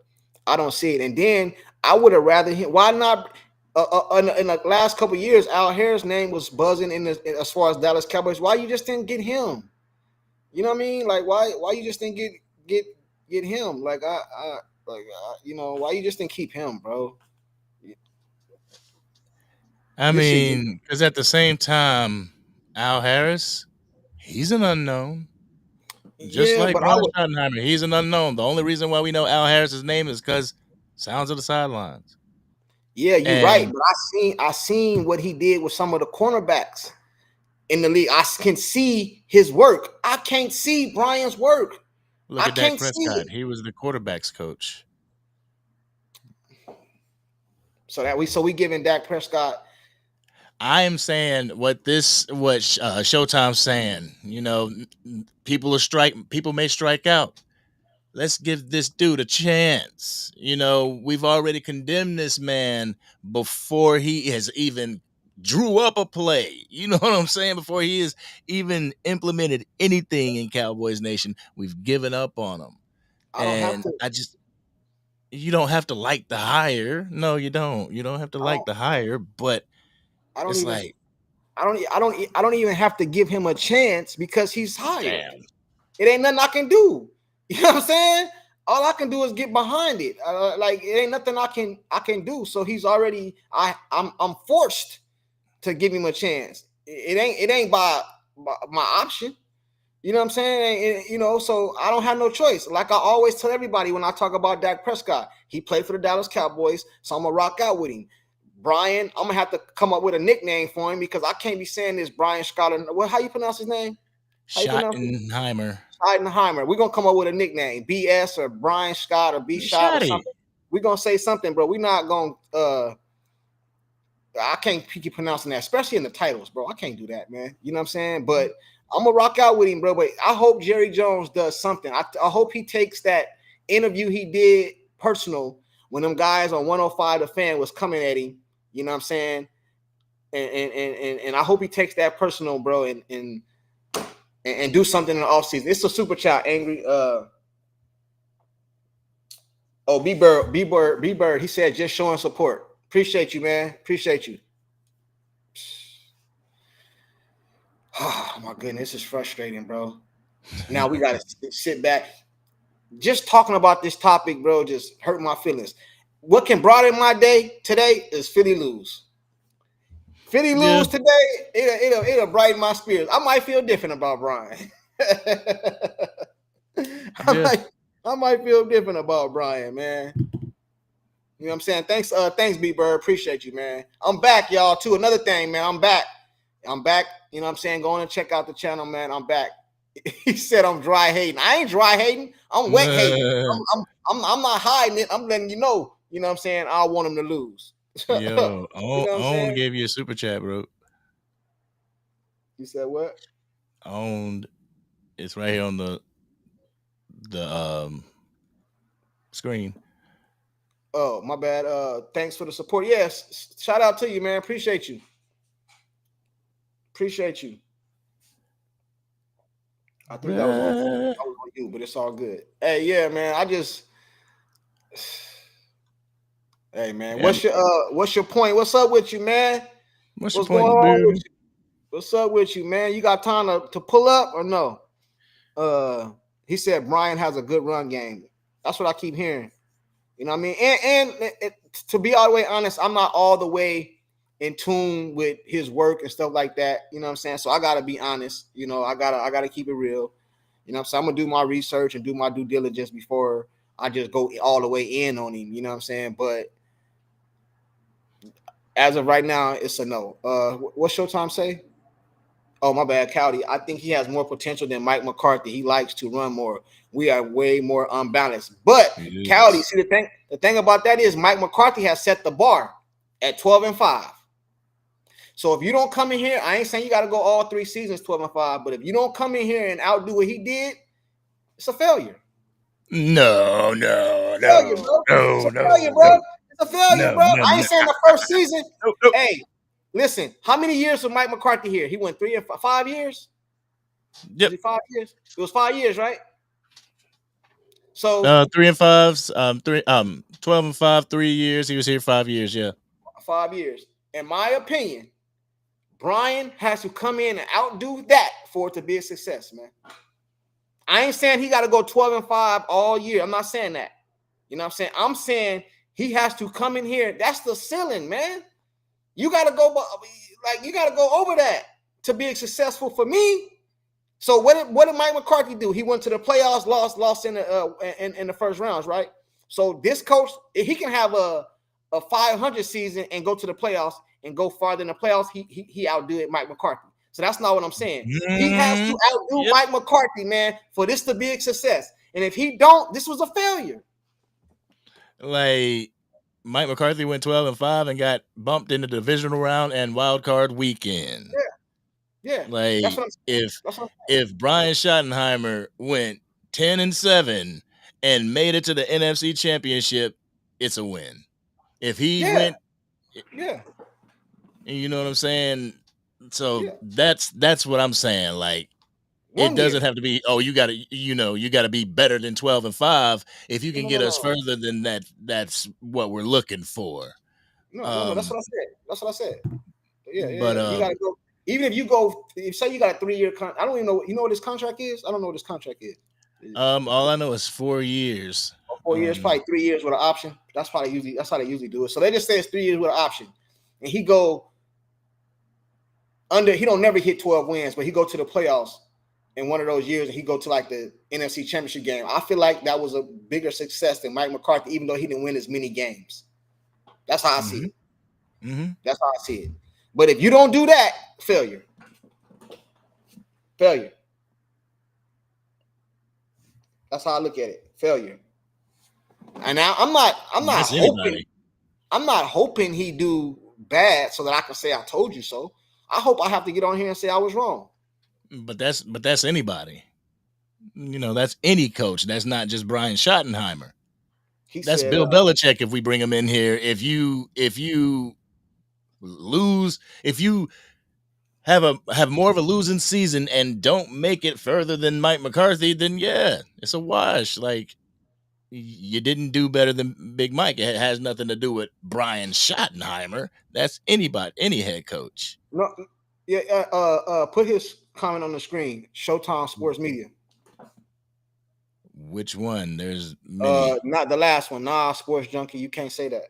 I don't see it. And then I would have rather him. Why not? In the last couple of years, Al Harris' name was buzzing as far as Dallas Cowboys. Why you just didn't get him? You know what I mean? Like why you just didn't get him? Like you know, why you just didn't keep him, bro? I This shit. mean, because at the same time, Al Harris, he's an unknown. Just Yeah, like but I Brian would. Schottenheimer, he's an unknown. The only reason why we know Al Harris's name is because sounds of the sidelines. Yeah, you're right. And But I seen what he did with some of the cornerbacks in the league. I can see his work. I can't see Brian's work. look I at Dak can't see Prescott. it. He was the quarterback's coach. So we giving Dak Prescott. I am saying what Showtime's saying. You know, people may strike out. Let's give this dude a chance. You know, we've already condemned this man before he has even drew up a play. You know what I'm saying? Before he has even implemented anything in Cowboys Nation, we've given up on him. I don't have And to. you don't have to like the hire. No, you don't. You don't have to I like don't. the hire, but I don't it's even. like, I don't even have to give him a chance because he's hired. damn. It ain't nothing I can do. You know what I'm saying? All I can do is get behind it. Like it ain't nothing I can do. So he's already. I'm forced to give him a chance. It ain't by my option. You know what I'm saying? You know, so I don't have no choice. Like I always tell everybody when I talk about Dak Prescott, he played for the Dallas Cowboys, so I'm gonna rock out with him. Brian, I'm gonna have to come up with a nickname for him because I can't be saying this Brian Scott. What? How you pronounce his name? How you pronounce it? Schottenheimer. Schottenheimer. We're gonna come up with a nickname, BS or Brian Scott or B Shot or Shotty. something. We're gonna say something, bro. We're not gonna I can't keep pronouncing that, especially in the titles, bro. I can't do that, man. You know what I'm saying? But I'm gonna rock out with him, bro. But I hope Jerry Jones does something. I hope he takes that interview he did personal when them guys on 105 The Fan was coming at him. You know what I'm saying? And I hope he takes that personal, bro, and do something in the offseason. It's a super chat, angry. B Bird. He said just showing support. Appreciate you, man. Appreciate you. Oh my goodness, this is frustrating, bro. Now we gotta sit back. Just talking about this topic, bro, just hurt my feelings. What can brighten my day today is Philly lose. Philly Yeah. lose today, it'll brighten my spirits. I might feel different about Brian. I might feel different about Brian, man. You know what I'm saying? Thanks, B Bird. Appreciate you, man. I'm back, y'all, too. Another thing, man. I'm back. You know what I'm saying? Go on and check out the channel, man. I'm back. He said I'm dry hating. I ain't dry hating. I'm wet hating. I'm not hiding it. I'm letting you know. You know what I'm saying? I want him to lose. Yo, You know what I'm Own saying? gave you a super chat, bro. You said what? Owned. It's right here on the screen. Oh, my bad. Thanks for the support. Yes, shout out to you, man. Appreciate you. Appreciate you. I think that was on you, but it's all good. Hey, yeah, man. Hey, man. Yeah. What's your point? What's up with you, man? What's your going point, on dude? with you? What's up with you, man? You got time to pull up or no? He said Brian has a good run game. That's what I keep hearing. You know what I mean? And to be all the way honest, I'm not all the way in tune with his work and stuff like that. You know what I'm saying? So I gotta be honest. You know, I gotta keep it real. You know what I'm saying? I'm gonna do my research and do my due diligence before I just go all the way in on him. You know what I'm saying? But as of right now, it's a no. What's Showtime say? Oh, my bad, Cowdy. I think he has more potential than Mike McCarthy. He likes to run more. We are way more unbalanced. But Cowdy, see the thing about that is Mike McCarthy has set the bar at 12-5. So if you don't come in here, I ain't saying you got to go all 3 seasons 12-5, but if you don't come in here and outdo what he did, it's a failure. No. Failure, bro. It's a failure, bro. It's a failure, bro. I ain't saying the first season. No. Hey, listen, how many years was Mike McCarthy here? He went 3 or 5 years. Yep. Was it 5 years? It was 5 years, right? So 3-5, 12-5, 3 years. He was here 5 years. Yeah. 5 years. In my opinion, Brian has to come in and outdo that for it to be a success, man. I ain't saying he got to go 12-5 all year. I'm not saying that. You know what I'm saying? I'm saying he has to come in here. That's the ceiling, man. You got to go, like, you got to go over that to be successful for me. So what did Mike McCarthy do? He went to the playoffs, lost in the first rounds, right? So this coach, he can have a 500 season and go to the playoffs and go farther in the playoffs. He outdo it, Mike McCarthy. So that's not what I'm saying. He has to outdo Mike McCarthy, man, for this to be a success. And if he don't, this was a failure. Like, Mike McCarthy went 12-5 and got bumped in the divisional round and wild card weekend. Yeah. Like, That's what I'm if Brian Schottenheimer went 10-7 and made it to the NFC Championship, it's a win. If he went, you know what I'm saying? So that's what I'm saying. Like, it doesn't have to be, oh, you gotta be better than 12-5. If you can get us further than that, that's what we're looking for. No, that's what I said. That's what I said. Yeah, but you gotta go. Even if you go, say you got a 3-year contract. I don't even know. You know what this contract is? I don't know what this contract is. All I know is 4 years. 4 years, probably 3 years with an option. That's how they usually do it. So they just say it's 3 years with an option, and he go under. He don't never hit 12 wins, but he go to the playoffs in one of those years, and he go to like the NFC Championship game. I feel like that was a bigger success than Mike McCarthy, even though he didn't win as many games. That's how I see it. That's how I see it. But if you don't do that, failure. That's how I look at it. Failure. And now I'm not hoping he do bad so that I can say I told you so. I hope I have to get on here and say I was wrong. But that's anybody. You know, that's any coach. That's not just Brian Schottenheimer. That's Bill Belichick if we bring him in here. If you lose, if you have more of a losing season and don't make it further than Mike McCarthy, then yeah, it's a wash. Like, you didn't do better than Big Mike. It has nothing to do with Brian Schottenheimer. That's anybody, any head coach. No, yeah. Put his comment on the screen. Showtime Sports Media. Which one? There's many. Not the last one. Nah, Sports Junkie. You can't say that.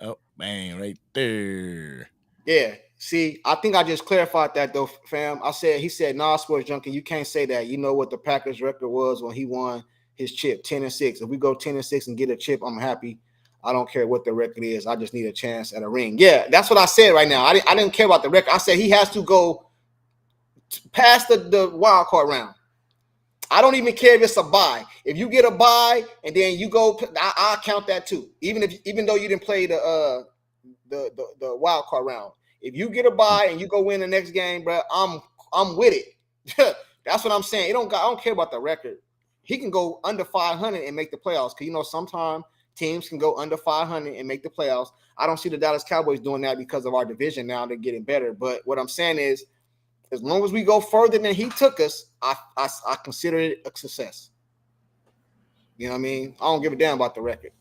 Oh, man, right there. Yeah. See, I think I just clarified that though, fam. He said, nah, Sports Junkie, you can't say that. You know what the Packers record was when he won his chip, 10-6. If we go 10-6 and get a chip, I'm happy. I don't care what the record is. I just need a chance at a ring. Yeah, that's what I said right now. I didn't care about the record. I said he has to go past the wild card round. I don't even care if it's a bye. If you get a bye and then you go, I'll count that too. Even though you didn't play the wild card round. If you get a bye and you go win the next game, bro, I'm with it. That's what I'm saying. I don't care about the record. He can go under 500 and make the playoffs. Because, sometimes teams can go under 500 and make the playoffs. I don't see the Dallas Cowboys doing that because of our division now. They're getting better. But what I'm saying is, as long as we go further than he took us, I consider it a success. You know what I mean? I don't give a damn about the record.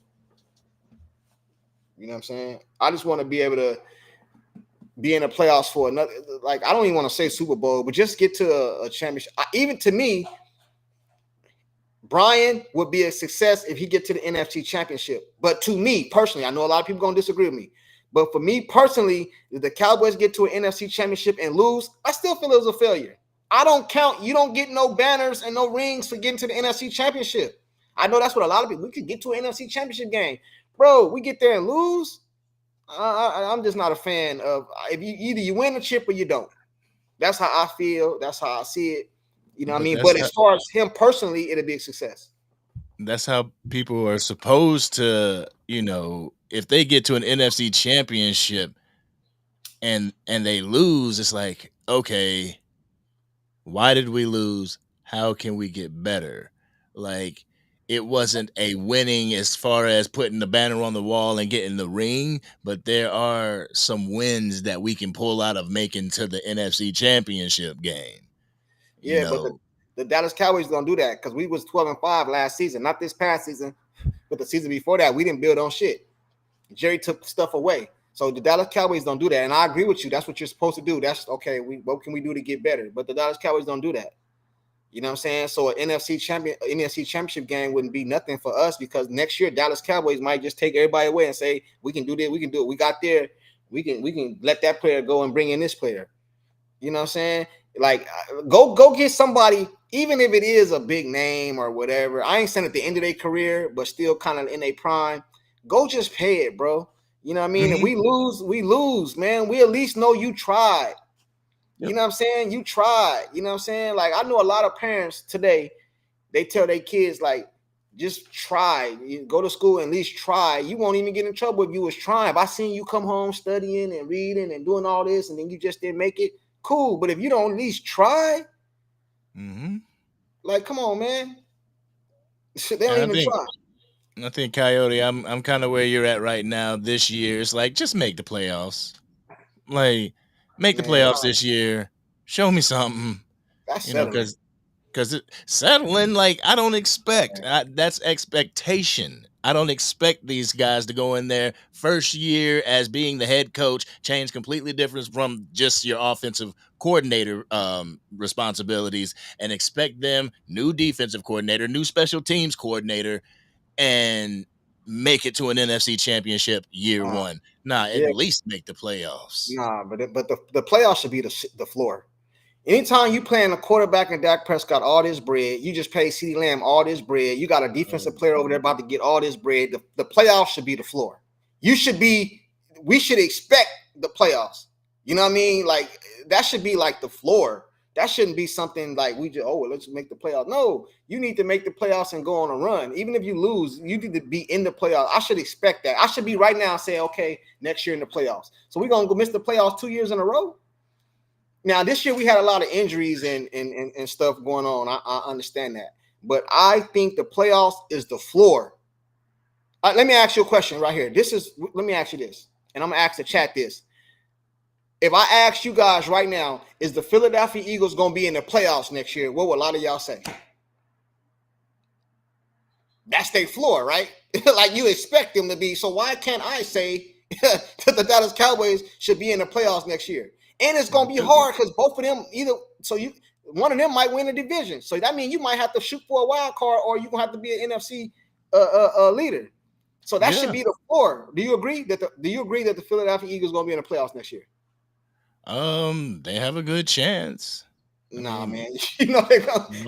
You know what I'm saying? I just want to be able to be in the playoffs for another, like, I don't even want to say Super Bowl, but just get to a championship. Even to me, Brian would be a success if he get to the NFC Championship. But to me personally, I know a lot of people going to disagree with me, but for me personally, if the Cowboys get to an NFC Championship and lose, I still feel it was a failure. I don't count. You don't get no banners and no rings for getting to the NFC Championship. I know that's what a lot of people, we could get to an NFC Championship game. Bro, we get there and lose. I'm just not a fan of, if you either you win the chip or you don't. That's how I feel. That's how I see it. You know what I mean? But as far as him personally, it'll be a success. That's how people are supposed to, if they get to an NFC Championship and they lose, it's like, okay, why did we lose? How can we get better? Like, it wasn't a winning as far as putting the banner on the wall and getting the ring, but there are some wins that we can pull out of making to the NFC Championship game. Yeah, but the Dallas Cowboys don't do that because we was 12-5 last season, not this past season, but the season before that. We didn't build on shit. Jerry took stuff away. So the Dallas Cowboys don't do that. And I agree with you. That's what you're supposed to do. That's okay. What can we do to get better? But the Dallas Cowboys don't do that. You know what I'm saying? So an NFC championship game wouldn't be nothing for us because next year Dallas Cowboys might just take everybody away and say, we can do this, we can do it. We got there, we can let that player go and bring in this player. You know what I'm saying? Like go get somebody, even if it is a big name or whatever. I ain't saying at the end of their career, but still kind of in their prime. Go just pay it, bro. You know what I mean? If we lose, man. We at least know you tried. Yep. You know what I'm saying? You tried. You know what I'm saying? Like, I know a lot of parents today, they tell their kids, like, just try. You go to school and at least try. You won't even get in trouble if you was trying. If I seen you come home studying and reading and doing all this and then you just didn't make it, cool. But if you don't at least try, like, come on, man. They don't even try. I think, Coyote, I'm kind of where you're at right now this year. It's like, just make the playoffs. Like, make the playoffs this year. Show me something. That's settling. Because settling, like, I don't expect. That's expectation. I don't expect these guys to go in there first year as being the head coach, change completely different from just your offensive coordinator responsibilities, and expect them, new defensive coordinator, new special teams coordinator, and make it to an NFC championship year one. At least make the playoffs. But the playoffs should be the floor. Anytime you playing a quarterback and Dak Prescott all this bread, you just pay CeeDee Lamb all this bread. You got a defensive player over there about to get all this bread. The playoffs should be the floor. We should expect the playoffs. You know what I mean? Like, that should be like the floor. That shouldn't be something like let's make the playoffs. No, you need to make the playoffs and go on a run. Even if you lose, you need to be in the playoffs. I should expect that. I should be right now saying, okay, next year in the playoffs. So we're going to go miss the playoffs 2 years in a row? Now, this year we had a lot of injuries and stuff going on. I understand that. But I think the playoffs is the floor. Let me ask you a question right here. Let me ask you this, and I'm going to ask the chat this. If I ask you guys right now, is the Philadelphia Eagles going to be in the playoffs next year? What will a lot of y'all say? That's their floor, right? Like, you expect them to be. So why can't I say that the Dallas Cowboys should be in the playoffs next year? And it's going to be hard because both of them one of them might win a division. So that means you might have to shoot for a wild card or you're going to have to be an NFC leader. So that should be the floor. Do you agree that the Philadelphia Eagles are going to be in the playoffs next year? They have a good chance. Man. They're going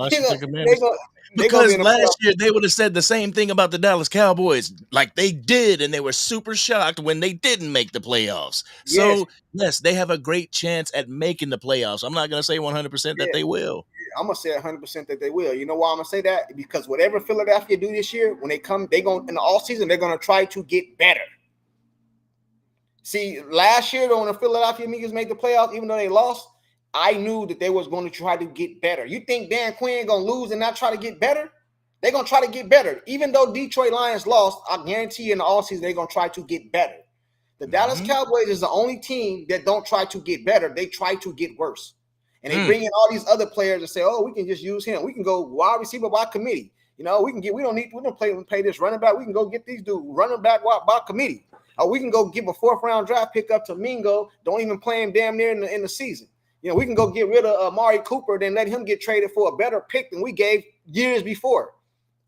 because last year they would have said the same thing about the Dallas Cowboys, like they did, and they were super shocked when they didn't make the playoffs. So, yes, they have a great chance at making the playoffs. I'm not going to say 100% that they will. I'm going to say 100% that they will. You know why I'm going to say that? Because whatever Philadelphia do this year, when they come, they're going in the offseason, they're going to try to get better. See, last year, when the Philadelphia Eagles made the playoffs, even though they lost, I knew that they was going to try to get better. You think Dan Quinn going to lose and not try to get better? They're going to try to get better. Even though Detroit Lions lost, I guarantee you in the offseason they're going to try to get better. The Dallas Cowboys is the only team that don't try to get better. They try to get worse. And they bring in all these other players and say, oh, we can just use him. We can go wide receiver by committee. We don't pay this running back. We can go get these dudes running back by committee. Or we can go give a 4th-round draft pick up to Mingo. Don't even play him damn near in the season. We can go get rid of Amari Cooper, then let him get traded for a better pick than we gave years before.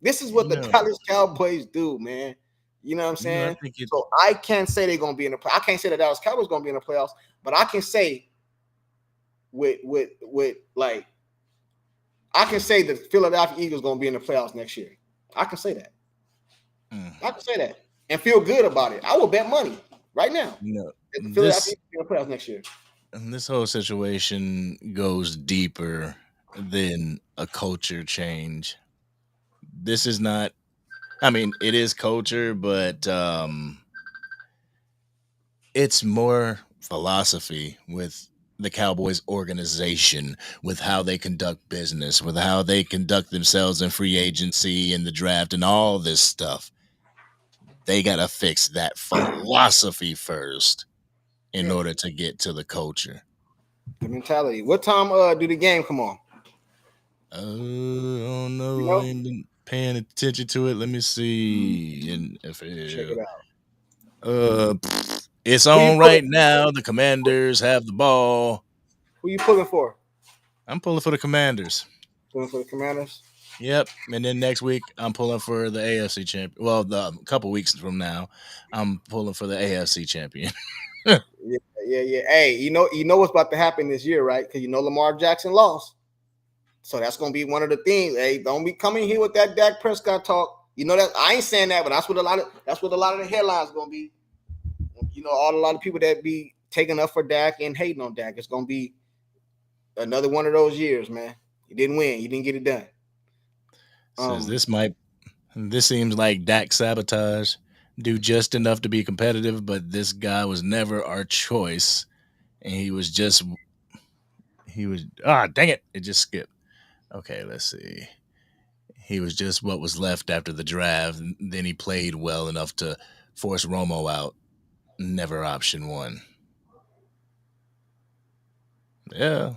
This is what the Dallas Cowboys do, man. You know what I'm saying? So I can't say they're going to be in the playoffs. I can't say the Dallas Cowboys going to be in the playoffs, but I can say I can say the Philadelphia Eagles going to be in the playoffs next year. I can say that. I can say that and feel good about it. I will bet money right now. The Philadelphia Eagles in the playoffs next year. And this whole situation goes deeper than a culture change. This is not, it is culture, but it's more philosophy with the Cowboys organization, with how they conduct business, with how they conduct themselves in free agency and the draft and all this stuff. They got to fix that philosophy first in order to get to the culture. The mentality. What time do the game come on? I don't know. You I know, ain't been paying attention to it. Let me see. check it NFL. out. It's Who you on pulling? right now. The Commanders have the ball. Who you pulling for? I'm pulling for the Commanders. Pulling for the Commanders. Yep. And then next week, I'm pulling for the AFC champion. Well, the couple weeks from now, I'm pulling for the AFC champion. Yeah, yeah. Hey, you know what's about to happen this year, right? Because you know Lamar Jackson lost, so that's gonna be one of the things. Hey, don't be coming here with that Dak Prescott talk. You know that I ain't saying that, but that's what a lot of the headlines gonna be. You know, a lot of people that be taking up for Dak and hating on Dak. It's gonna be another one of those years, man. You didn't win. You didn't get it done. Says this seems like Dak sabotage. Do just enough to be competitive, but this guy was never our choice. And he was dang it. It just skipped. Okay, let's see. He was just what was left after the draft. And then he played well enough to force Romo out. Never option one. Yeah.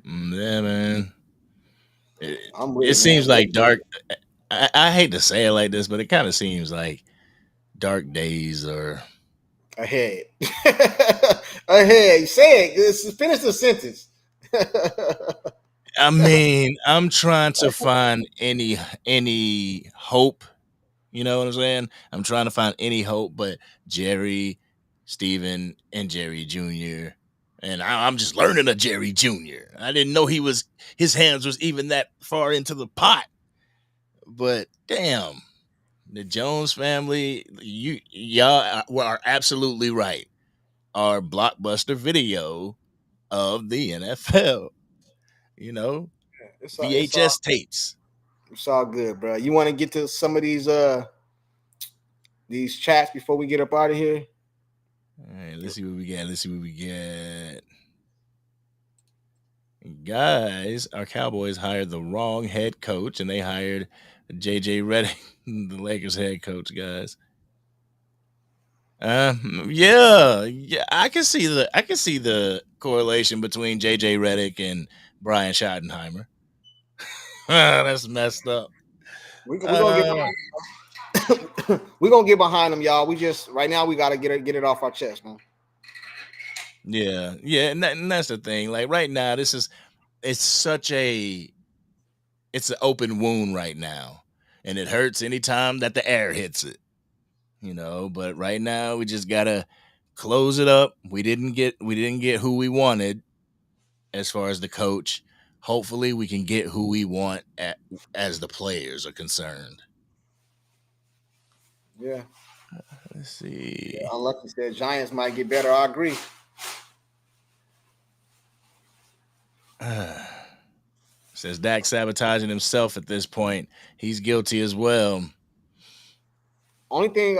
Yeah, man. I'm It with it, seems man. like dark. I hate to say it like this, but it kind of seems like dark days are. Ahead. Ahead. Say it. Finish the sentence. I mean, I'm trying to find any hope. You know what I'm saying? I'm trying to find any hope, but Jerry, Steven, and Jerry Jr. And I'm just learning of Jerry Jr. I didn't know his hands was even that far into the pot. But damn, the Jones family, y'all are absolutely right. Our blockbuster video of the NFL, you know, It's all VHS tapes. it's all good, bro. You want to get to some of these chats before we get up out of here? All right, let's see what we got. Let's see what we got. Guys, our Cowboys hired the wrong head coach, and they hired JJ Redick, the Lakers head coach. Guys, yeah, I can see the correlation between JJ Redick and Brian Schottenheimer. That's messed up. We're gonna get Uh, we're gonna get behind them, y'all. We just right now we gotta get it off our chest, man. yeah, and that's the thing. Like right now, it's such a it's an open wound right now, and it hurts anytime that the air hits it. But right now we just gotta close it up. We didn't get who we wanted as far as the coach. Hopefully we can get who we want as the players are concerned. Yeah. Let's see. Unlucky said Giants might get better. I agree. Says Dak sabotaging himself at this point. He's guilty as well. Only thing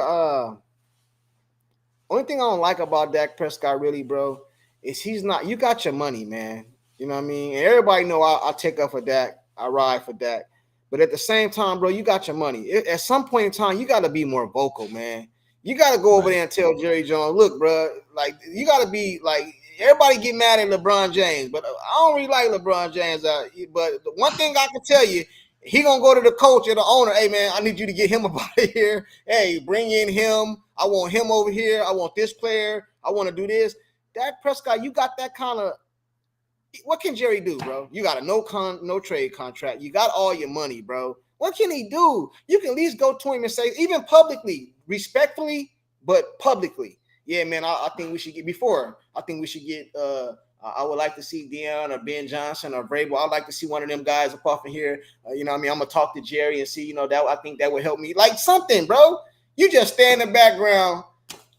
only thing I don't like about Dak Prescott, really, bro, is he's not. You got your money, man. You know what I mean? And everybody know I take up for Dak. I ride for Dak. But at the same time, bro, you got your money. At some point in time, you got to be more vocal, man. You got to go over Right. there and tell Jerry Jones, look, bro, like you got to be like everybody get mad at LeBron James, but I don't really like LeBron James. But the one thing I can tell you, he gonna go to the coach or the owner. Hey, man, I need you to get him up out of here. Hey, bring in him. I want him over here. I want this player. I want to do this. Dak Prescott, you got that kind of. What can Jerry do, bro? You got a no trade contract. You got all your money, bro. What can he do? You can at least go to him and say, even publicly, respectfully, but publicly. Yeah, man, I think we should get before. I think we should get I would like to see Deion or Ben Johnson or Vrabel. I'd like to see one of them guys up off in here. You know what I mean? I'm gonna talk to Jerry and see, that I think that would help me. Like something, bro. You just stay in the background,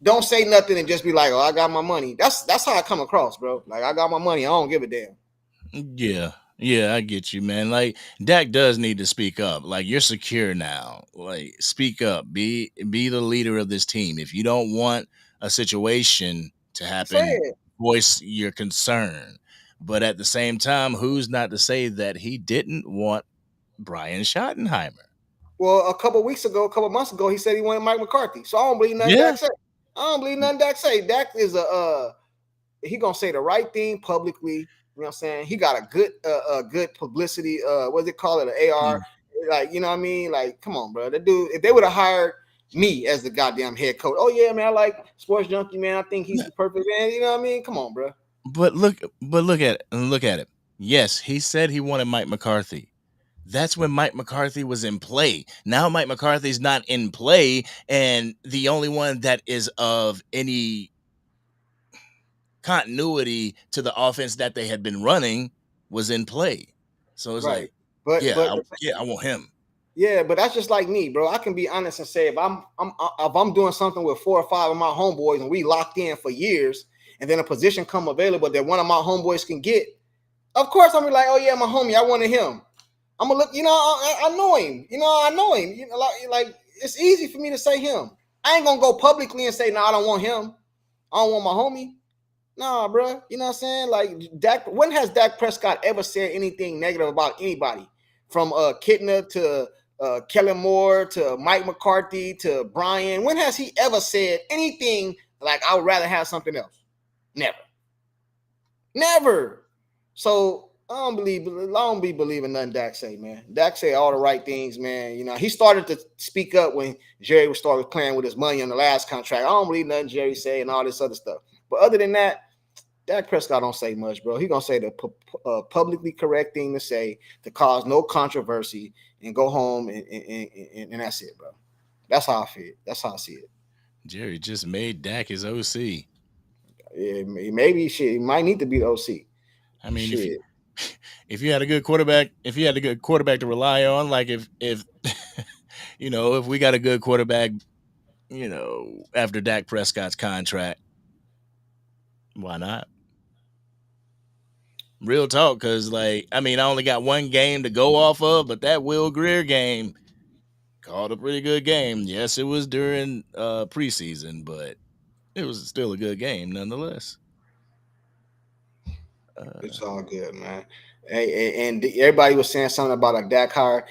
don't say nothing, and just be like, "Oh, I got my money." That's how I come across, bro. Like I got my money. I don't give a damn. Yeah, I get you, man. Like Dak does need to speak up. Like you're secure now. Like speak up. Be the leader of this team. If you don't want a situation to Say happen, it. voice your concern. But at the same time, who's not to say that he didn't want Brian Schottenheimer? Well, a couple months ago, he said he wanted Mike McCarthy. So I don't believe nothing Yeah. Dak say. I don't believe nothing Dak say. Dak is he gonna say the right thing publicly, You know what I'm saying? He got a good publicity. What's it called? An AR. Like, you know what I mean? Like, come on, bro. That dude, if they would have hired me as the goddamn head coach, oh yeah, man, I like Sports Junkie, man. I think he's the perfect man. You know what I mean? Come on, bro. But look at it. Yes, he said he wanted Mike McCarthy. That's when Mike McCarthy was in play. Now Mike McCarthy's not in play, and the only one that is of any continuity to the offense that they had been running was in play. So it's Right. like, But I want him. yeah, but that's just like me, bro. I can be honest and say if I'm doing something with 4 or 5 of my homeboys and we locked in for years, and then a position come available that one of my homeboys can get, of course I'm gonna be like, oh yeah, my homie, I wanted him. I'm gonna look, you know, I know him. You know, I know him. You know, like it's easy for me to say him. I ain't gonna go publicly and say, no, I don't want him. I don't want my homie. Nah, bro. You know what I'm saying? Like Dak. When has Dak Prescott ever said anything negative about anybody? From Kitna to Kellen Moore to Mike McCarthy to Brian. When has he ever said anything like I would rather have something else? Never. So I don't be believing nothing Dak say, man. Dak say all the right things, man. You know, he started to speak up when Jerry started playing with his money on the last contract. I don't believe nothing Jerry say and all this other stuff. But other than that, Dak Prescott don't say much, bro. He gonna say the publicly correct thing to say to cause no controversy and go home and that's it, bro. That's how I feel. That's how I see it. Jerry just made Dak his OC. Yeah, maybe he might need to be the OC. I mean, if you had a good quarterback, to rely on, like if you know, if we got a good quarterback, you know, after Dak Prescott's contract, why not? Real talk, because like, I mean, I only got one game to go off of, but that Will Greer game called a pretty good game. Yes, it was during preseason, but it was still a good game nonetheless. It's all good, man. Hey, and everybody was saying something about a Dak hire.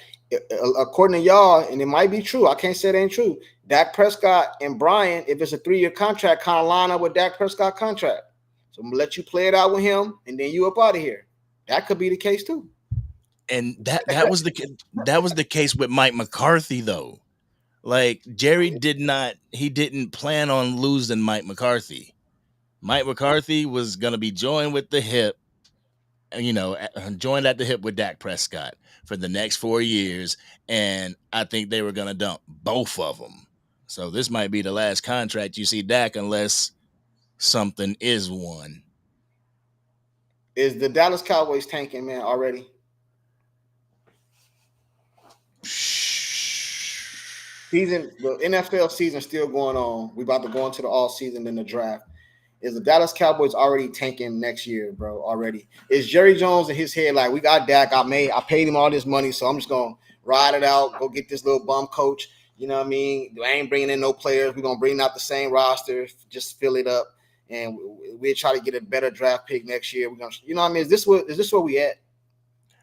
According to y'all, and it might be true, I can't say it ain't true. Dak Prescott and Brian, if it's a 3-year contract, kind of line up with Dak Prescott contract. So I'm gonna let you play it out with him, and then you up out of here. That could be the case too. And that was the case with Mike McCarthy, though. Like Jerry didn't plan on losing Mike McCarthy. Mike McCarthy was gonna be joined with the hip, you know, joined at the hip with Dak Prescott for the next 4 years, and I think they were gonna dump both of them. So this might be the last contract you see Dak unless something is won. Is the Dallas Cowboys tanking, man, already? The NFL season still going on. We about to go into the all season in the draft. Is the Dallas Cowboys already tanking next year, bro? Already? Is Jerry Jones in his head like, we got Dak, I paid him all this money, so I'm just gonna ride it out, go get this little bum coach. You know what I mean? I ain't bringing in no players. We're gonna bring out the same roster, just fill it up, and we'll try to get a better draft pick next year. We're gonna, you know what I mean? Is this where we at?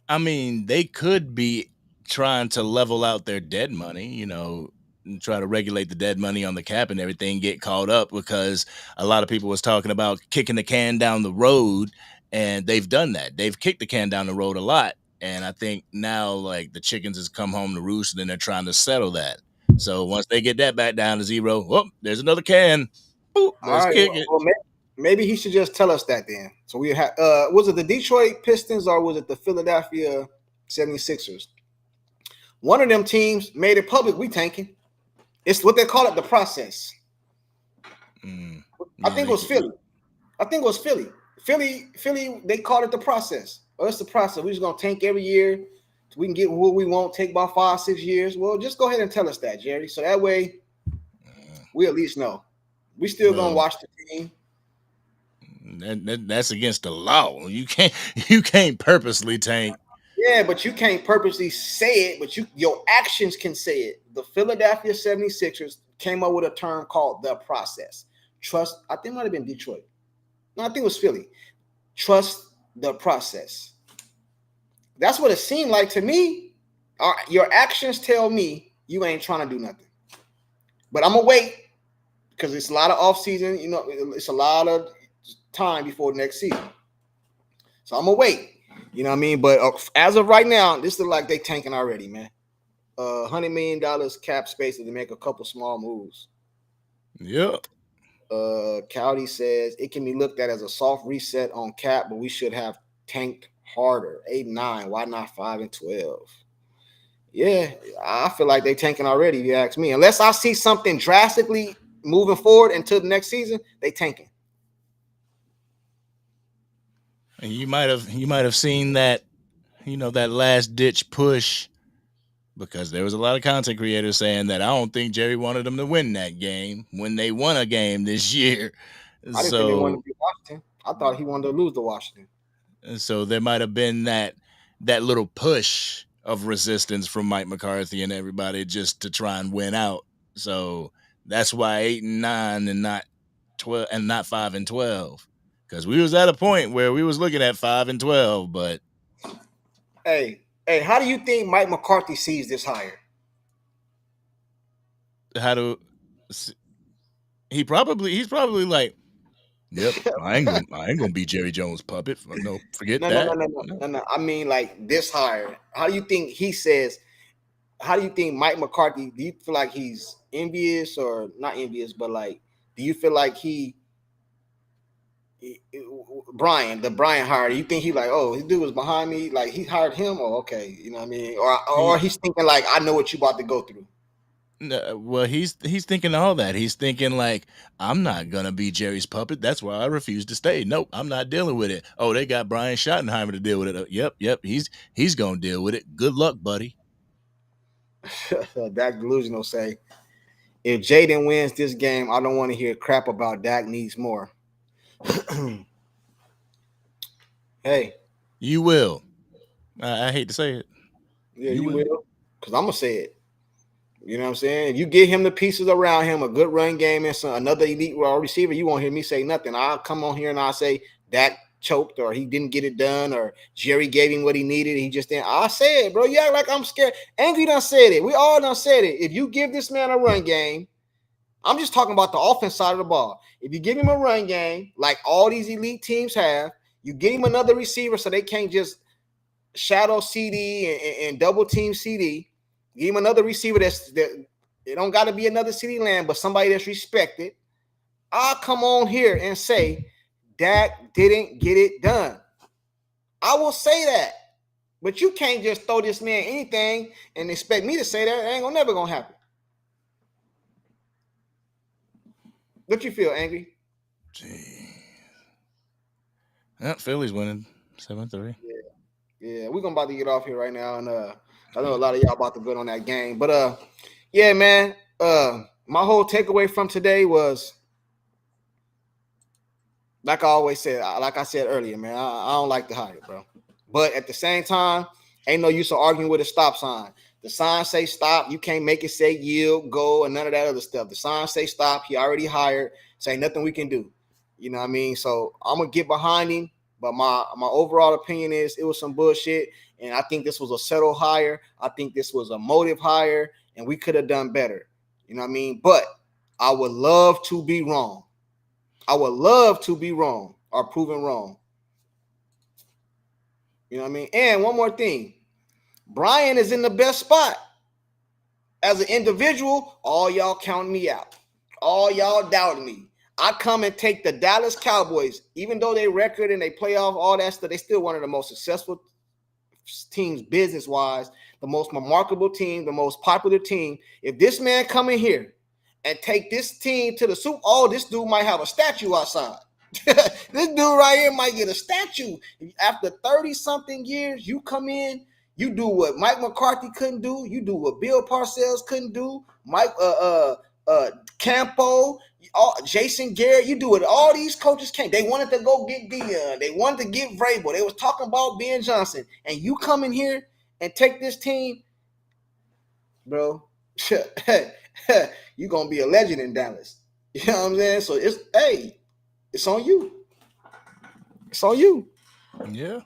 I mean, they could be trying to level out their dead money, you know, and try to regulate the dead money on the cap and everything, get caught up, because a lot of people was talking about kicking the can down the road, and they've done that. They've kicked the can down the road a lot. And I think now, like, the chickens has come home to roost, and then they're trying to settle that. So once they get that back down to zero, oh, there's another can. Boop, let's kick it. Well, maybe he should just tell us that then. So we have, was it the Detroit Pistons or was it the Philadelphia 76ers? One of them teams made it public. We tanking. It's what they call it, the process. I think it was Philly. Philly, they called it the process. Oh, it's the process. We're just going to tank every year. We can get what we want, take about 5-6 years. Well, just go ahead and tell us that, Jerry. So that way we at least know. We still going to watch the team. That's against the law. You can't purposely tank. Yeah, but you can't purposely say it, but your actions can say it. The Philadelphia 76ers came up with a term called the process. Trust, I think it might have been Detroit. No, I think it was Philly. Trust the process. That's what it seemed like to me. Your actions tell me you ain't trying to do nothing. But I'm going to wait because it's a lot of offseason. You know, it's a lot of time before next season. So I'm gonna wait. You know what I mean? But as of right now, this looks like they tanking already, man. $100 million cap space to make a couple small moves. Yeah. Cowdy says it can be looked at as a soft reset on cap, but we should have tanked harder. 8-9. Why not 5-12? Yeah, I feel like they tanking already. If you ask me, unless I see something drastically moving forward into the next season, they tanking. And you might have seen that, that last ditch push, because there was a lot of content creators saying that I don't think Jerry wanted them to win that game when they won a game this year. I didn't think they wanted to beat Washington. I thought he wanted to lose to Washington. So there might have been that little push of resistance from Mike McCarthy and everybody just to try and win out. So that's why 8-9 and not 12 and not 5-12. Because we was at a point where we was looking at 5-12, but hey, how do you think Mike McCarthy sees this hire? He's probably like, yep, I ain't gonna be Jerry Jones' puppet. No, forget that. No. I mean, like this hire. How do you think he says? How do you think Mike McCarthy? Do you feel like he's envious or not envious? But like, do you feel like Brian hire? Do you think he like, oh, this dude was behind me, like he hired him, or okay, you know what I mean? Or he's thinking like, I know what you about to go through. No, well, he's thinking all that. He's thinking like, I'm not gonna be Jerry's puppet. That's why I refuse to stay. Nope, I'm not dealing with it. Oh, they got Brian Schottenheimer to deal with it. Yep, he's gonna deal with it. Good luck, buddy. Dak Delusional say, if Jaden wins this game, I don't want to hear crap about Dak needs more. Hey, you will. I hate to say it. Yeah, you will. Because I'm gonna say it. You know what I'm saying? If you get him the pieces around him, a good run game and another elite receiver, you won't hear me say nothing. I'll come on here and I'll say Dak choked or he didn't get it done or Jerry gave him what he needed. He just didn't. I'll say it, bro. You act like I'm scared. Angry done said it. We all done said it. If you give this man a run game, I'm just talking about the offense side of the ball. If you give him a run game, like all these elite teams have, you give him another receiver so they can't just shadow CD and double team CD. Give him another receiver that it don't got to be another CD land, but somebody that's respected. I'll come on here and say Dak didn't get it done. I will say that. But you can't just throw this man anything and expect me to say that. It ain't never gonna happen. What you feel, Angry? Yeah, Philly's winning 7-3. Yeah, we're about to get off here right now, and I know a lot of y'all about to go on that game, but yeah, man. My whole takeaway from today was, like I always said, like I said earlier, man. I don't like the hire, bro. But at the same time, ain't no use of arguing with a stop sign. The sign say stop. You can't make it say yield, go, and none of that other stuff. The sign say stop. He already hired. Say nothing we can do. You know what I mean? So I'm gonna get behind him. But my overall opinion is it was some bullshit. And I think this was a settled hire. I think this was a motive hire. And we could have done better. You know what I mean? But I would love to be wrong. I would love to be wrong or proven wrong. You know what I mean? And one more thing. Brian is in the best spot. As an individual, all y'all counting me out. All y'all doubting me. I come and take the Dallas Cowboys, even though they record and they playoff, all that stuff, they still one of the most successful teams business-wise, the most remarkable team, the most popular team. If this man come in here and take this team to the Super Bowl, this dude might have a statue outside. This dude right here might get a statue. After 30-something years, you come in, you do what Mike McCarthy couldn't do. You do what Bill Parcells couldn't do. Campo, Jason Garrett, you do what all these coaches can't. They wanted to go get Dion. They wanted to get Vrabel. They was talking about Ben Johnson. And you come in here and take this team, bro, you're going to be a legend in Dallas. You know what I'm saying? So it's on you. It's on you. Yeah,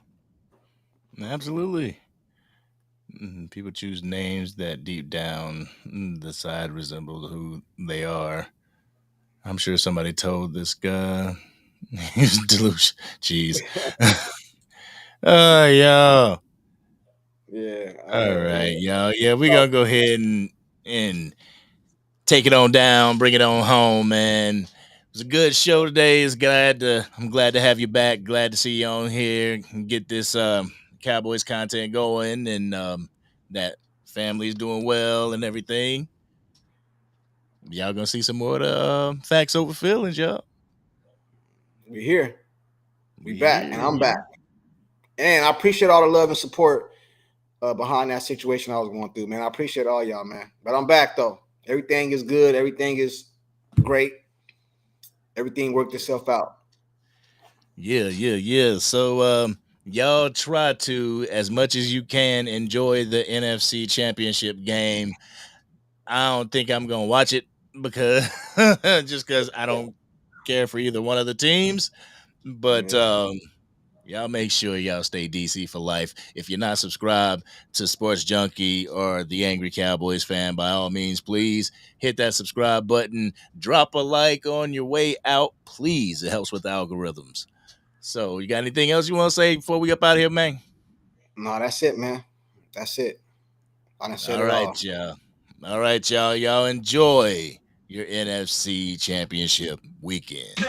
absolutely. People choose names that deep down the side resemble who they are. I'm sure somebody told this guy he's delusion. Jeez. Yo. Yeah. All right, y'all. Yeah, we're gonna go ahead and take it on down, bring it on home, man. It was a good show today. I'm glad to have you back. Glad to see you on here and get this Cowboys content going, and that family's doing well and everything. Y'all gonna see some more of the facts over feelings, y'all. We here. We back, and here, I'm yeah. back. And I appreciate all the love and support behind that situation I was going through, man. I appreciate all y'all, man. But I'm back though. Everything is good. Everything is great. Everything worked itself out. Yeah. So y'all try to, as much as you can, enjoy the NFC Championship game. I don't think I'm gonna watch it because just because I don't care for either one of the teams. But y'all make sure y'all stay DC for life. If you're not subscribed to Sports Junkie or the Angry Cowboys fan, by all means, please hit that subscribe button. Drop a like on your way out, please. It helps with the algorithms. So, you got anything else you want to say before we up out of here, man? No, that's it, man. That's it. I done said All it right, all. y'all. All right, y'all. Y'all enjoy your NFC Championship weekend.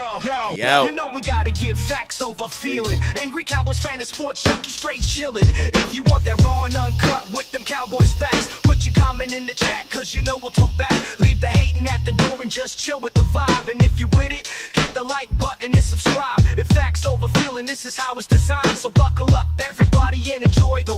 Yo, you know we gotta give facts over feeling. Angry Cowboys fan and sports junkie straight chillin'. If you want that raw and uncut with them Cowboys facts, put your comment in the chat, cause you know we'll talk back. Leave the hating at the door and just chill with the vibe. And if you with it, hit the like button and subscribe. If facts over feeling, this is how it's designed. So buckle up, everybody, and enjoy the